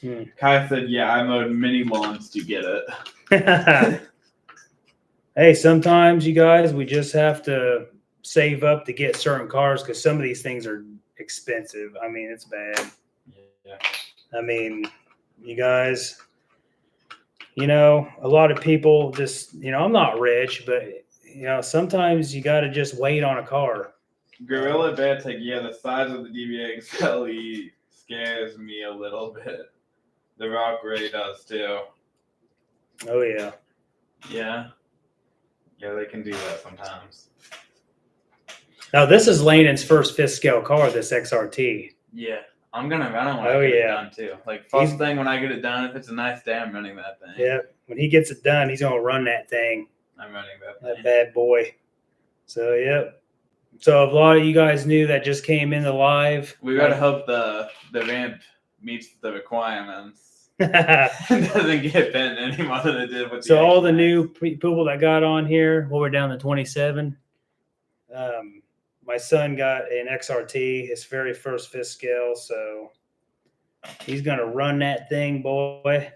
Hmm. Kai said, yeah, I mowed mini lawns to get it. Hey, sometimes you guys, we just have to save up to get certain cars because some of these things are expensive. I mean, it's bad. Yeah. I mean, you guys, a lot of people just, I'm not rich, but, sometimes you got to just wait on a car. Gorilla Bear Tech, yeah, the size of the DBA XLE scares me a little bit. The Rock Ray does too. Oh, yeah. Yeah. Yeah, they can do that sometimes. Now, this is Landon's first 5th scale car, this XRT. Yeah. I'm gonna run it when Oh, I get it yeah. done too. Like first thing when I get it done, if it's a nice day, I'm running that thing. Yeah. When he gets it done, he's going to run that thing. I'm running that That thing. bad boy. So, yep. So, if a lot of you guys knew that just came in the live. We gotta hope the ramp meets the requirements. It doesn't get bent any more than it did with the So all the X-Max. new people that got on here, we're down to 27. My son got an XRT, his very first 5th scale, so he's gonna run that thing, boy.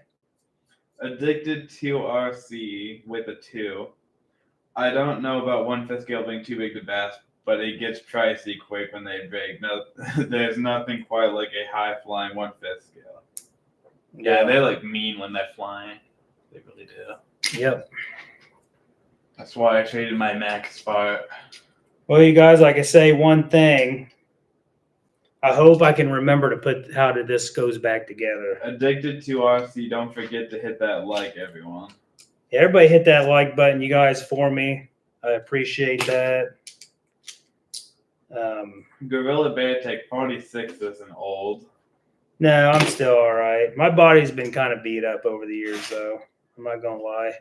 Addicted to RC with a 2. I don't know about 1/5 scale being too big to bash, but it gets pricey quick when they break. No, there's nothing quite like a high flying 1/5 scale. Yeah, they look mean when they're flying. They really do. Yep. That's why I traded my Max for it. Well, you guys, like I say, one thing. I hope I can remember to put how this goes back together. Addicted to RC, don't forget to hit that like, everyone. Yeah, everybody hit that like button, you guys, for me. I appreciate that. Gorilla Bear Tech 46 isn't old. No, I'm still all right. My body's been kind of beat up over the years, though. I'm not going to lie.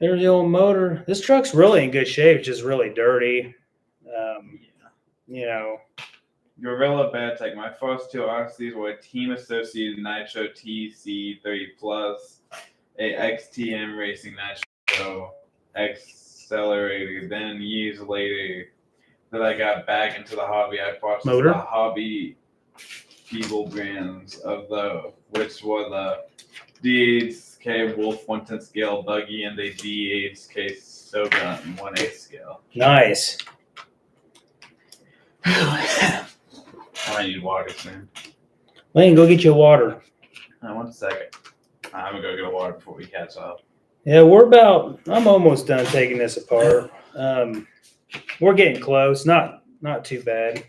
There's the old motor. This truck's really in good shape. It's just really dirty. Gorilla Bear Tech, my first 2 RCs were Team Associated Nitro TC30 Plus, a XTM Racing Nitro accelerator. Then years later, that I got back into the hobby, I purchased Motor? the hobby Eagle brands of the, which were the D8K Wolf 1/10 scale buggy and the D8K Shogun 1/8 scale. Nice. I might need water soon. Lane, go get your water. 1 second. I'm gonna go get a water before we catch up. Yeah, I'm almost done taking this apart. We're getting close. Not too bad.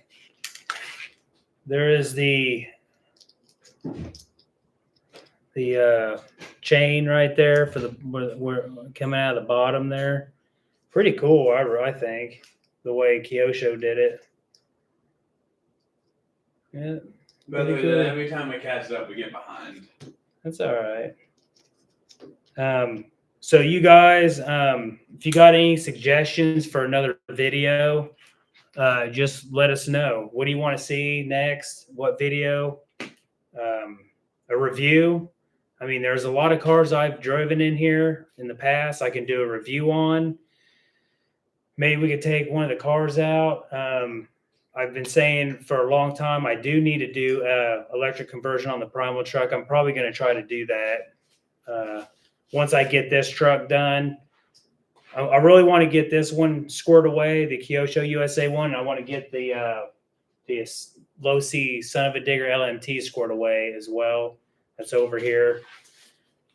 There is the chain right there for the where coming out of the bottom there. Pretty cool, I think, the way Kyosho did it. Yeah, But pretty cool. every time we catch up, we get behind. That's all right. So you guys, if you got any suggestions for another video, just let us know. What do you want to see next? What video? A review. I mean, there's a lot of cars I've driven in here in the past I can do a review on. Maybe we could take one of the cars out. I've been saying for a long time I do need to do electric conversion on the Primal truck. I'm probably going to try to do that once I get this truck done. I really want to get this one squared away, the Kyosho USA one. I want to get the low C Son of a Digger LMT squared away as well. That's over here.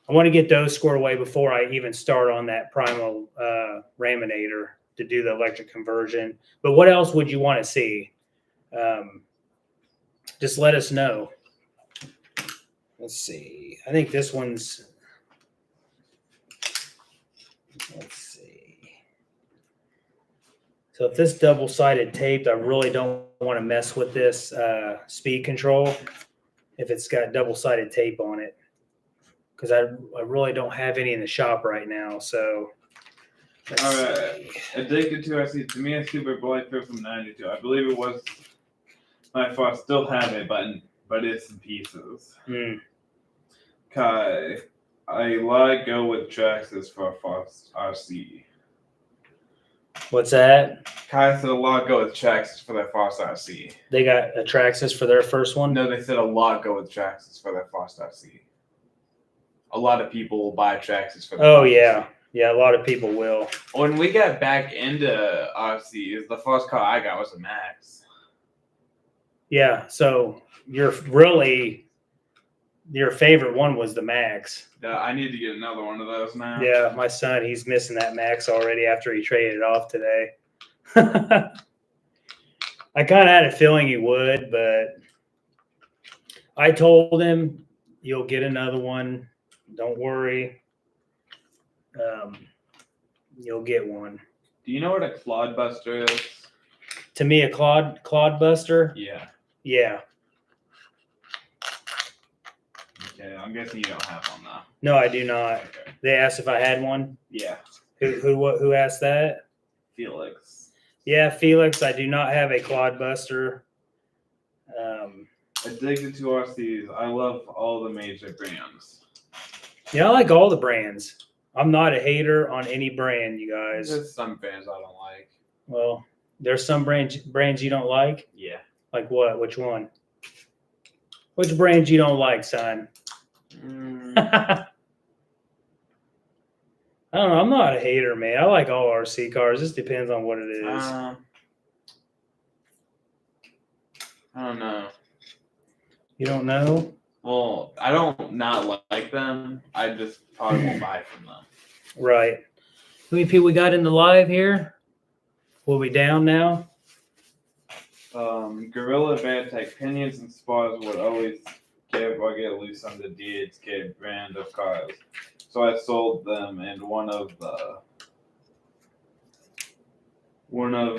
I want to get those squared away before I even start on that Primal Raminator to do the electric conversion. But what else would you want to see? Just let us know. Let's see. I think this one's. Let's see. So if this double-sided taped, I really don't want to mess with this speed control if it's got double-sided tape on it, because I really don't have any in the shop right now. So let's All right. see. Addicted to RC. To me, a Super Bulletproof from '92. I believe it was my fault. Still have it, but it's in pieces. Kai, I like go with Traxxas for a fast RC. What's that? Kai said a lot go with Traxxas for their fast RC. They got a Traxxas for their first one? No, they said a lot go with Traxxas for their fast RC. A lot of people will buy Traxxas for their Oh, fast yeah. RC. Yeah, a lot of people will. When we got back into RCs, the first car I got was a Max. Yeah, so your favorite one was the Max. I need to get another one of those now. Yeah, my son, he's missing that Max already after he traded it off today. I kind of had a feeling he would, but I told him, you'll get another one. Don't worry. You'll get one. Do you know what a clodbuster is? To me, a clodbuster? Yeah. Yeah. Okay, I'm guessing you don't have one now. No, I do not. Okay. They asked if I had one. Yeah. Who asked that? Felix. Yeah, Felix, I do not have a clodbuster. Addicted to RCs. I love all the major brands. Yeah, I like all the brands. I'm not a hater on any brand, you guys. There's some brands I don't like. Well, there's some brands you don't like. Yeah. Like what? Which one? Which brand you don't like, son? I don't know. I'm not a hater, man. I like all RC cars. This depends on what it is. I don't know. You don't know? Well, I don't not like them. I just probably won't buy from them. Right. How many people we got in the live here? Will we down now? Gorilla Vantek pinions and spars would always give or get loose on the DHK brand of cars. So I sold them, and one of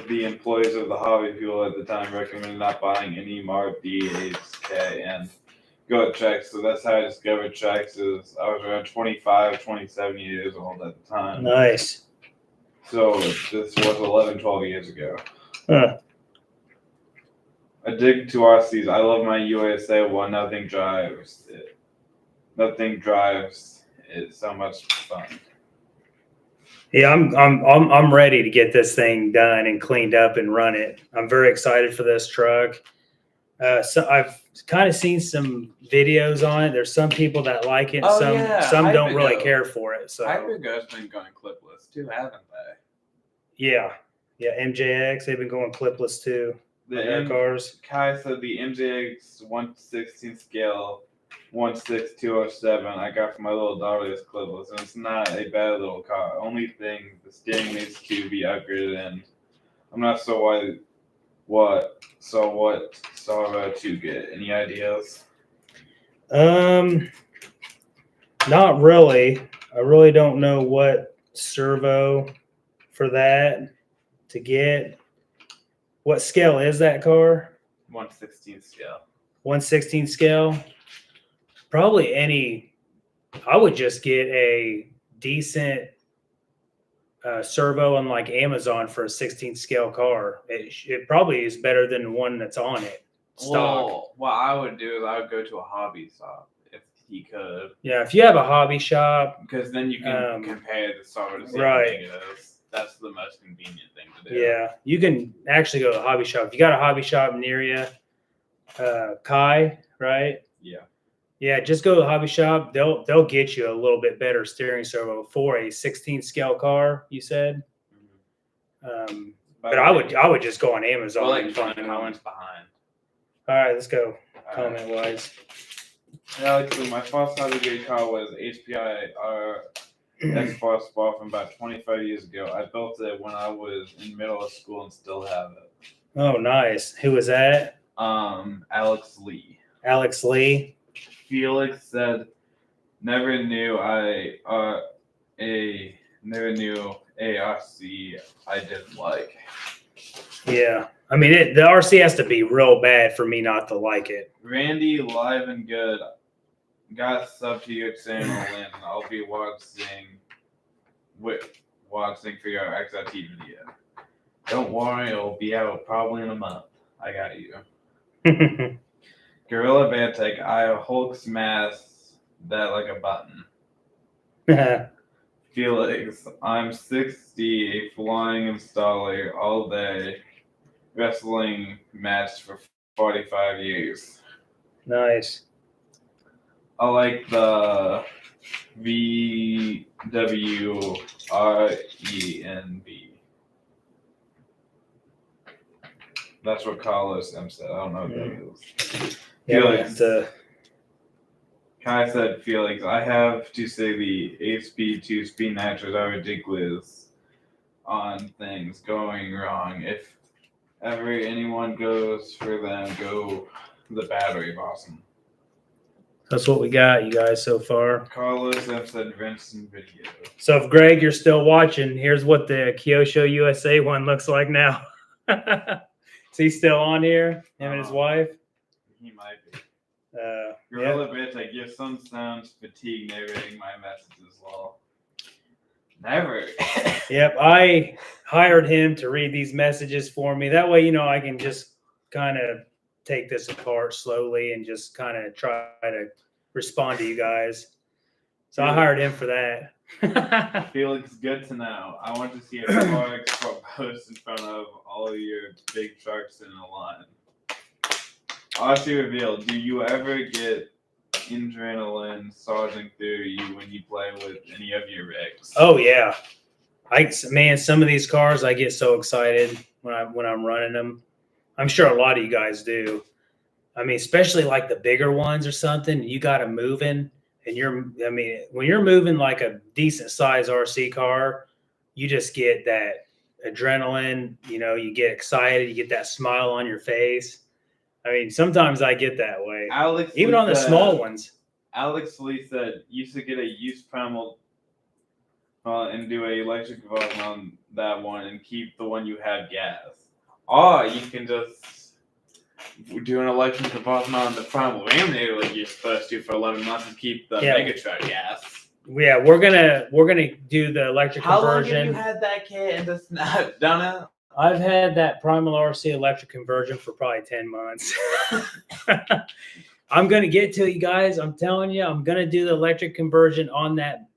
the employees of the hobby fuel at the time recommended not buying any more DHK and go at Traxxas. So that's how I discovered Traxxas. I was around 25, 27 years old at the time. Nice. So this was 11, 12 years ago. Huh. Addicted to RCs. I love my USA one. Nothing drives It's so much fun. Yeah, I'm ready to get this thing done and cleaned up and run it. I'm very excited for this truck. So I've kind of seen some videos on it. There's some people that like it, Oh, some yeah, some don't really Hypergo. care for it. So Hypergo's been going clipless too, haven't they? yeah, MJX they've been going clipless too. The Their cars. Kai said the MJX 1/16 scale 16207 I got for my little daughter is clipless, and it's not a bad little car. Only thing, the steering needs to be upgraded, and I'm not so what Sara to get. Any ideas? Not really. I really don't know what servo for that to get. What scale is that car? 1/16 scale. 1/16 scale. Probably any. I would just get a decent servo on like Amazon for a 16 scale car. It probably is better than the one that's on it. Stock. Well, what I would do is I would go to a hobby shop if he could, Yeah, if you have a hobby shop, because then you can compare the Sara to see how right. big it is. That's the most convenient thing to do. yeah, you can actually go to a hobby shop. If you got a hobby shop near you, Kai, right? Yeah. Yeah, just go to the hobby shop. They'll get you a little bit better steering servo for a 16 scale car. You said, but I would just go on Amazon We'll and find one. comments behind. All right, let's go. All right. Comment wise. Alex, my first hobby car was HPI X4 Sport from about 25 years ago. I built it when I was in middle of school and still have it. Oh, nice. Who was that? Alex Lee. Alex Lee. Felix said, never knew ARC I didn't like. Yeah. I mean, the RC has to be real bad for me not to like it. Randy, live and good. Got a sub to your channel, Landon. I'll be watching for your XRT video. Don't worry, it'll be out probably in a month. I got you. Gorilla Beartech, I Hulk smash that like a button. Felix, I'm 60, a flying installer all day. Wrestling match for 45 years. Nice. I like the VWRENB. That's what Carlos M said. I don't know what that is. Felix. Kai said, Felix, I have to say the 8-speed, 2-speed nitrous are ridiculous on things going wrong. If ever anyone goes for them, go the battery awesome. That's what we got, you guys, so far. Carlos M said Vincent video. So if Greg, you're still watching, here's what the Kyosho USA one looks like now. Is he still on here? Him and his wife? He might be. Yep. Gorilla Bitch, your son sounds fatigued narrating my messages. Well, never. Yep, I hired him to read these messages for me. That way, I can just kind of take this apart slowly and just kind of try to respond to you guys. So I hired him for that. Felix, good to know. I want to see a car post in front of all of your big trucks in a line. RC reveal, do you ever get adrenaline surging through you when you play with any of your rigs? Oh yeah. Some of these cars I get so excited when I'm running them. I'm sure a lot of you guys do. I mean, especially like the bigger ones or something, you got them moving when you're moving like a decent size RC car, you just get that adrenaline, you get excited, you get that smile on your face. I mean, sometimes I get that way. Alex even Lee on the said, small ones. Alex Lee said, used to get a used primal and do a electric conversion on that one and keep the one you had gas. Or you can just do an electric conversion on the primal laminator like you're supposed to for 11 months and keep the mega truck gas. Yeah, we're gonna do the electric conversion. How long have you had that kit and just not done it? I've had that Primal RC electric conversion for probably 10 months. I'm gonna get to you guys. I'm telling you, I'm gonna do the electric conversion on that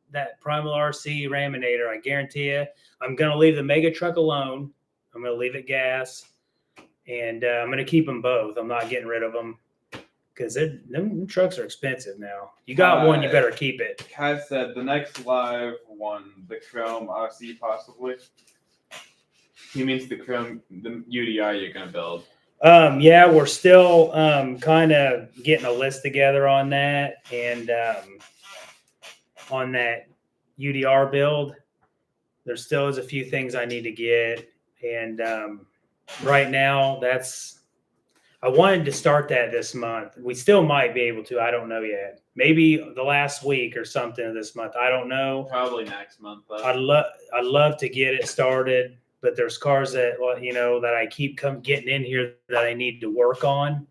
Primal RC Raminator. I guarantee you. I'm gonna leave the Mega Truck alone. I'm gonna leave it gas, and I'm gonna keep them both. I'm not getting rid of them because them trucks are expensive now. You got one, you better keep it. Kai said the next live one, the Chrome RC possibly. He means the UDI you're gonna build. Yeah, we're still kind of getting a list together on that, and on that UDR build, there still is a few things I need to get, and right now I wanted to start that this month. We still might be able to. I don't know yet. Maybe the last week or something of this month. I don't know. Probably next month though. I'd love to get it started, but there's cars that that I keep getting in here that I need to work on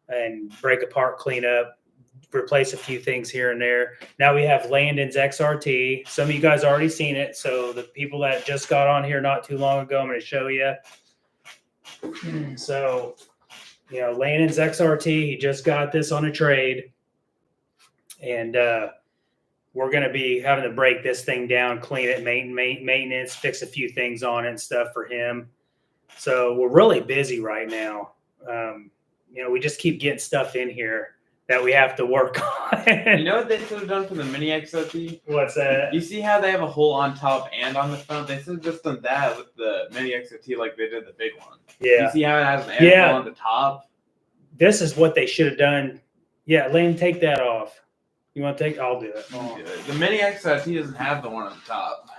and break apart, clean up, replace a few things here and there. Now we have Landon's XRT. Some of you guys already seen it, so the people that just got on here not too long ago, I'm going to show you. So, Landon's XRT, he just got this on a trade, and we're going to be having to break this thing down, clean it, maintenance, fix a few things on it and stuff for him. So we're really busy right now. We just keep getting stuff in here that we have to work on. You know what they should have done for the Mini XRT? What's that? You see how they have a hole on top and on the front? They should have just done that with the Mini XRT like they did the big one. Yeah. You see how it has an air hole on the top? This is what they should have done. Yeah, Lane, take that off. You want to take? I'll do it. The Mini XRT doesn't have the one on the top.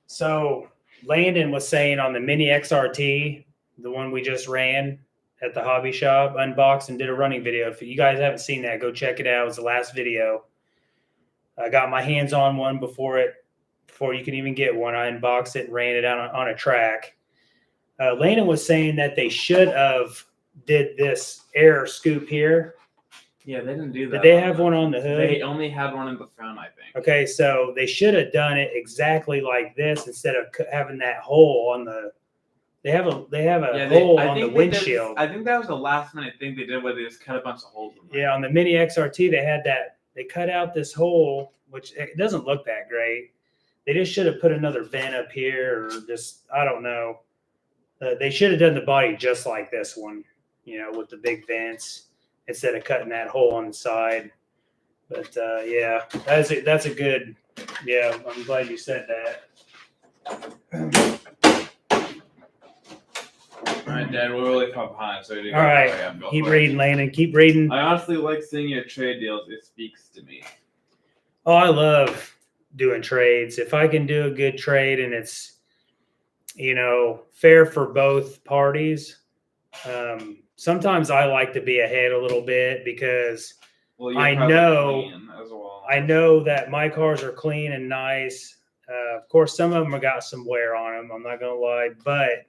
So Landon was saying on the Mini XRT, the one we just ran at the hobby shop, unboxed and did a running video. If you guys haven't seen that, go check it out. It was the last video. I got my hands on one before you can even get one. I unboxed it and ran it out on a track. Landon was saying that they should have did this air scoop here. Yeah, they didn't do that. Did they have one on the hood? They only had one in the front, I think. Okay, so they should have done it exactly like this instead of having that hole on the. They have a hole on the windshield. I think that was the last minute thing they did where they just cut a bunch of holes in there. Yeah, on the Mini XRT, they had that. They cut out this hole, which it doesn't look that great. They just should have put another vent up here, or just I don't know. They should have done the body just like this one, with the big vents instead of cutting that hole on the side. But yeah, that's a good. Yeah, I'm glad you said that. All right, Dad, we're really far behind, so all right, keep reading, Landon. Keep reading. I honestly like seeing your trade deals. It speaks to me. Oh, I love doing trades. If I can do a good trade and it's, fair for both parties. Sometimes I like to be ahead a little bit because I know that my cars are clean and nice. Of course, some of them have got some wear on them. I'm not going to lie, but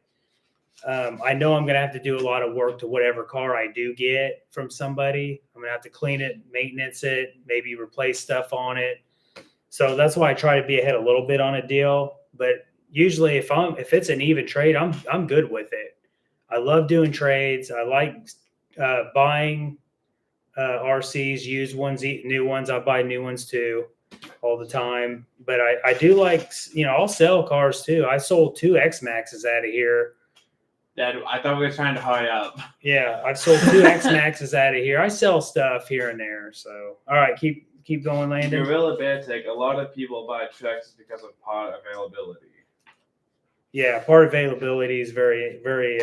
I know I'm going to have to do a lot of work to whatever car I do get from somebody. I'm going to have to clean it, maintenance it, maybe replace stuff on it. So that's why I try to be ahead a little bit on a deal. But usually if it's an even trade, I'm good with it. I love doing trades. I like buying RCs, used ones, new ones. I buy new ones too all the time. But I do like, I'll sell cars too. I sold 2 X-Maxes out of here. Dad, I thought we were trying to hurry up. Yeah, I've sold 2 X-Maxes out of here. I sell stuff here and there. So, all right, keep going, Landon. Gorilla Beartech, a lot of people buy Traxxas because of part availability. Yeah, part availability is very, very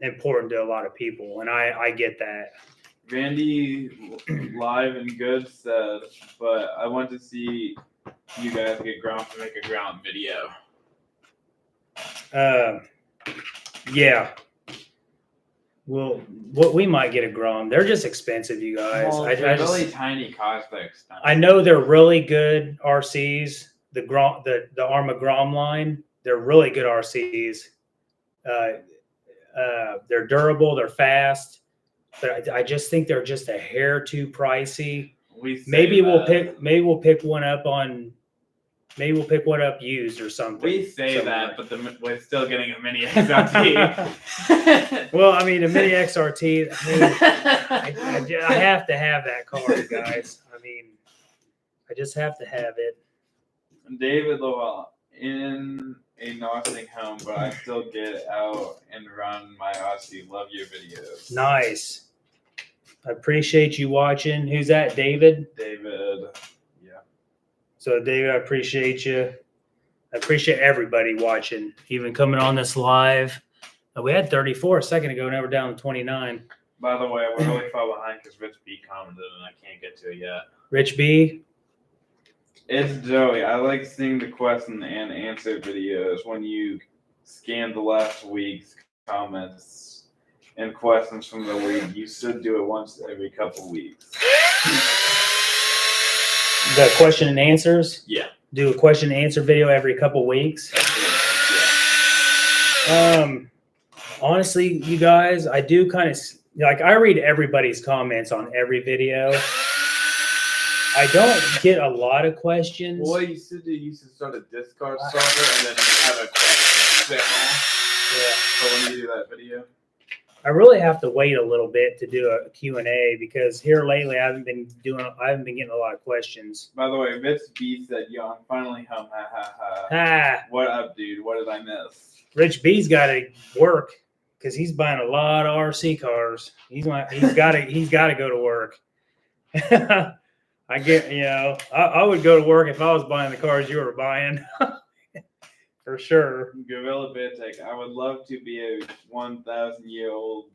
important to a lot of people, and I get that. Randy live and good said, but I want to see you guys get ground to make a ground video. Yeah. Well, we might get a Grom. They're just expensive, you guys. Well, they're really tiny cars. They're expensive. I know they're really good RCs. The Arma Grom line. They're really good RCs. They're durable. They're fast. But I just think they're just a hair too pricey. Maybe we'll pick one up on Maybe we'll pick one up used or something. We say somewhere. that, but we're still getting a mini XRT. Well, I mean, a mini XRT. I have to have that car, you guys. I mean, I just have to have it. David Lowell, in a nursing home, but I still get out and run my Aussie. Love your videos. Nice. I appreciate you watching. Who's that, David? David. Yeah. So, David, I appreciate you. I appreciate everybody watching, even coming on this live. We had 34 a second ago, now we're down to 29. By the way, we're really far behind because Rich B commented and I can't get to it yet. Rich B. It's Joey. I like seeing the question and answer videos when you scan the last week's comments and questions from the week. You should do it once every couple weeks. The question and answers? Yeah. Do a question and answer video every couple weeks. Honestly, you guys, I do kind of like, I read everybody's comments on every video. I don't get a lot of questions. Well, you should start a Discord server and then have a question channel. Yeah. So when you do that video. I really have to wait a little bit to do a Q&A because here lately I haven't been getting a lot of questions. By the way, Rich B said, "Yo, I'm finally home." Ha ha ha. Ah, What up, dude? What did I miss? Rich B's got to work because he's buying a lot of RC cars. He's got to go to work. I get, I would go to work if I was buying the cars you were buying. For sure. Gorilla Bitek, I would love to be a 1,000-year-old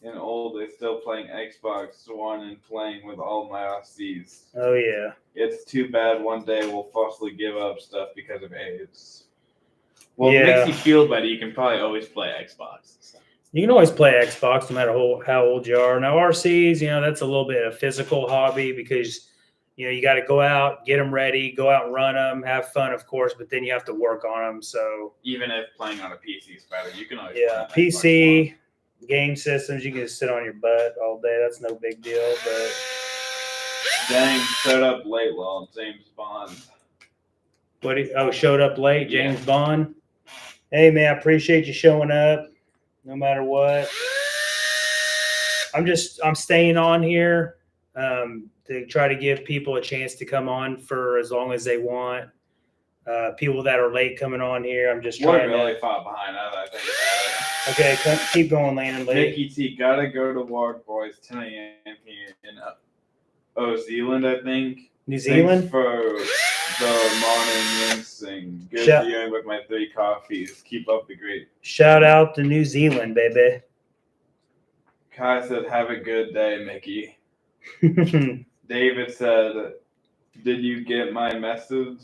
and older still playing Xbox One and playing with all my RCs. Oh, yeah. It's too bad one day we'll forcibly give up stuff because of AIDS. Well, Yeah. if it makes you feel better, you can probably always play Xbox. You can always play Xbox no matter how old you are. Now, RCs, that's a little bit of physical hobby because, you got to go out, get them ready, go out and run them, have fun, of course, but then you have to work on them. So Even if playing on a PC is better, you can always yeah, play on PC, game systems, you can just sit on your butt all day. That's no big deal. But Dang, showed up late while James Bond. Showed up late, James Bond. Hey, man, I appreciate you showing up no matter what. I'm staying on here to try to give people a chance to come on for as long as they want. People that are late coming on here, I'm just We're trying really far behind now that I think about it. Okay, keep going, Landon. Mickey T, gotta go to work, boys. 10 a.m. here in Zealand, I think. New Zealand? Thanks for the morning rinsing. Good Shout- viewing with my 3 coffees. Keep up the great. Shout out to New Zealand, baby. Kai said, have a good day, Mickey. David said, did you get my message?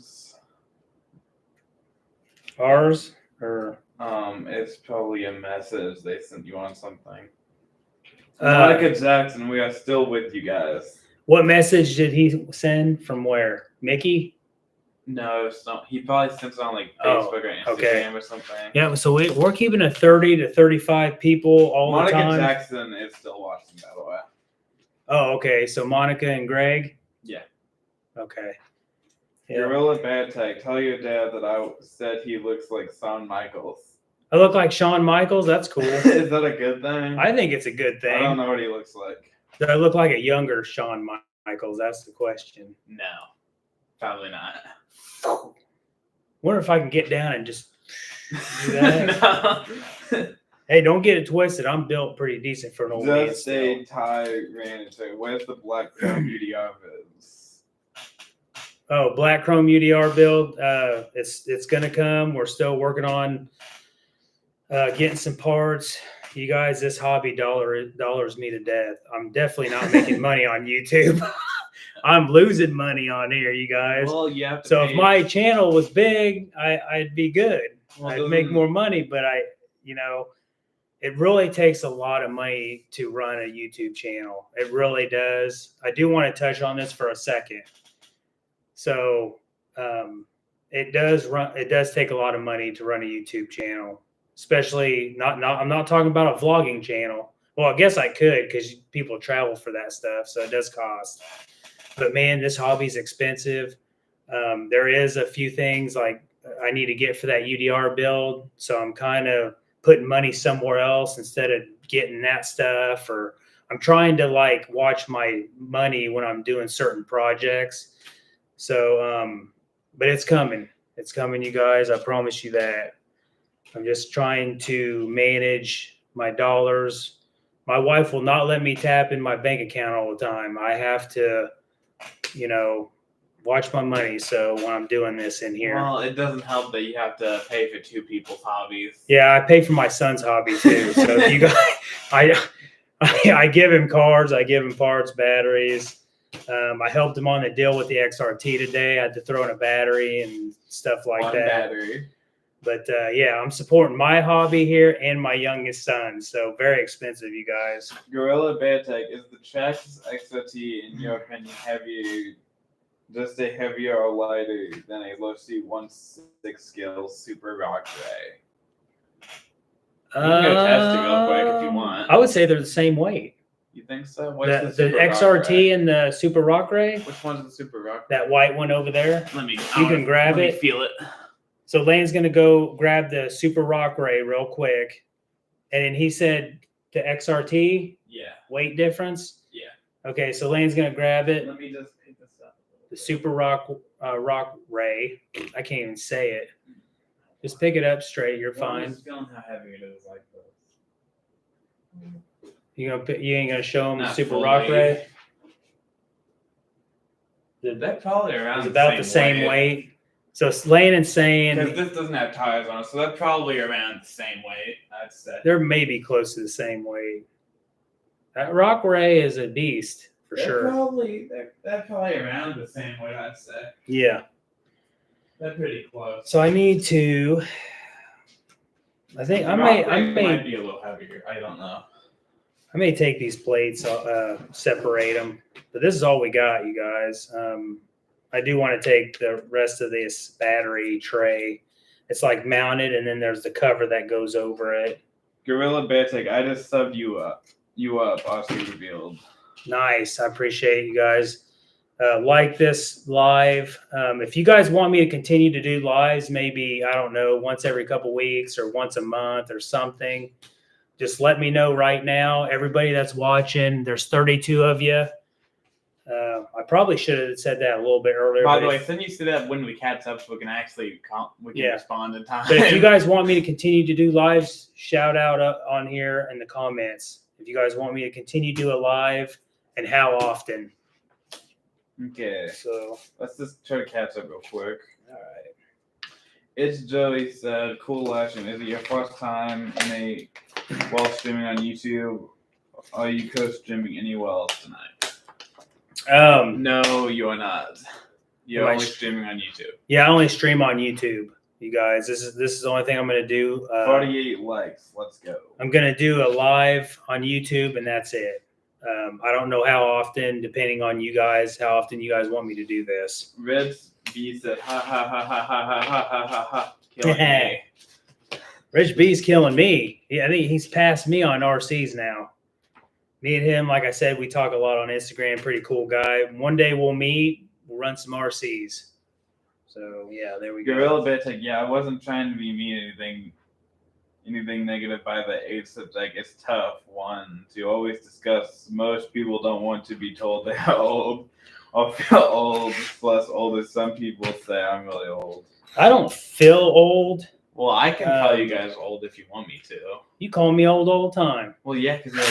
Ours? Or It's probably a message they sent you on something. Monica Jackson, we are still with you guys. What message did he send? From where? Mickey? No, it's not. He probably sends it on like Oh, Facebook or Instagram okay. or something. Yeah, so we're keeping a 30 to 35 people all Monica the time. Jackson is still watching, by the way. Oh, okay. So Monica and Greg? Yeah. Okay. Yeah. Gorilla Bad Tag, tell your dad that I said he looks like Shawn Michaels. I look like Shawn Michaels? That's cool. Is that a good thing? I think it's a good thing. I don't know what he looks like. Do I look like a younger Shawn Michaels? That's the question. No, probably not. Wonder if I can get down and just do that. No. Hey, don't get it twisted. I'm built pretty decent for an old man. Just still. a Ty ran into. Where's the Black Chrome UDR vids? Oh, Black Chrome UDR build. It's gonna come. We're still working on getting some parts. You guys, this hobby dollars me to death. I'm definitely not making money on YouTube. I'm losing money on here, you guys. Well, you have to So pay. if my channel was big, I'd be good. Well, I'd make more money, but it really takes a lot of money to run a YouTube channel. It really does. I do want to touch on this for a second. So it does take a lot of money to run a YouTube channel, especially I'm not talking about a vlogging channel. Well, I guess I could because people travel for that stuff. So it does cost. But man, this hobby is expensive. There is a few things like I need to get for that UDR build. So I'm kind of putting money somewhere else instead of getting that stuff, or I'm trying to like watch my money when I'm doing certain projects. So, but it's coming. It's coming, you guys. I promise you that. I'm just trying to manage my dollars. My wife will not let me tap in my bank account all the time. I have to, watch my money. So when I'm doing this in here. Well, it doesn't help that you have to pay for two people's hobbies. Yeah, I pay for my son's hobby too. So if you guys, I give him cards, I give him parts, batteries. I helped him on the deal with the XRT today. I had to throw in a battery and stuff like One that. battery. But yeah, I'm supporting my hobby here and my youngest son. So very expensive, you guys. Gorilla Bear Tech, is the Traxxas XRT, in your opinion, just a heavier or lighter than a low C16 scale Super Rock Ray? You can go test it real quick if you want. I would say they're the same weight. You think so? The Super Rock XRT Ray? and the Super Rock Ray, Which one's the Super Rock? that white one over there. Let me. You can grab it. Feel it. So Lane's going to go grab the Super Rock Ray real quick. And then he said the XRT, Yeah. weight difference. Yeah. Okay, so Lane's going to grab it. Let me just pick this up. The Super Rock Ray. I can't even say it. Just pick it up straight. You're I'm fine. just feeling how heavy it is like this. You ain't gonna show him the Not Super fully. Rock Ray. They're probably around It's about the same weight. So Lane and Because saying this doesn't have tires on it, so they're probably around the same weight, I'd say. they're maybe close to the same weight. That Rock Ray is a beast for They're sure. They're probably around the same weight, I'd say. Yeah. They're pretty close. So I need to. I think I might may be a little heavier. I don't know. I may take these plates, separate them, but this is all we got, you guys. I do want to take the rest of this battery tray. It's like mounted, and then there's the cover that goes over it. Gorilla Bear Tech, I just subbed you up. RC revealed. Nice. I appreciate you guys. Like this live. If you guys want me to continue to do lives, maybe, I don't know, once every couple weeks or once a month or something, just let me know right now. Everybody that's watching, there's 32 of you. I probably should have said that a little bit earlier. By the way, send you see that when we catch up, so we can actually respond in time. But if you guys want me to continue to do lives, shout out on here in the comments. If you guys want me to continue to do a live and how often. Okay, So, let's just try to catch up real quick. all right. It's Joey said, cool legend. Is it your first time while streaming on YouTube? Are you co-streaming anywhere else tonight? No, you're not. You're only streaming on YouTube. Yeah, I only stream on YouTube, you guys. This is the only thing I'm going to do. 48 likes. Let's go. I'm going to do a live on YouTube, and that's it. I don't know how often, depending on you guys, how often you guys want me to do this. Red B said, ha ha ha ha ha ha ha ha ha ha. Killing me. Rich B's killing me. Yeah, I think he's passed me on RCs now. Me and him, like I said, we talk a lot on Instagram. Pretty cool guy. One day we'll meet. We'll run some RCs. So yeah, there we go. Gorilla Bear Tech, yeah, I wasn't trying to be mean anything negative by the age subject. It's tough, one, to always discuss. Most people don't want to be told they are old or feel old, plus old as some people say I'm really old. I don't feel old. Well, I can call you guys old if you want me to. You call me old all the time. Well, yeah, because you're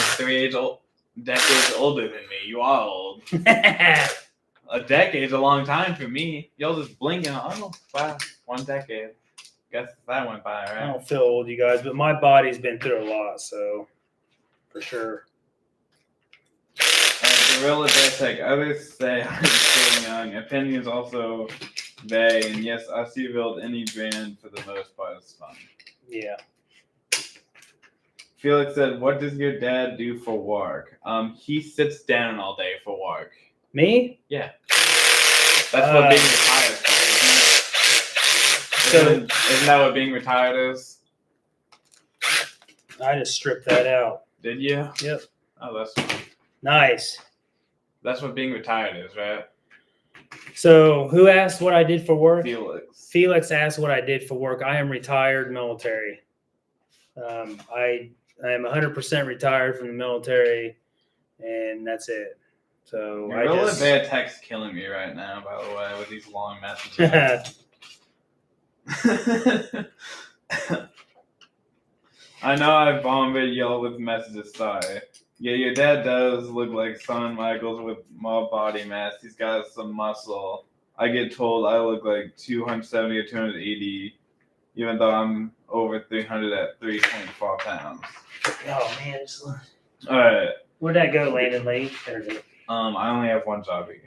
like decades older than me. You are old. A decade's a long time for me. You'll just blink and oh, wow, 1 decade. Guess that went by, I right? don't feel old, you guys, but my body's been through a lot, so for sure. Gorilla Bear Tech, others say I'm still young. Opinions also vague, and yes, I see build any brand for the most part is fun. Yeah. Felix said, what does your dad do for work? He sits down all day for work. Me? Yeah. That's what being retired is. Isn't that what being retired is? I just stripped that out. Did you? Yep. Oh, that's fine. Nice. That's what being retired is, right? So who asked what I did for work? Felix. Felix asked what I did for work. I am retired military. I am 100% retired from the military, and that's it. So Your really bad text killing me right now, by the way, with these long messages. I know I bombarded y'all with messages, sorry. Yeah, your dad does look like Shawn Michaels with more body mass. He's got some muscle. I get told I look like 270 or 280, even though I'm over 300 at 3.4 pounds. Oh man, Alright. where'd that go, Landon? Late? I only have one job here.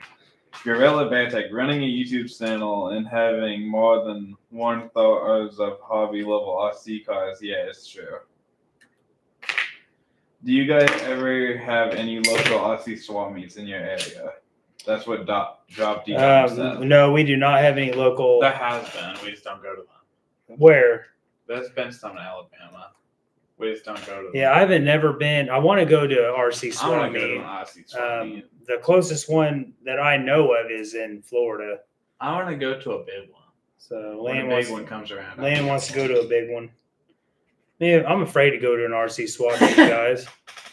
Gorilla Beartech, running a YouTube channel and having more than 1,000 of hobby level RC cars. Yeah, it's true. Do you guys ever have any local RC swap meets in your area? That's what Drop D said. No, we do not have any local. There has been. We just don't go to them. Where? There's been some in Alabama. We just don't go to them. Yeah, I haven't never been. I want to go to an RC I swap want to go to meet. an RC swap meet. The closest one that I know of is in Florida. I want to go to a big one. So When Landon a big wants, one comes around. Landon wants to go to a big one. Man, I'm afraid to go to an RC swap meet, guys.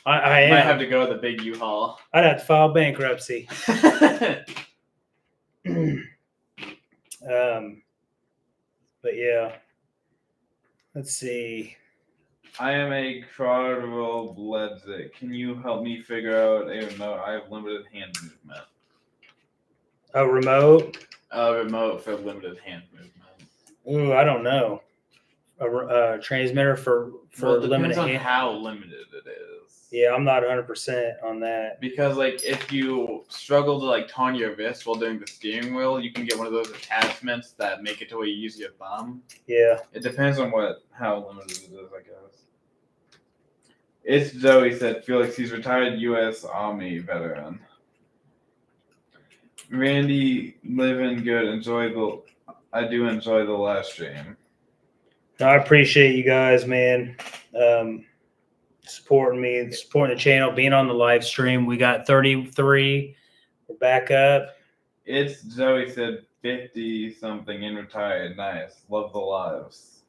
I am. Might have to go with a big U-Haul. I'd have to file bankruptcy. But yeah, let's see. I am a Cardinal Bledzik. Can you help me figure out a remote? I have limited hand movement. A remote? A remote for limited hand movement. Ooh, I don't know. A transmitter for Well, it limited depends on hand. how limited it is. Yeah, I'm not 100% on that. Because like if you struggle to like taunt your wrist while doing the steering wheel, you can get one of those attachments that make it to where you use your thumb. Yeah. It depends on how limited it is, I guess. It's Joey said Felix, he's retired U.S. Army veteran. Randy, living good. I do enjoy the live stream. No, I appreciate you guys, man. Supporting me, supporting the channel, being on the live stream. We got 33. We're back up. It's Joey said 50 something and retired. Nice. Love the lives.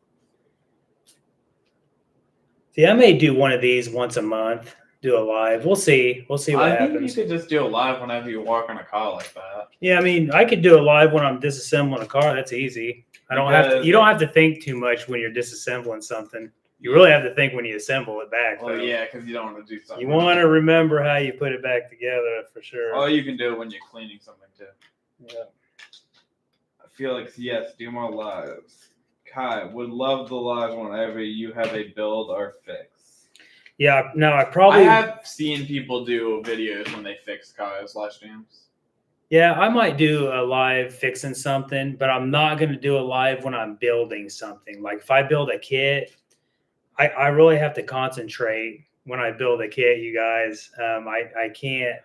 See, I may do one of these once a month. Do a live. We'll see. We'll see what I think happens. you could just do a live whenever you walk on a car like that. Yeah, I mean, I could do a live when I'm disassembling a car. That's easy. I don't have to. You don't have to think too much when you're disassembling something. You really have to think when you assemble it back. Well, though. yeah, because you don't want to do something. You want to remember how you put it back together for sure. Or you can do it when you're cleaning something too. Yeah. Felix, yes, do more lives. Kai, would love the lives whenever you have a build or fix. Yeah. No, I I have seen people do videos when they fix cars live streams. Yeah, I might do a live fixing something, but I'm not going to do a live when I'm building something. Like if I build a kit, I really have to concentrate when I build a kit, you guys. I can't.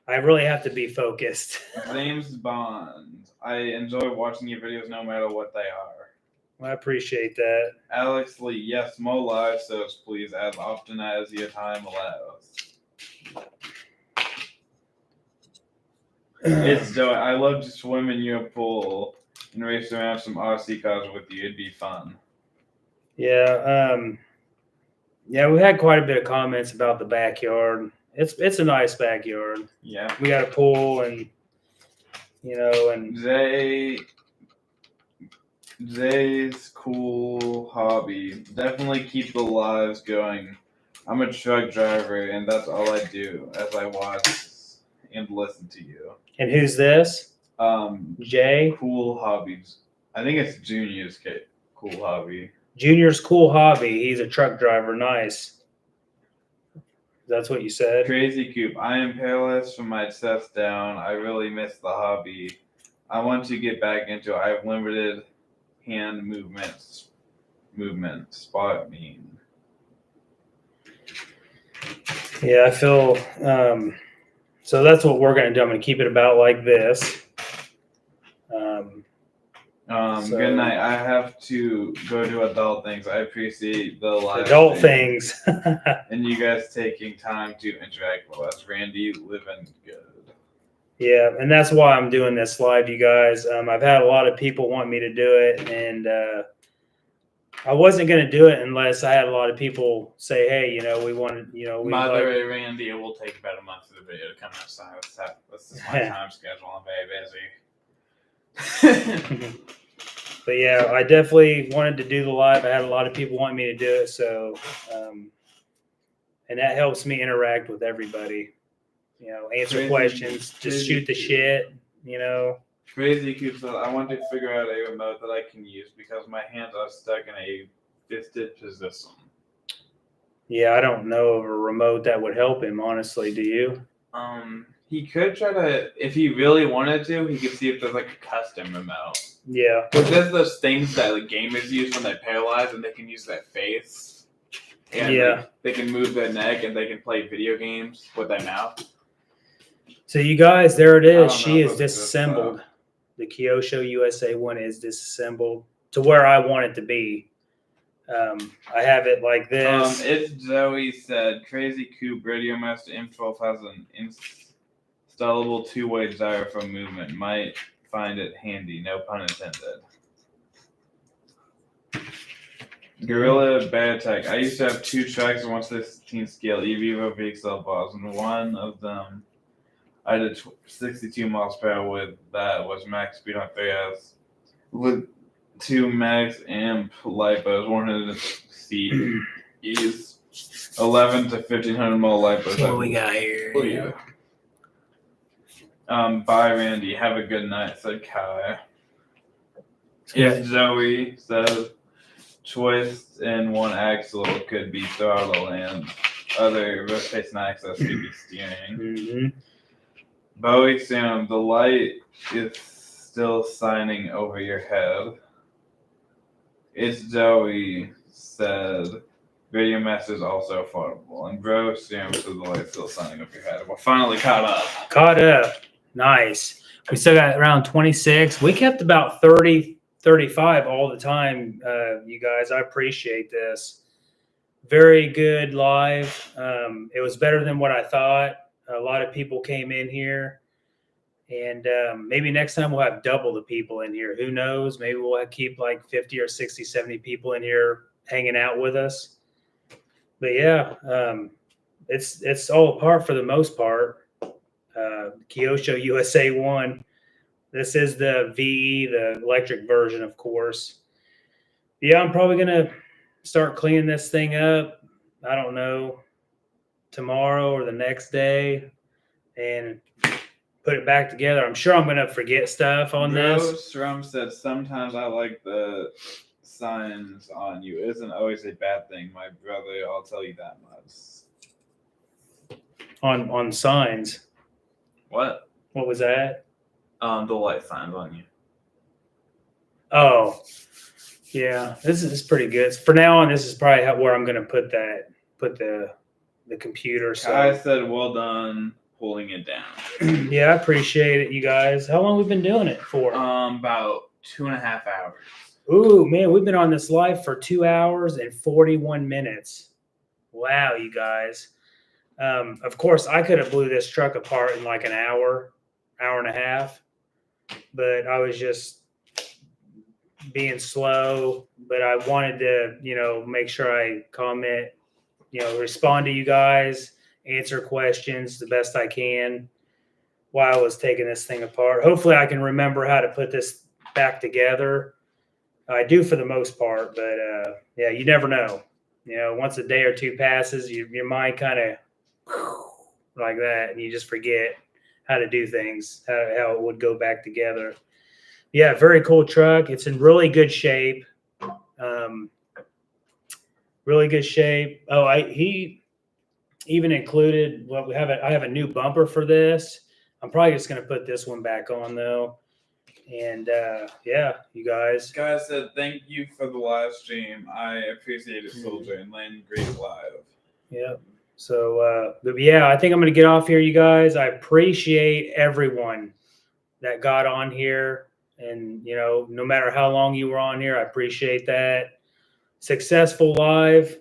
I really have to be focused. James Bond, I enjoy watching your videos no matter what they are. I appreciate that. Alex Lee, yes, more live shows, please, as often as your time allows. It's Joey. I love to swim in your pool and race around some RC cars with you. It'd be fun. Yeah. Yeah, we had quite a bit of comments about the backyard. It's a nice backyard. Yeah. We got a pool and and Jay's cool hobby. Definitely keep the lives going. I'm a truck driver and that's all I do as I watch and listen to you. And who's this? Jay? Cool hobbies. I think it's Junior's cool hobby. Junior's cool hobby. He's a truck driver. Nice. That's what you said? Crazy Coop. I am paralyzed from my chest down. I really miss the hobby. I want to get back into it. I have limited hand movements. Spot mean. Yeah, I feel so that's what we're gonna do. I'm gonna keep it about like this. Good night. I have to go do adult things. I appreciate the live Adult stream things. and you guys taking time to interact with us. Randy, living good. Yeah, and that's why I'm doing this live, you guys. I've had a lot of people want me to do it, and I wasn't going to do it unless I had a lot of people say, "Hey, we wanted, we Mother like." Randy, it will take about a month for the video to come outside. That's just my time schedule. I'm very busy. But yeah, I definitely wanted to do the live. I had a lot of people wanting me to do it, so and that helps me interact with everybody. Answer questions, just shoot the shit. Crazy Cube said, I want to figure out a remote that I can use because my hands are stuck in a fisted position. Yeah, I don't know of a remote that would help him, honestly. Do you? He could try to, if he really wanted to, he could see if there's like a custom remote. Yeah. Because there's those things that like gamers use when they're paralyzed and they can use their face. And Yeah. they can move their neck and they can play video games with their mouth. So you guys, there it is. She know is if it's disassembled. The Kyosho USA one is disassembled to where I want it to be. I have it like this. It's Zoe said, Crazy Coop Radio Master M12 has an installable two-way gyro for movement. Might find it handy, no pun intended. Gorilla Bear Tech. I used to have 2 Traxxas 1/16 scale eVivo VXL bars, and one of them I did 62 miles per hour with. That was max speed on 3S. With 2 max amp lipos, 100 CEs, 11 to 1500 mil lipos. What we got here? Oh, yeah. Bye, Randy. Have a good night, said Kai. If Zoe says twist in one axle could be throttle and other workspace and access could be steering. Mm-hmm. Bowie Sam, the light is still shining over your head. It's Zoe said Radio Master is also affordable. And Bro Sam said the light's still shining over your head. We're finally caught up. Caught up. Nice. We still got around 26. We kept about 30, 35 all the time, you guys. I appreciate this. Very good live. It was better than what I thought. A lot of people came in here. And maybe next time we'll have double the people in here. Who knows? Maybe we'll keep like 50 or 60, 70 people in here hanging out with us. But yeah, it's all apart for the most part. Kyosho USA 1. This is the VE, the electric version, of course. Yeah, I'm probably going to start cleaning this thing up. I don't know, tomorrow or the next day and put it back together. I'm sure I'm going to forget stuff on this. Strum said, sometimes I like the signs on you. It isn't always a bad thing, my brother. I'll tell you that much. On signs. What? What was that? The light signs on you. Oh, yeah. This is pretty good. For now on, this is probably where I'm going to put the computer. So I said, well done pulling it down. Yeah, I appreciate it, you guys. How long have we been doing it for? About 2.5 hours. Ooh, man, we've been on this live for 2 hours and 41 minutes. Wow, you guys. Of course, I could have blew this truck apart in like an hour and a half, but I was just being slow. But I wanted to, make sure I comment, respond to you guys, answer questions the best I can while I was taking this thing apart. Hopefully I can remember how to put this back together. I do for the most part, but yeah, you never know. Once a day or two passes, your mind kind of like that, and you just forget how to do things, how it would go back together. Yeah, very cool truck. It's in really good shape. Really good shape. Oh, he even included I have a new bumper for this. I'm probably just going to put this one back on though. And yeah, you guys. Guys said, thank you for the live stream. I appreciate it, Soldier, and Landon, great live. Yeah. So, but yeah, I think I'm going to get off here, you guys. I appreciate everyone that got on here. And, no matter how long you were on here, I appreciate that. Successful live.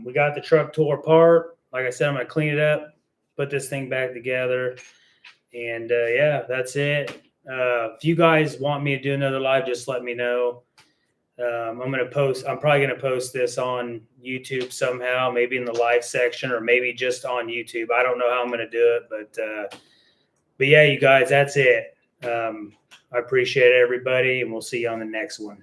We got the truck tore apart. Like I said, I'm going to clean it up, put this thing back together. And yeah, that's it. If you guys want me to do another live, just let me know. I'm probably gonna post this on YouTube somehow, maybe in the live section or maybe just on YouTube. I don't know how I'm gonna do it, but yeah, you guys, that's it. I appreciate everybody, and we'll see you on the next one.